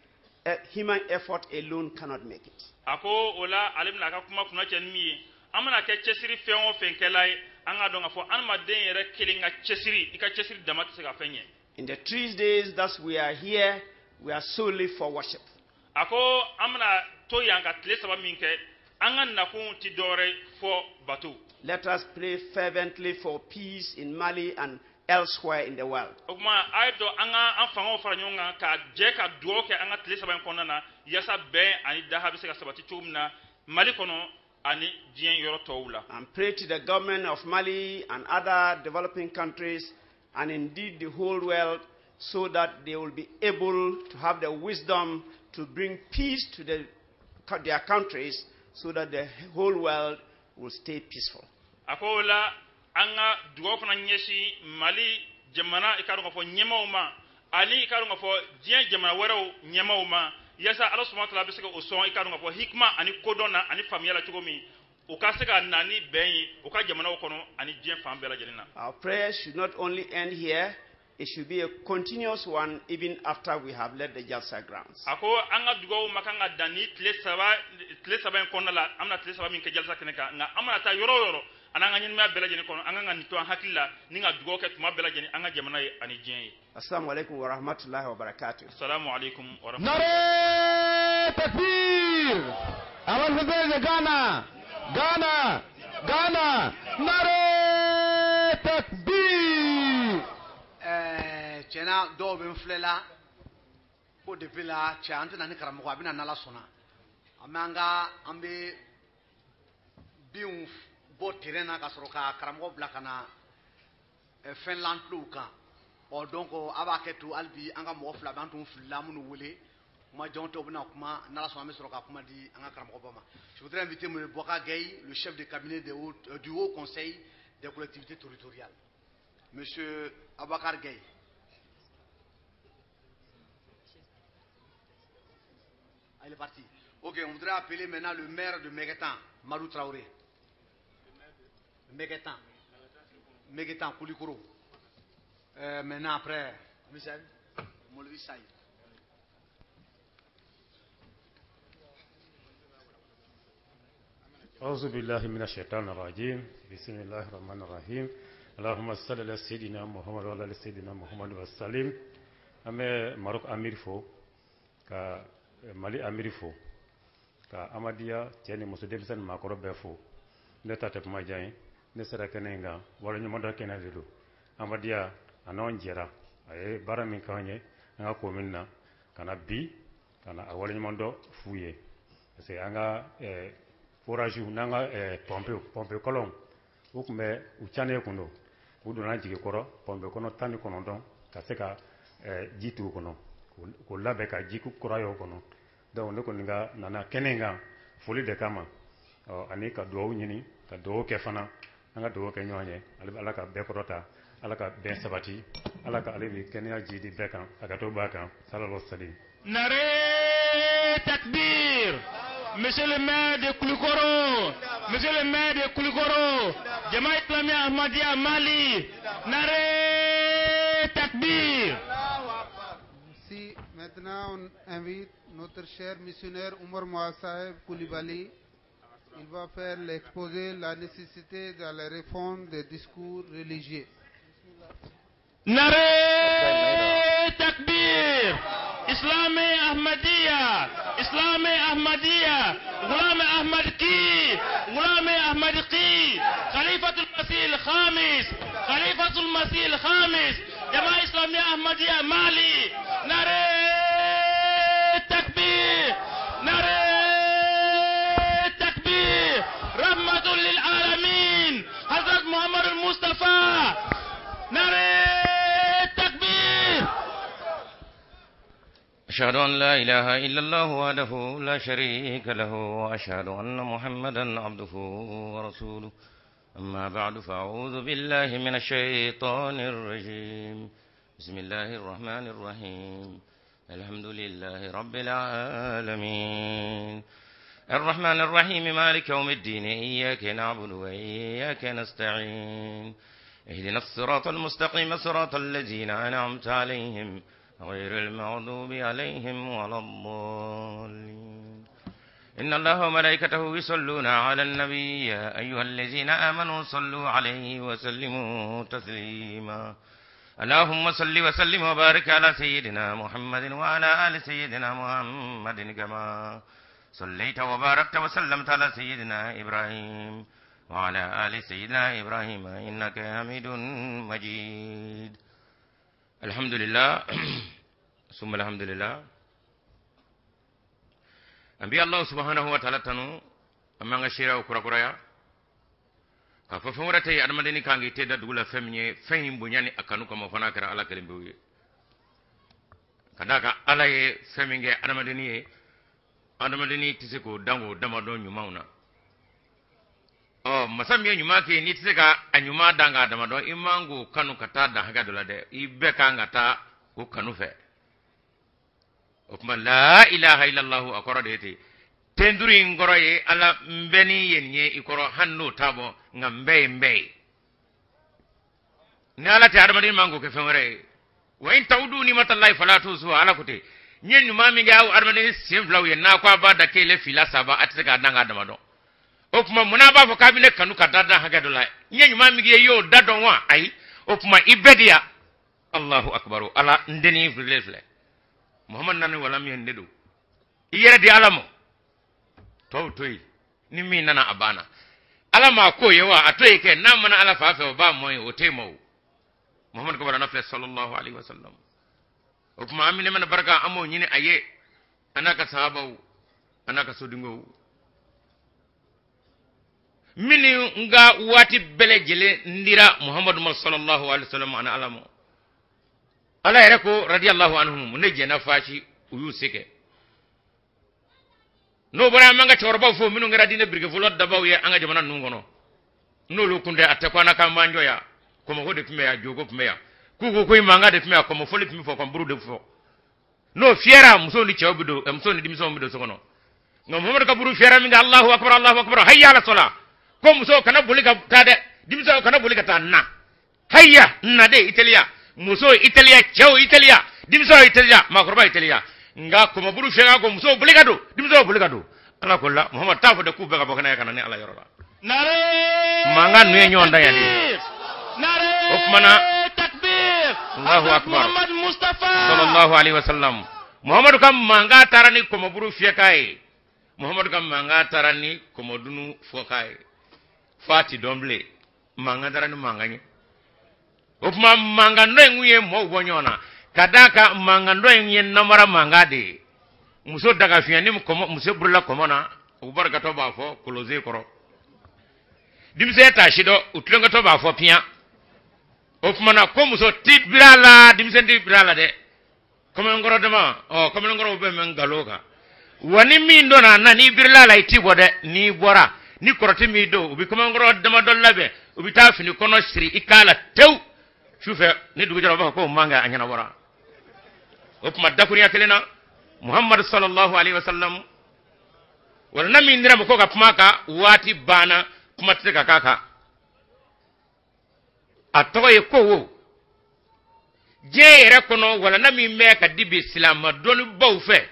human effort alone cannot make it. Ako ola alimna ka kuma kuna chenmi amana ke chesiri fenwo fenkelai anga donga fo anma den yere kilinga chesiri ika chesiri damati se ka fenye. In the 3 days that we are here, we are solely for worship. Ako amna to yanga tlesaba minke anga nakun tidore for batu. Let us pray fervently for peace in Mali and elsewhere in the world. Okuma aido anga anfango faranyonga ka jeka duoke anga tlesaba nkonna yasa be ani dahabi se ka sabati tumna Mali kono ani dien yoro towula. And pray to the government of Mali and other developing countries and indeed the whole world, so that they will be able to have the wisdom to bring peace to their countries, so that the whole world will stay peaceful. Akola anga duofuna nyeshi Mali jamana ikaru ngafo nyemauma ali ikaru ngafo dien jamana wero nyemauma yasa Allah subhanahu wa ta'ala bisika uson ikaru ngafo hikma ani kodona ani familia chugomi. Our prayers should not only end here, it should be a continuous one even after we have left the Jalsa grounds. Assalamu alaikum wa rahmatullahi wa barakatuh. Assalamu alaikum wa rahmatullahi. Nare Takbir! Our Hussein Ghana! Ghana! Ghana! Nare Takbir! Chena do ben flela ko de villa chante na ni karamo abina nala sona amanga ambe biun bo terena ka soroka karamo blakana Finland luka o donc abaketu albi anga mo fla bantu fla munu wole ma jonto bina kuma nala sona me soroka kuma di anga karamo bama. Je voudrais inviter M. Boka Gueye, le chef de cabinet du Haut Conseil des collectivités territoriales. Monsieur Abakar Gueye. Ah, il est parti. Ok, on voudrait appeler maintenant le maire de Megetan, Malou Traoré. Megetan. Megetan, Koulikoro. Maintenant, après, Michel, Molvi Saïd. أعوذ بالله من الشيطان الرجيم بسم الله الرحمن الرحيم اللهم صل على سيدنا محمد وعلى سيدنا محمد وسلم أما مروك أمير فو كا مالي أمير فو كا أماديا تياني مسودم سن ماكورو بفو نتاتك ماجاي نسرا كنينغا ولا نيموندا كنازلو أماديا أنون جيرا أي بارا من كاني أنا كومينا كنا بي كنا أول نيموندو فويه سي أنا forage nanga pompe kolon ukme uchane kundo udona jige koro pompe kono tani kono don ka se ka jitu kono ko labe ka jiku kora yo kono donc ne ko nga nana kenenga foli de kama ani ka duwawu ñini ka duwawu ke fana anga duwawu ke ñoñe ala ka be korota ala ka ben sabati ala ka ale bi kenya jidi bekan aka to bakan sallallahu alaihi wasallam. Nare takbir. Monsieur le maire de Koulikoro, monsieur le maire de Koulikoro, Jamaat Islamiyya Ahmadiyya Mali, Nare takbir. Si maintenant on invite notre cher missionnaire Omar Moa Saheb Koulibaly, il va faire l'exposé la nécessité de la réforme des discours religieux. Nare takbir. Islami Ahmadiyya, Islami Ahmadiyya, Ghulam Ahmad Ki, Ghulam Ahmad Ki, Khalifatul Masih al-Khamis, Khalifatul Masih al-Khamis, Jamaat Islamiyya Ahmadiyya Mali, Nare takbir, Nare takbir, Rahmatul lil Alamin, Hazrat Muhammad al-Mustafa, Nare أشهد أن لا إله إلا الله وحده لا شريك له وأشهد أن محمدا عبده ورسوله أما بعد فأعوذ بالله من الشيطان الرجيم بسم الله الرحمن الرحيم الحمد لله رب العالمين الرحمن الرحيم مالك يوم الدين إياك نعبد وإياك نستعين اهدنا الصراط المستقيم صراط الذين أنعمت عليهم غير المغضوب عليهم ولا الضالين إن الله وملائكته يصلون على النبي يا أيها الذين آمنوا صلوا عليه وسلموا تسليما اللهم صل وسلم وبارك على سيدنا محمد وعلى آل سيدنا محمد كما صليت وباركت وسلمت على سيدنا إبراهيم وعلى آل سيدنا إبراهيم إنك حميد مجيد. الحمد لله ثم الحمد لله أنبياء الله سبحانه وتعالى تنو أمانغ شيرا وكرا كففورتي أدمدني كانغي تيدا دولا فمني فهم بنياني أكانو كما فناكرا على كلمبوي كداكا على فمني أدمدني تسيكو دانغو دمادون يماونا masamiya nyuma ke ni tsika anyuma danga da madon imangu kanu kata da haga dola de ibeka ngata ko kanu fe o kuma la ilaha illallah akoro de te tenduri ngoro ye ala mbeni yenye ikoro hanno tabo ngambe mbe ni ala ta adamadi mangu ke fenre wa in taudu ni matallahi fala tusu ala kute nyen nyuma mi ga adamadi simflaw ye na kwa ba da ke le fila saba atsika danga da madon opuma munaba fo kabine kanu ka dada haga dola nyenyu mamigi yo dadon wa ai opuma ibedia Allahu akbar ala ndeni vlevle Muhammad nanu wala mi ndedo iyere di alamo toy ni mi nana abana alama ko yewa atoy ke namana ala fa fa ba moy o temo Muhammad ko barana sallallahu alaihi wasallam opuma amine man baraka amo nyine aye anaka sahabaw anaka sodingo mini nga wati bele jele ndira Muhammad sallallahu alaihi wasallam ana alamo ala yarako radiyallahu anhum ne jena fashi uyu sike no bara manga torba fo minu ngara dine birge fulot dabaw ye anga jamana nungono no lo kunde atakwana kambanjo ya komo hode pime ya jogo pime ya kugo ko manga de pime ya komo foli pime fo ko buru de fo no fiera muso ni chawbido muso ni dimso mbido sokono no Muhammad ka buru fiera minga Allahu akbar hayya ala salat ko muso kana bulika tade dimso kana bulika tanna hayya nade italia muso italia chao italia dimso italia makorba italia nga ko maburu fega ko muso bulika do dimso bulika do ala kolla Muhammad tafo de kubbe ka bokana kana ni ala yoroba nare manga nuye nyonda ya di nare okmana takbir Allahu akbar Muhammad Mustafa sallallahu alaihi wasallam Muhammad kam manga tarani ko maburu fekai Muhammad kam manga tarani ko modunu fokai fati domble manga darani manganye opma manga ndo nguye mo bonyona kadaka manga ndo nguye namara manga de muso daga fiani muso burla komona ubarka to ba fo close koro dimse ta shido utlenga to ba fo pia opma na ko muso tibirala dimse tibirala de comme ngoro dema comme ngoro be men galoga wani min dona na ni birla la iti bode ni bora ni koroti mi do ubi kuma ngoro dama do labe ubi ta fini kono siri ikala tew shufe ni dugu jara ba ko manga anyana wara opma dakuriya kelena muhammad sallallahu alaihi wasallam wala nami ndira ko ga pumaka wati bana kuma teka kaka atoye ko wo je rekono wala nami me ka dibi islam doni baw fe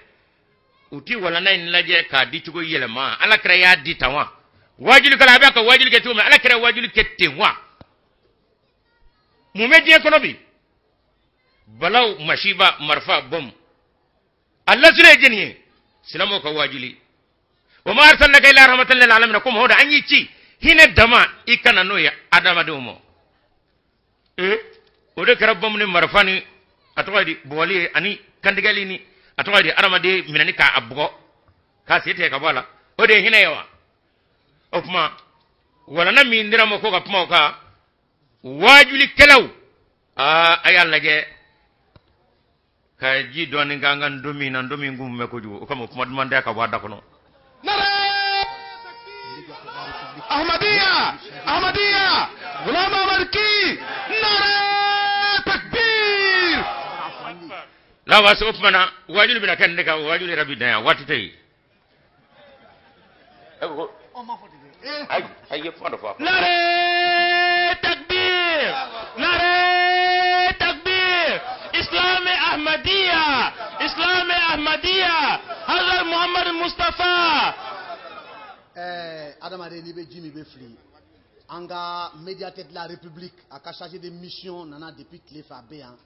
uti wala nay laje ka di tugo yelema ala kra ya di tawa wajulu kala ba ka wajulu ke tuma ala kra wajulu ke tewa mu medje kono bi balaw mashiba marfa bom allah sire jeni silamo ka wajuli wa ma arsalnaka illa rahmatan lil alamin kuma hoda anyi ci hina dama ikana no ya adama dumo o de karabam ni marfani atwadi boli ani kandigali ni atwadi adama de minani ka abgo ka sete ka bala o de hina yawa ofma wala na mi ndira mo ko ka puma ka wajuli kelaw ayalla je ka ji doni gangan domi nan domi ngum me ko ju o kam ko mande ka wada kono أحمدية أحمدية غلام أمريكي نارا تكبير لا واسوف منا واجل بنا كان لك واجل ربي دايا واتتي نارا تكبير نارا تكبير إسلام أحمدية إسلام أحمدية هذا محمد مصطفى adamade ni be jimi be fli anga médiateur de la république a ka chargé de mission nana depuis clé fa be an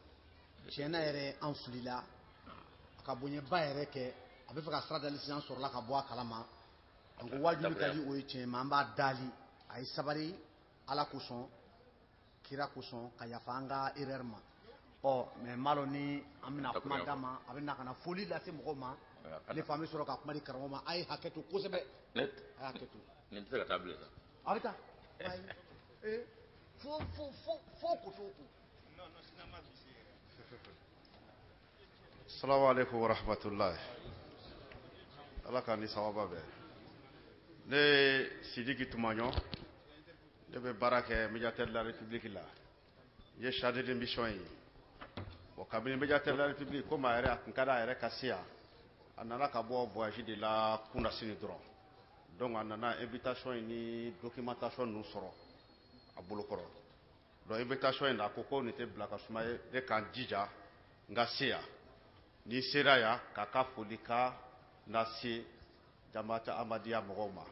chena ere en fli la ka bonye ba ere ke abe fa ka strada licence sur la ka bo kalama donc wajulu kali o chen mamba dali ay sabari ala kuson kira kuson ka yafanga erreur oh mais maloni amina kuma dama abina kana folie la se mokoma les familles sur ka kuma di karoma ay haketu kusebe net haketu net ka table ça avita fo kutuku assalamu alaikum wa rahmatullahi alaka ni sawaba be ne sidiki tumanyo de be barake médiateur de la république là ye chargé de mission yi o cabinet médiateur de la république comme ayre akankada ayre kasia anana ka bo voyage de la kuna sini dron donc anana invitation ni documentation nous soro abulu koro donc invitation na koko ni te blaka sumaye de kan jija ngasia ni seraya kaka folika nasi jamata amadiya mogoma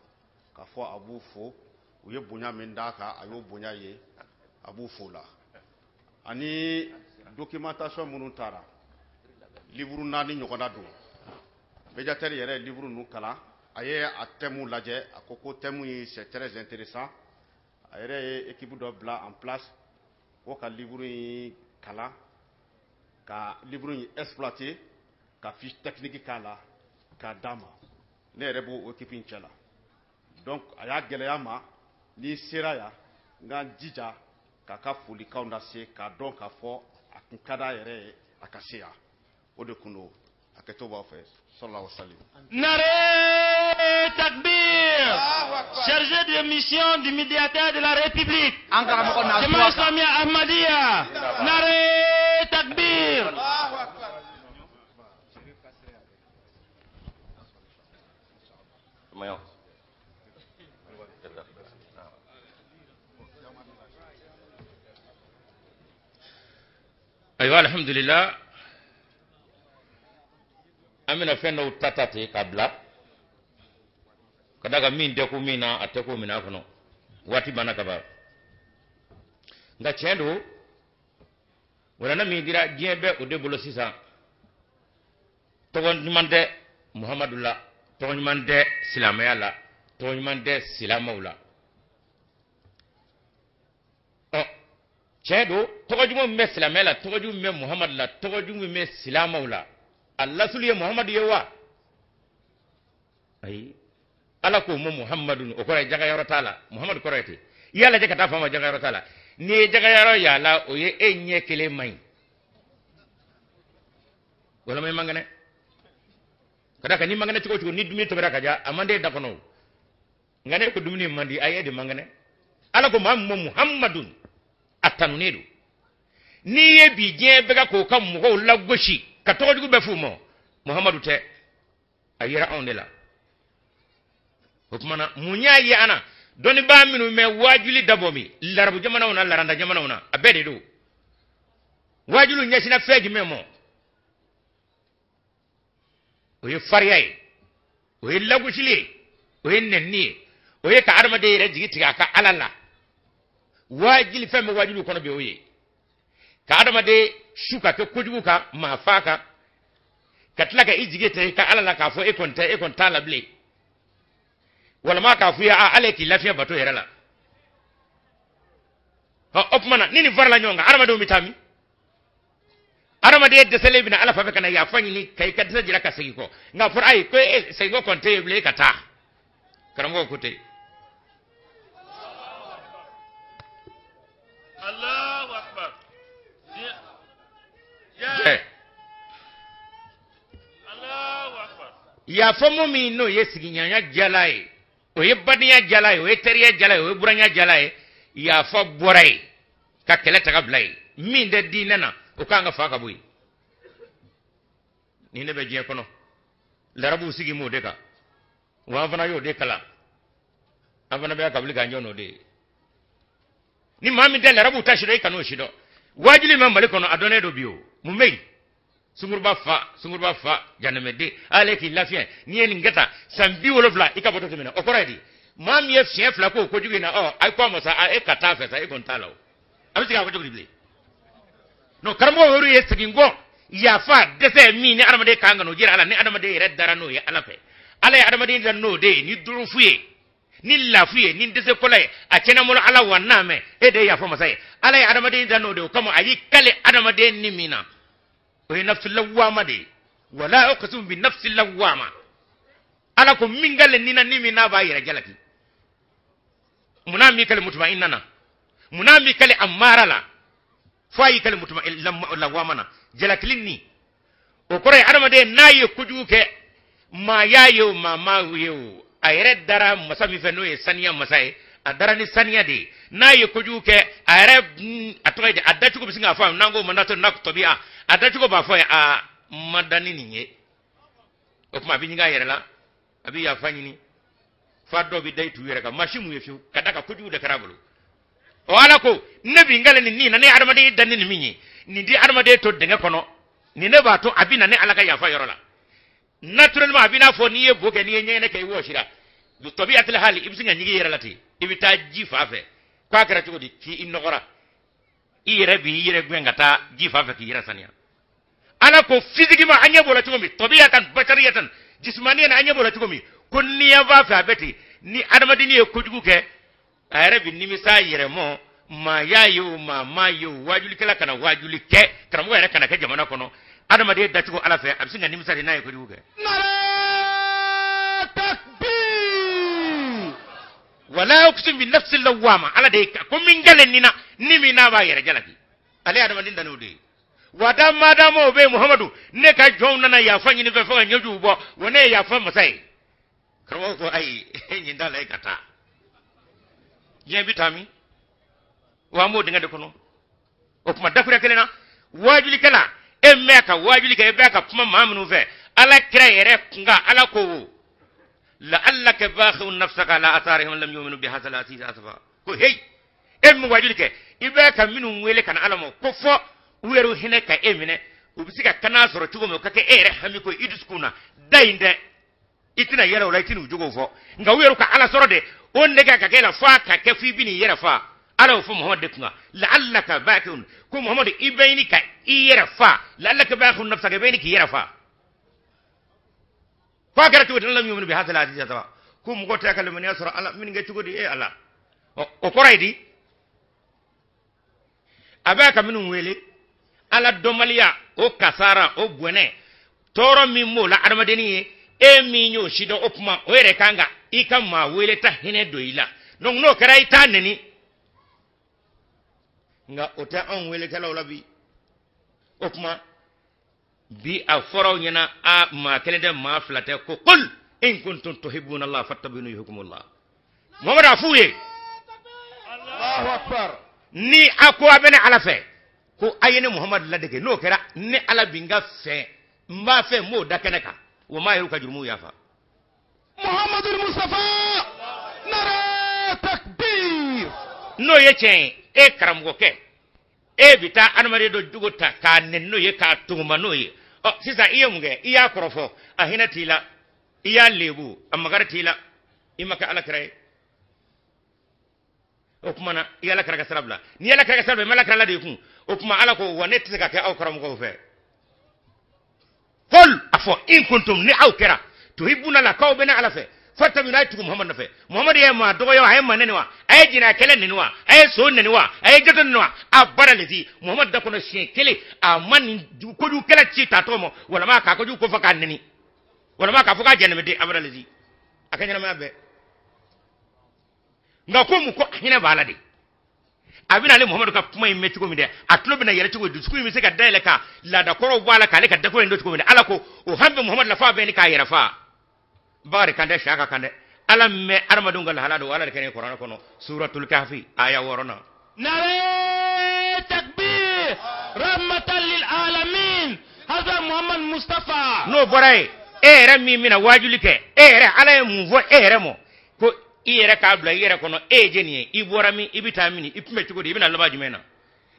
ka fo abu fo uye bonya mendaka ayo bonya ye abu fola ani documentation munun tara livre nani nyogona do médiateur yere livre nu kala aye a thème laje akoko thème c'est très intéressant ayere équipe do bla en place ko ka livre kala ka livre exploiter ka fiche technique kala ka dama ne rebo équipe inchala donc aya geleyama ni seraya nga jija kaka foli kaunda se ka don ka fo akinkada yere akasia o de kuno aketo ba fe sallallahu alaihi wasallam Naré Takbir, chargé de mission du médiateur de la République, Jamaat Islamia Ahmadiyya, Naré Takbir. Aywa alhamdulillah amina fenno tatate kabla kadaga min de ko mina ateko mina kono wati bana kaba nga chendo wala na mi dira jebe o de bolo sisa to won mande muhammadullah to won mande silamayala to won mande silamawla chendo to ko jumo me silamela to ko jumo me muhammadullah to ko jumo me silamawla Allah suliye Muhammad yewa ay ala ko mo Muhammadun o ko jaga yaro tala Muhammad ko rete yalla jaga ta fama jaga yaro tala ni jaga yaro yalla o ye enye kele may wala may mangane kada ka ni mangane ciko ni dumi to kada kaja amande da kono ngane ko dumni mandi ayede mangane ala ko muhammadun atanunedo ni ye bi je bega ko kam mo la goshi ka to jugu be fumo muhammadu te ayira ondela hukmana munya yi ana doni ba minu me wajuli dabomi larabu jamana ona laranda jamana ona abede do wajulu nyasina feji memo oye fariyai oye lagushili oye nenni oye ka arma de yere jigi tiga ka alala wajili femme wajulu kono be oye ka adama de shuka ke kojugu ka ma faka katla ka ijige te ka alala ka fo e kon ta lable wala ma ka fu ya aleki lafiya bato yere la ha opmana nini varla nyonga arma do mitami arama de desele bina ala fa kana ya fanyi ni kai ka jira ka sigi ko nga for ay ko sigi ko konte ble kata karango ko te Allahu akbar Allahu akbar ya famu mi no yesigi nyanya jalai o yebadiya jalai o teriya jalai o buranya jalai ya fa borai ka kele taga blai min de dinana o kanga faka boy ni ne be je kono larabu sigi mo de ka wa fana yo de kala afana be ka bli ganjo no de ni mami de larabu tashiro kanu shido wajili ma male kono adone do biyo mu mei sungurba fa janamede aleki lafia ni en ngata sambi wolofla ikaboto temena okoradi mami e fien fla ko jugi na ay ko mo sa e kata fesa e kontalo abi tiga ko jugi bli no karamo woru yesigi ngo ya fa dese mi ni adamade kanga no jira ala ni adamade yere darano ya ala fe ala ya adamade dan no de ni duru fuye ni lafuye ni dese kolay a kena mul ala waname e de ya fa masai ala ya adamade dan no de kamo ayi kale adamade ni mina o nafsu lawama de wala uqsum bi nafsi lawama ala ko mingale ni na ni mina ba yere jalati munami kale mutmainnana munami kale amarala fayi kale mutuma la wamana jalaklini o kore adama de naye kujuke ma yayo ma wiyo ayre dara masami feno e saniya masai adara ni saniya de naye kujuke ayre atoyde adachu ko bisinga fa nango mandato nak tobia adachu ko ba fa a madani ninye o kuma binyinga yere la abi ya fanyini fa do bi dai tuwere ka mashimu yefu kadaka kuju de karabulu o ala ko nabi ngale ni na ne armade danni ni minyi ni di armade to denga kono ni ne ba to abina ne alaka ya fa yorola naturellement abina fo ni e boke ni nyene kay wo shira du tabiatul hali ibsinga nyigi yeralati ibita ji fa fe kwa kara to di ki innogora ire bi ire gwengata ji fa fe ki yira sania ala ko physiquement anya bola to mi tabiatan bashariyatan jismaniyan anya bola to mi kon ni ya va fa beti ni armade ni e kujugu ke ayre bi nimisa yere mo ma yayo ma yo wajuli kala kana wajuli ke karamo yere kana ke jamana kono adama de datugo ala fe absinga nimisa de nayi ko duge takbir wala uqsim bi nafsi lawama ala de ko min galen nina nimi na ba yere jalaki ale adama din danu de wada madamo be muhammadu ne ka jonna na ya fanyi ni fe fa nyoju bo wone ya fa masai karamo ko ai nyinda lay kata yen bitami wa mo dinga de kono o kuma dakura kelena wajuli kala e meka wajuli ka e beka kuma mamnu fe ala kira yere nga ala ko la allaka bakhu nafsaka la atharihum lam yu'minu bi hadha al-aziz asfa ko hey e mu wajuli ke ibeka minu wele kana ala mo ko fo weru hine ka emine ubisika kana soro tugo mo kake ere hami ko iduskuna dainde itina yere wala itinu jugo fo nga weru ka ala soro de on nega ka kela fa ka ke fi bini yere fa ala fu muhammad de kunga la'allaka bakun ko muhammad ibayni ka yere fa la'allaka bakun nafsaka bayni ki yere fa fa garatu tan lam yu'minu bi hadha al-hadith tawa ko mu gota kala min yasra ala min nga tugodi e ala o koraydi abaka minun wele ala domalia o kasara o buene toro mi mo la armadeni e mi nyo shido opma o ere kanga ikama wele ta hine doila non no kara ita neni nga ota on wele kala olabi opma bi a foro nyana a ma kelede ma flate ko qul in kuntum tuhibbuna allah fattabinu yuhkumullah muhammad afuye Allahu akbar. ni ako abene ala fe ko ayene muhammad ladege no kera ni ala binga fe mba fe mo dakeneka wa ma yiruka jurmu yafa Muhammadul Mustafa. Nare takbir. no ye chen e karamgo ke e bita anmare do dugota ka nenno ye ka tuma no ye o sisa iya munge iya korofo ahina tila iya lebu amagara tila imaka ala kray o kuma na iya la karaga sarabla ni ala karaga sarabla mala kala de kun o kuma ala ko wonet se ka ke aw karamgo fe qul afo in kuntum ni aw kira tuhibuna la kaw bena ala fe fatabinaitu muhammad nafe muhammad ya ma dogo yo ay manene wa ay jina kelen ni wa ay so ni wa ay gadon ni wa abara lezi muhammad da kono shin kele amman ko du kala ci ta to mo wala ma ka ko ju ko faka nini wala ma ka faka jenne de abara lezi akanya ma be nga ko mu ko hina bala de abina le muhammad ka kuma yimme ci ko mi de atlo bina yere ci ko du su mi se ka dele ka la da koro wala ka le ka da ko ndo ci ko mi de ala ko o hambe muhammad la fa be ni ka yere fa bari kande shaka kande alam me armadungal halado wala kene qur'an kono suratul kahfi aya worona نعم تكبير رحمة للعالمين هذا محمد مصطفى no boray ere mi mina wajulike ere ala mu vo ere mo ko ere ka bla ere kono ejeni ibora mi ibitamini ipume chugodi ibina laba jumena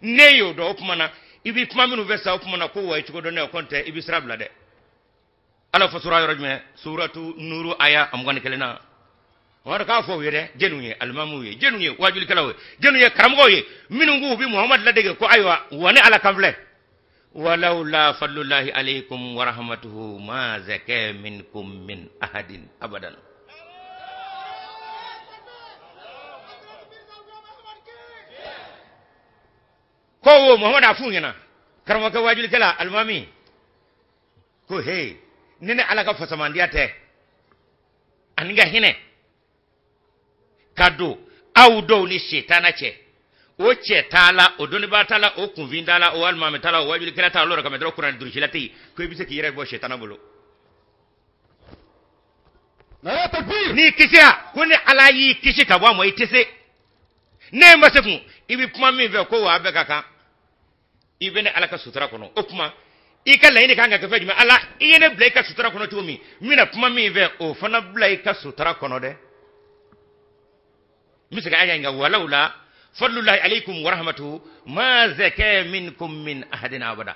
neyo do opumana ibi pumaminu vesa opumana ko wa chugodo ne konte ibisra bla de ala fa sura yorojme suratu nuru aya am gone kelena wara ka fo yede jenuye almamu ye jenuye wajul kalawe jenuye karamgo ye minungu bi muhammad ladege ko aywa woni ala kamble walau la fadlullahi alaykum wa rahmatuhu ma zaka minkum min ahadin abadan ko muhammad afunyana karamo ka wajul kala almami ko hey nene ala ka fasamandiya te aniga hine kado awdo ni shetana che o chetala o doni batala o kunvindala o alma metala o wajuli kala ta lora ka medro kuran durshilati ko ibise ki yere bo shetana bolo na takbir ni kisia kuni ala yi kisi ka bo mo itese ne masefu ibi puma mi ve ko wa be kaka ibene ala ka sutra kono o puma ikala ini kanga ka fejima ala iyene bleka sutra kono tumi mina puma mi ve o fana bleka sutra kono de misaka aya nga walaula fadlullahi alaykum wa rahmatuhu ma zaka minkum min ahadin abada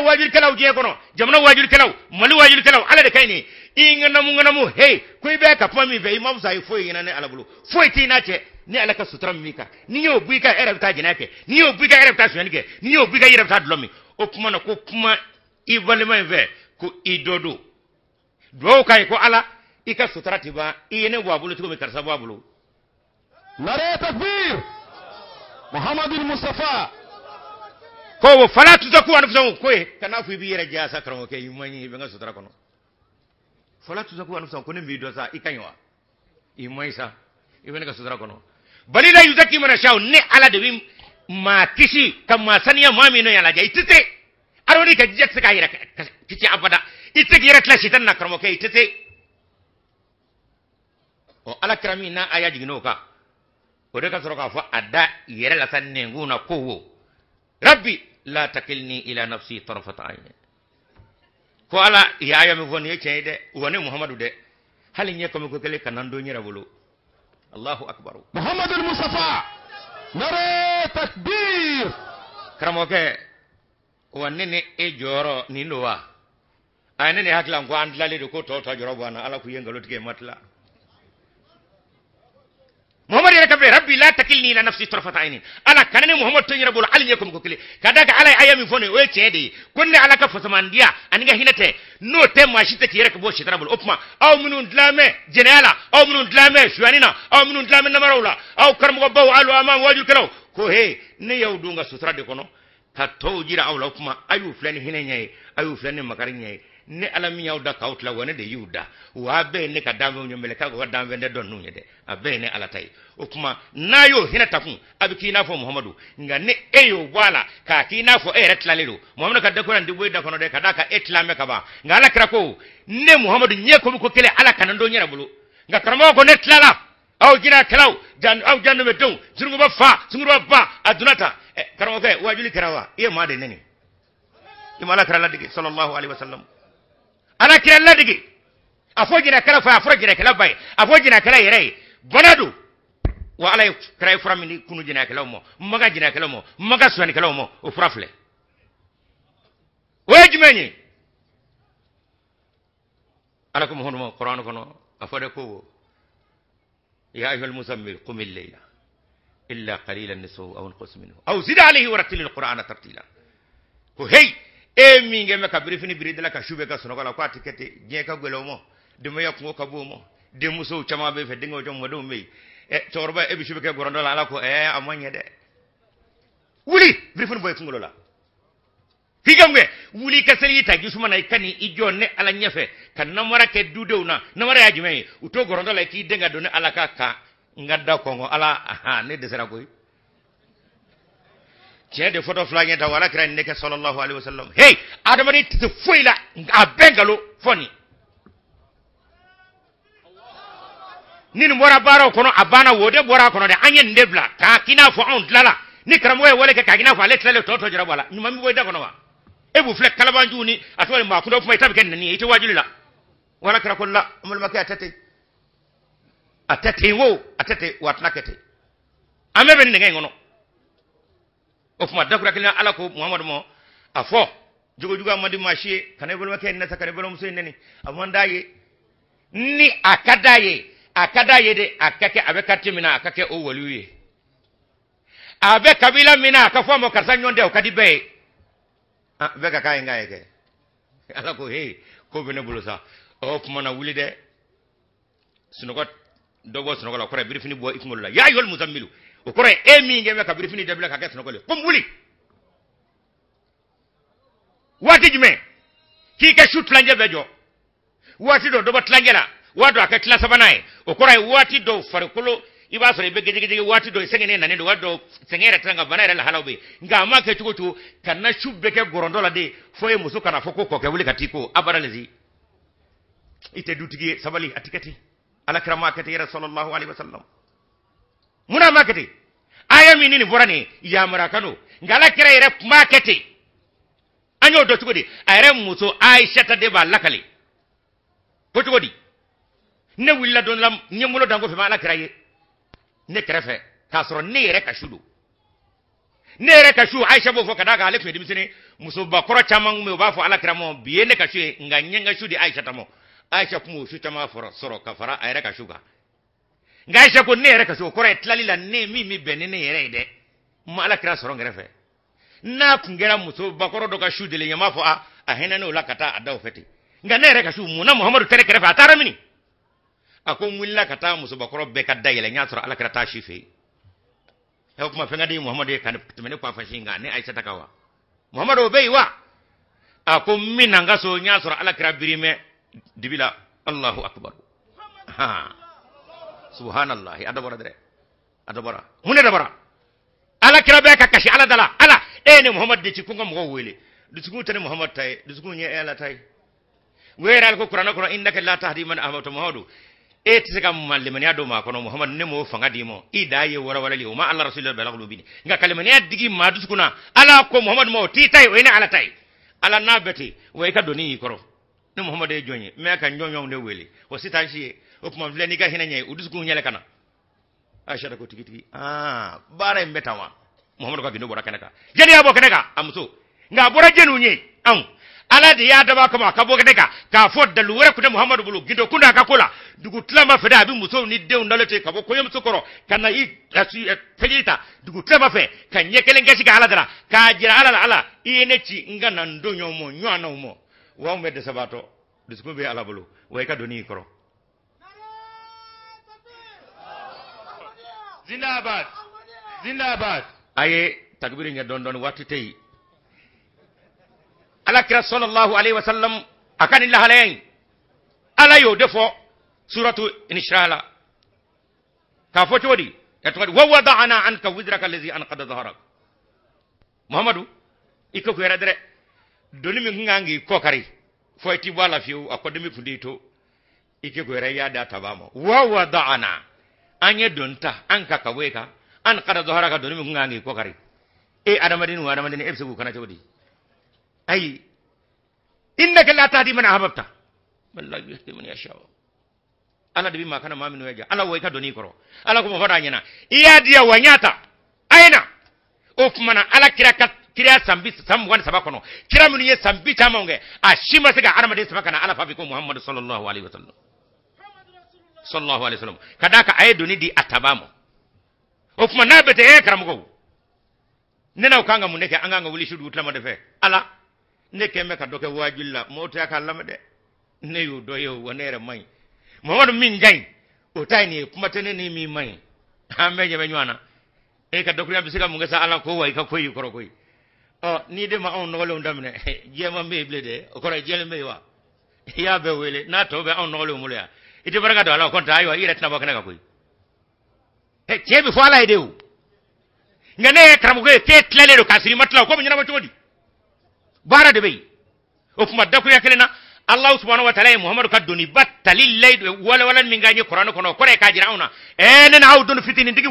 wajir kalaw je kono jamna wajir kalaw mali wajir kalaw ala de kayni ingana mu hey kuy be ka puma mi ve imam sai fo yina ne ala bulu fo tina che ni ala ka sutra mi ka ni yo buika era ta jinake ni yo buika era ta sunike ni yo buika era ta dlomi o puma na ko puma ibalema ve ko idodo do kay ko ala ika sutrati ba iyene wabulu to mi karsa wabulu nare takbir muhammad al-mustafa ko fala tuzaku anfusakum ko kana fu bi yere jasa karo ke yimani be nga sutra kono fala tuzaku anfusakum ko ne mi do sa ikanywa imaisa ibene ka sutra kono balila yuzaki mana shaw ne ala de bim ma kishi kama saniya mami no yala jay tite aroni ka jet ka yere kici abada ite yere klashi tan nakramo ke tite o ala krami na aya jigino ka o de ka soroka fa adda yere la sanne nguna kowo rabbi la takilni ila nafsi tarfat ayn ko ala ya ya mi woni ceede woni muhammadu de hali nye ko mi ko kele kanando nyira bulu allahu akbar muhammad al-mustafa nare takbir kramo ke wannene e joro ni lowa aynene hakla ko andlale de ko to joro bana ala ku yengalo tige matla muhammad ya kabbe rabbi la takilni ila nafsi tarfat aynin ala kanane muhammad tanyira bol alin yakum ko kile kadaka ala ayami fone o ceede kunne ala ka fasamandiya aniga hinate no te mashite ki yere ko bo shitara bol opma aw minun dlame jenala aw minun dlame shuanina aw minun dlame namarawla aw karmo baw alu amam waju kelaw ko he ne yawdunga sutra de kono ka tawjira aw lokuma ayu flani hinenye ayu flani makarinye ne ala mi yawda kautla wona de yuda wa be ne ka dambe nyomele ka ko dambe de don nunye de abe ne ala tay o kuma nayo hina takun abiki na fo muhammadu nga ne eyo wala ka kina fo e retlalelo muhammadu ka de ko ndi boyda kono de kada ka etlame ka ba nga ala kra ko ne muhammadu nye ko kele ala kanando nyera bulu nga karamo ko netlala aw jina kalaw jan aw janno be dow sungu ba fa sungu ba adunata karamo ke wajuli karawa e ma de neni imala karala digi sallallahu alaihi wasallam ala kiralla digi afo jina kala fa afro jina kala bay afo jina kala yere bonadu wa ala kray framini kunu jina kala mo maga jina kala mo maga suani kala mo o frafle wajmeni alakum hono qur'an kono afade ko ya ayyuhal muzammil qum al-layla illa qalilan nisfahu aw inqus minhu aw zid alayhi wa rattil al-qur'ana tartila ko hey e mi ngeme ka brifini biridala ka shube ka sono kala ko atikete je ka gelo mo de mo yakko ka bo mo de muso chama be fe dingo jom mo do me torba e bi shube ka gorondo la ko amanye de wuli brifini boy fungulo la higambe wuli ka sali ta gisuma nay kani ijonne ala nyefe kan namara ke dudewna namara ya jume uto gorondo la ki denga doni ala ka ngadda ko ngo ala ne de sera koy tiens de photo flagé ta wala kran nek sallallahu alaihi wasallam hey adama ni te foila a bengalo foni nin mora baro kono abana wode bora kono de anyen ndebla ka kina fo on lala ni kram way wala ka kina fo ale tele toto jara wala ni mami boy da kono wa ebu flek kala banjuni atwale ma ko do fumay tabi ken ni ite wajuli la wala kra kon la amul makay atete wo atete watnakete ame ben ngay ngono o fuma dakura kila ala ko muhammad mo afo jogo juga mandi machi kanay bol makay nata kanay bol muso neni amondaye ni akadaye de akake abe katimina akake o waliye abe kabila mina akafo mo karsa nyonde o kadibe beka kay ngaye ke ala ko hey ko bene bulusa o kuma na wuli de sunugo dogo sunugo la ko birifini bo ifmul la ya yol muzammilu o ko mi ngeme ka birifini de bla ka ke sunugo le kom wuli wati jime ki ka shoot lanje bejo wati do ba tlangela wado aka kila sabanae o ko wati do farikulo iba sore be geje wati do sengene nane do wado sengere tanga banere la halawbe ngama ke chukuchu kana shubbe ke gorondola de foye musu kana foko ko ke wuli katiko abaralezi ite dutigi sabali atikati ala kirama kati sallallahu alaihi wasallam muna makati aya minini borani ya marakano ngala kira ire makati anyo do tugodi ayre muso aisha ta de ba lakali ko tugodi ne willa don lam nyemulo dango fe mala kiraye ne krefe kasro ne yere kashudu ne yere kashu aisha bo fo kadaga ale fe dimisene muso ba koro chamang me ba fo ala kiramo biye ne kashu nganyenga shudi aisha tamo aisha kumu shi tama foro soro kafara ayere kashuga ngaisha ko ne yere kashu koro tlalila ne mi benene yere de ma ala kira soro ngrefe na kungera muso ba koro do kashu de le nyama fo a hena no lakata adaw feti nga ne yere kashu muna muhammadu tere krefe atara mini ako mwilla kata muso bakoro beka dayele nyatro ala kata shife e kuma fenga di muhammad kan tumene kwa fashinga ne aisha takawa muhammad obeiwa ako minanga so nyatro ala kra birime dibila allahu akbar ha subhanallah adabara dere adabara mune dabara ala kra beka kashi ala dala ala ene muhammad de ci kunga mo wele du ci tane muhammad tay du ci nye ala tay weral ko qur'an ko innaka la tahdi man ahbabta muhammadu tisaka mallemani ado ma kono muhammad ne mo fanga dimo idaye wara wala li ma allah rasulullah balaglu bini nga kalemani adigi ma duskuna ala ko muhammad mo titay o ina ala tay ala nabeti way ka doni koro ne muhammad e jonyi me ka nyonyo ne weli o sitanshi o kuma vleni ka hina nyai udusku nyele kana aisha ko tigi bare mbetawa muhammad ko bindo bora kanaka jeni abo kanaka amso nga bora jenu nyi ala de ya daba kama ka boga deka ka fod da luwara ku de muhammadu bulu gido kunda ka kula dugu tlama feda bi muso ni de ndalete ka bo koyem sokoro kana yi asu felita dugu tlama fe kan yekele ngasi ka ala dara ka jira ala ine ci ngana ndonyo mo nyana mo wa me de sabato disku be ala bulu way ka doni koro zindabad aye takbiri nya don watu tey ala kira sallallahu alaihi wasallam akan illa halayn ala yo defo suratu inshallah ka foto wadi yatwadi wa wada'ana anka wizraka allazi anqada dhahrak muhammadu iko ko radre doni mi ngangi kokari foyti wala fiu akodemi fundito ike ko ya da tabamo wa wada'ana anye donta an ka kaweka an kada zohara ka doni mun ngangi ko kari e adamadin ebse ku kana tawdi ay innaka la tahdi man ahbabta wallahi yahdi man yasha ala de bima kana maminu yaja ala way ka doni koro ala ko mo fada nyana iya dia wanyata aina of mana ala kira sambi samwan sabakono kira mun ye sambi tamonge a shima sega adamade sabakana ala fabi ko muhammad sallallahu alaihi wasallam kadaka ay doni di atabamo of mana bete e karamugo nena ukanga muneke anganga wuli shudu utlama defe ala neke me ka doke wajilla mota ka lamade ne yu do yo wonere mai muhammad min jay o tayni kumatene ni mi mai ambe je nywana e ka dokuri ambisika mungesa ala ko way ka koyi koro koyi o ni de ma on nolo ndamne jema me blede o koro jele me wa ya be wele na to be on nolo mulya ite baraka do ala ko ta ayo ire tna bakana ka koyi he jebe fo ala ideu ngane karamugo ke tlale do kasiri matla ko nyina ma todi bara de be o kuma dakuri yakelena Allah subhanahu wa ta'ala Muhammad kaduni battali layd wala min gañi Qur'an kono kore ka jirauna enen awdun fitini digi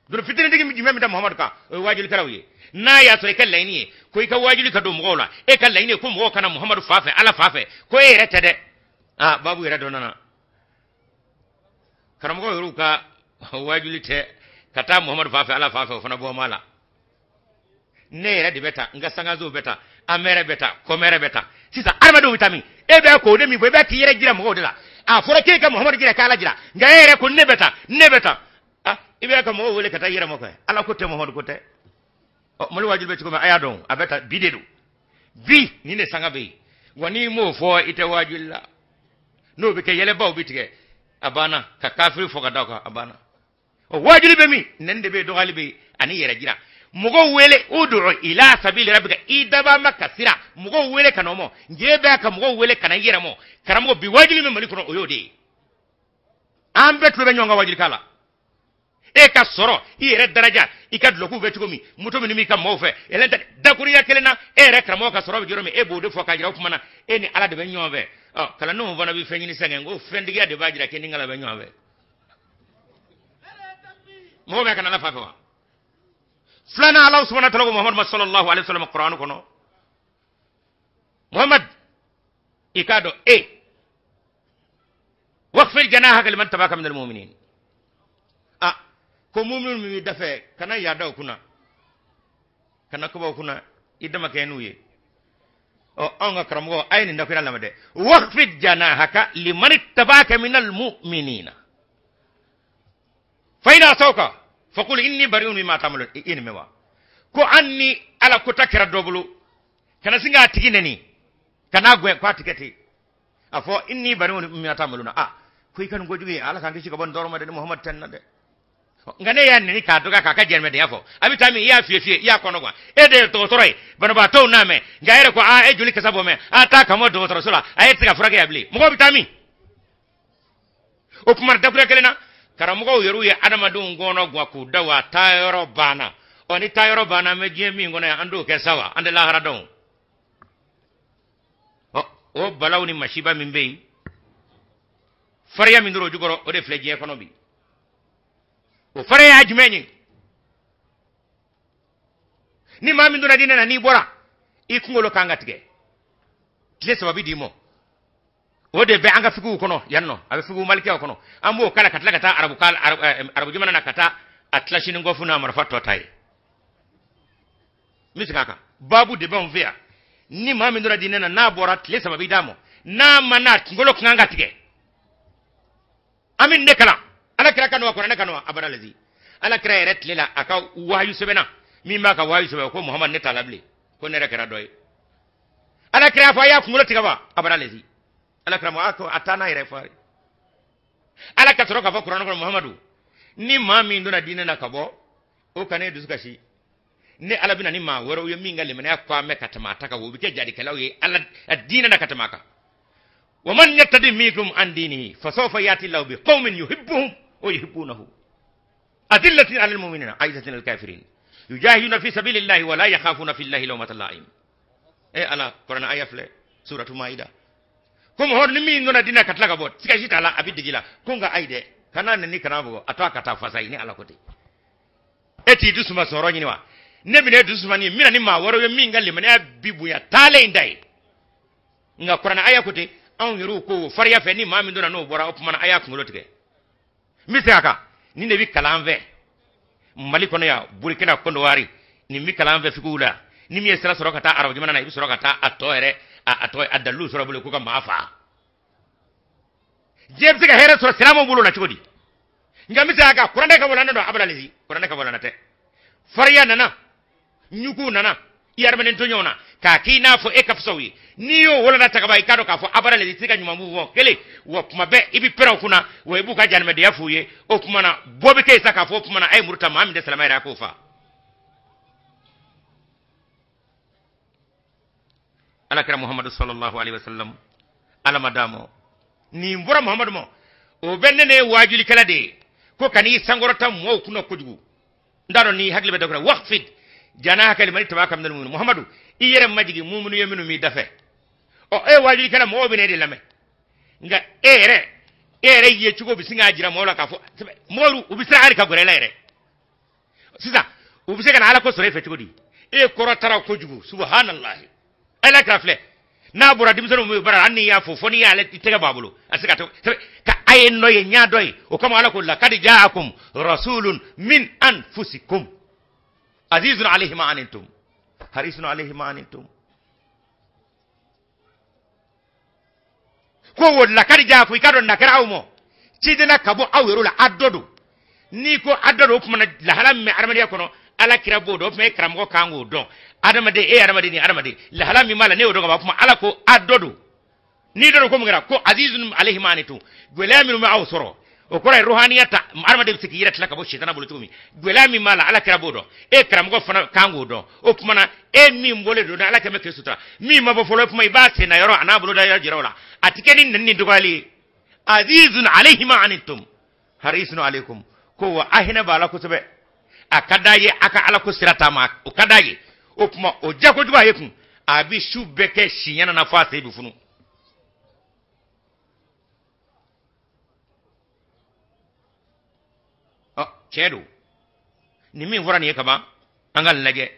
dun fitini digi mi memda Muhammad ka wajul karawiye na ya so kala ni ko ka wajul ka do mola e kala ni ko mo kana Muhammad fafe ala fafe ko e rete de babu ira do nana karam ko ruka wajul te kata Muhammad fafe ala fafe fana bo mala ne re de beta nga sanga zo beta amere beta komere beta sisa armado vitami ebe ko de mi bo be ki yere gira mo de la fora ke ka Muhammad gira kala gira nga yere ko ne beta ibe ka mo wole kata yere mo ko ala ko te Muhammad ko te mo wajul be ko aya don abeta bidedu bi ni ne sanga be wani mo fo ite wajul la no be ke yele baw bitige abana ka kafiri fo ka dako abana o wajul be mi nende be do galibe ani yere gira mugo wele ud'u ila sabili rabbika idaba makasira mugo wele kanomo ngebe ka mugo wele kana yere mo karamugo bi wajili me malikono oyode ambe tube nyonga wajili kala e ka soro ire daraja ikadlo ku vetugo mi muto mi ka mofe elenta dakuri ya kelena e re karamo ka soro jiro mi e bodo fo ka jira kuma e ni ala de be nyove kala no vona bi fenyini sengengo fendiga de bajira ke ngala be nyove mo be kana la fafa flana Allah subhanahu wa ta'ala Muhammad sallallahu alaihi wasallam Qur'an kono Muhammad ikado waqfil janahaka liman tabaka min almu'minin ko mu'min mi dafe kana ya daw kuna kana ko kuna idama kenuye anga karamo ayni ndakira lamade waqfil janahaka liman tabaka min almu'minina fa ina sawka faqul inni bari'un mimma ta'malun in mewa ko anni ala ko takira dobulu kana singa tigineni kana gwe kwa tiketi afo inni bari'un mimma ta'maluna ko ikan gojugi ala kan kici ko bon doroma de Muhammad tannade ngane ya ni ka doga ka jerme de afo abitami ya fie ya kono gwa de to toroy bana ba to name ngaire ko e juli kasabo me ta kamo do toro sula tiga furage yabli mo bitami o kumar da kure kelena karamugo yeru ye adama dun gono gwa ku dawa tayoro bana oni tayoro bana me jemi ngona ando ke sawa ande la hara don o balawni mashiba min bey fariya min duro jugoro o de fleje kono bi o fariya ajmeni ni ma min duna dinana ni bora ikungolo kangatige tile sababi dimo o de be anga figu kono yanno abe figu malkiya kono ambo kala katla kata arabu jumana na kata atlashi ngo funa marfato tay misikaka babu de ban via ni mami ndura dinena na borat le sababi damo na manat ngolo kanga tige amin nekala ala kira kanwa ko kanwa abadalazi ala kira ret lela aka wayu sebena mimba ka wayu sebe ko Muhammad ne talable ko ne rekara doy ala kira fa ya ngolo tiga ba abadalazi ala kramo ako atana ire fari ala ka toro ka fa Qur'an ko Muhammadu ni mami nduna dina na kabo o kane du suka shi ne ala bina ni ma woro yo minga le mena kwa me katama taka wo bike jadi kala ye ala dina na katama ka wa man yattadi minkum an dinihi fa sawfa yati Allah bi qaumin yuhibbuhum wa yuhibbunahu adillatin 'alal mu'minina aizatin lil kafirin yujahiduna fi sabilillahi wa la yakhafuna fillahi lawmata la'im ala Qur'an ayafle suratul maida ko mo hon mi ngona dina katlaga bot sika jita la abidigila ko nga aide kana ni kana bo atwa kata fasa ni ala kote eti dusuma soro nyini wa ne bi ne dusuma ni mina ni ma woro yo minga le mena bibu ya tale ndai nga qur'an aya kote an yuru ko farya fe ni ma min dona no bora opuma aya ko lotige misaka ni ne bi kalamve mali kono ya burkina kondo wari ni mi kalamve fikula ni mi esra soro kata arab jumana na ibi soro kata atoere atoy adalu soro bule ko ka mafa jeb siga here soro salamo bulu na chodi ngami saka qur'an ka wala ndo abala lezi qur'an ka wala na te farya nana nyuku nana yarmanen to nyona ka kina fo e kafsawi niyo wala na takaba ikado ka fo abara le tika nyuma muvo kele wa kuma be ibi pera kuna wa ibu ka janme de yafuye o kuma na bobe ke saka fo kuma na ay murta maam de salama ira ko fa ala kira muhammad sallallahu alaihi wasallam ala madamo ni mbura muhammad mo o benne ne wajuli kala de ko kani sangorota mo kuna kujugu ndaro ni hagle be dokra waqfid janaka liman tabaka min almu'min muhammadu iyere majigi mumunu yeminu mi dafe o e wajuli kala mo bene de lame nga ere ye chugo bisinga jira mo la kafo moru ubisa ari ka gore lere sisa ubisa kana ala ko sore fe chugodi e korotara ko jugu subhanallah ala krafle na bura dimsano mo bara anni ya fo foni ya le tega babulo asika to ka ayen no ye nyadoy o kama ala ko la kad jaakum rasulun min anfusikum azizun alayhi ma antum harisun alayhi ma antum ko wala kad jaaku ikado nakara umo cidina kabo awero la adodo ni ko adodo kuma la halam me armaniya kono ala kirabo do me kramgo kango don adamade e adamade ni adamade la halami mala ne odo kuma ala ko adodo ni do ko ngira ko azizun alayhi ma antum gwelami ma awsoro o ko ruhaniyata armade siki yira tlaka bo shitana bolo tumi gwelami mala ala kirabo do e kramgo fana kango don o kuma na e mi mbole do ala kame kesuta mi mabo folo kuma ibase na yoro anabulu da yajirola atikeni nni dogali azizun alayhi ma antum harisun alaykum ko wa ahina bala ko sebe akadaye aka ala ko sirata ma o kadaye o kuma o jako juba yekun abi shubeke shinyana na fasa ibi funu chedo ni min wora ni kama angal lage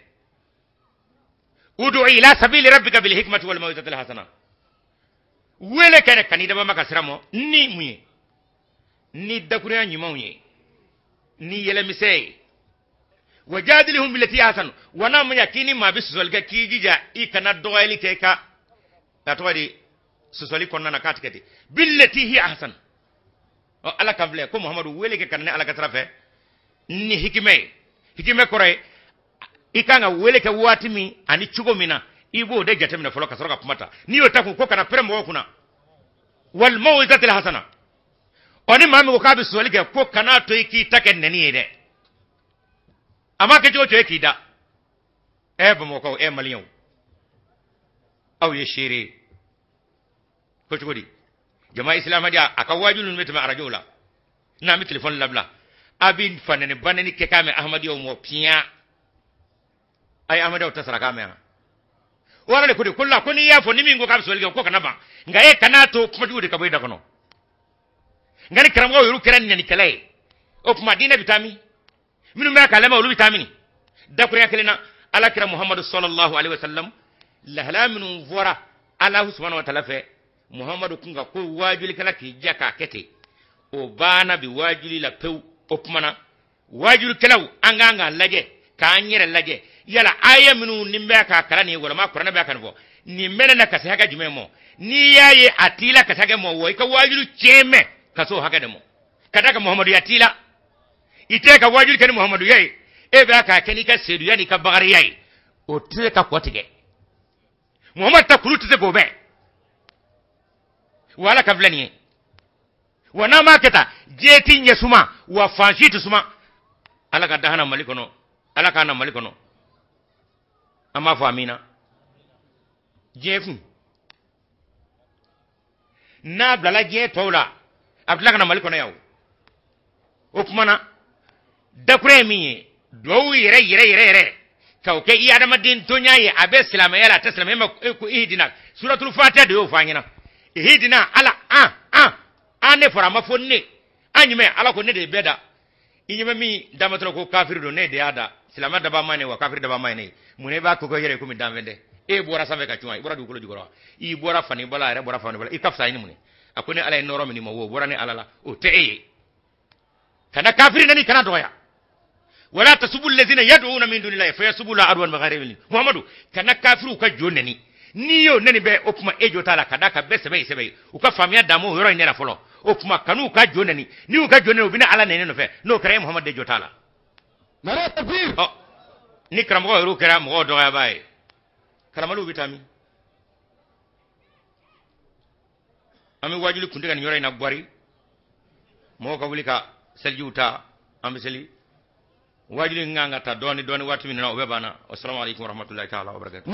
ud'u ila sabili rabbika bil hikmati wal mawidati al hasana wele kene kanida ba makasramo ni muye ni dakuriya nyuma muye ni yele misey wajadilhum billati hasan wana mun yakini ma bisu zolga kijija ikana doyali keka tatwadi susoli konna na katikati billati hi ahsan o ala kavle ko muhammadu wele ke kanne ala katrafe ni hikime kore ikanga wele ke watimi ani chugo mina ibo de jatemna foloka soroka pumata niyo taku ko kana premo wakuna wal mawizati al hasana oni mami ko kabi susoli ke ko kana to iki take neni de ama ke jojo yake da ba mo ko maliyan aw ye shiri ko tugodi jama'a islam hadiya aka wajulun metama arajola na mi telefon labla abin fanene banani ke kame ahmadiyo mo piya ay ahmadiyo tasara kame wala le kudi kullu kuni ya fo nimi ngo kam so ko kana ba nga kana to kuma judi ka boyda kono ngani karamgo yuru kiran ni kale o kuma dina bitami minu ma kalama ulu bitamini dakuri akelina ala kira muhammad sallallahu alaihi wasallam la halaminu vora allah subhanahu wa ta'ala fe muhammad kunga ko wajuli kala ki jaka kete o bana bi wajuli la pew o kumana wajuli kala anganga laje ka anyere laje yala aya minu nimbe ka kala ni wala ma qur'ana be kan bo ni mena na kasa haga jumemo ni yaye atila kasa ga mo wo ka wajuli cheme kaso haga demo kadaka muhammad yatila iteka wajuli kan muhammadu yayi e ba ka kani ka sedu yani ka bagari yayi o te ka kotige muhammad ta kulutu ze gobe wala ka vlani wana ma keta jeti nyesuma wa fanshiti suma ala ka dahana malikono ala ka na malikono amma fa amina jefu na blala je tola abdullah kana malikono yawo o kuma na dakure mi do yere ka ke iya da madin tonya ye abe islam yala ta islam ma ko ihdina suratul fatiha do fanyina ihdina ala ane fara mafonni anyime ala ko ne de beda inyime mi damatro ko kafir do ne de ada silama daba mane wa kafir daba mane mune ba ko yere ko mi damvende e bora sabe ka tuwa bora du ko jugoro i bora fani bala re bora fani bala i kafsa ni mune akone ala noro mi mo wo bora ne ala la o te e kana kafir nani kana doya wala tasubbu alladhina yad'una min dunillahi fayasubbu la adwan magharibin muhammadu kana kafiru ka jonani niyo nani be okuma ejo tala kadaka be sebe uka famia damo yoro ne na folo okuma kanu ka jonani ni uka jonani obina ala ne no fe no kare muhammad ejo tala nare takbir oh ni kram go yoro kara mo do ya bay karamalu bitami ami wajuli kundiga ni yoro ina gwari mo ka wulika seljuta ambiseli wajuli nganga ta doni watu minna obebana assalamu alaikum warahmatullahi ta'ala wabarakatuh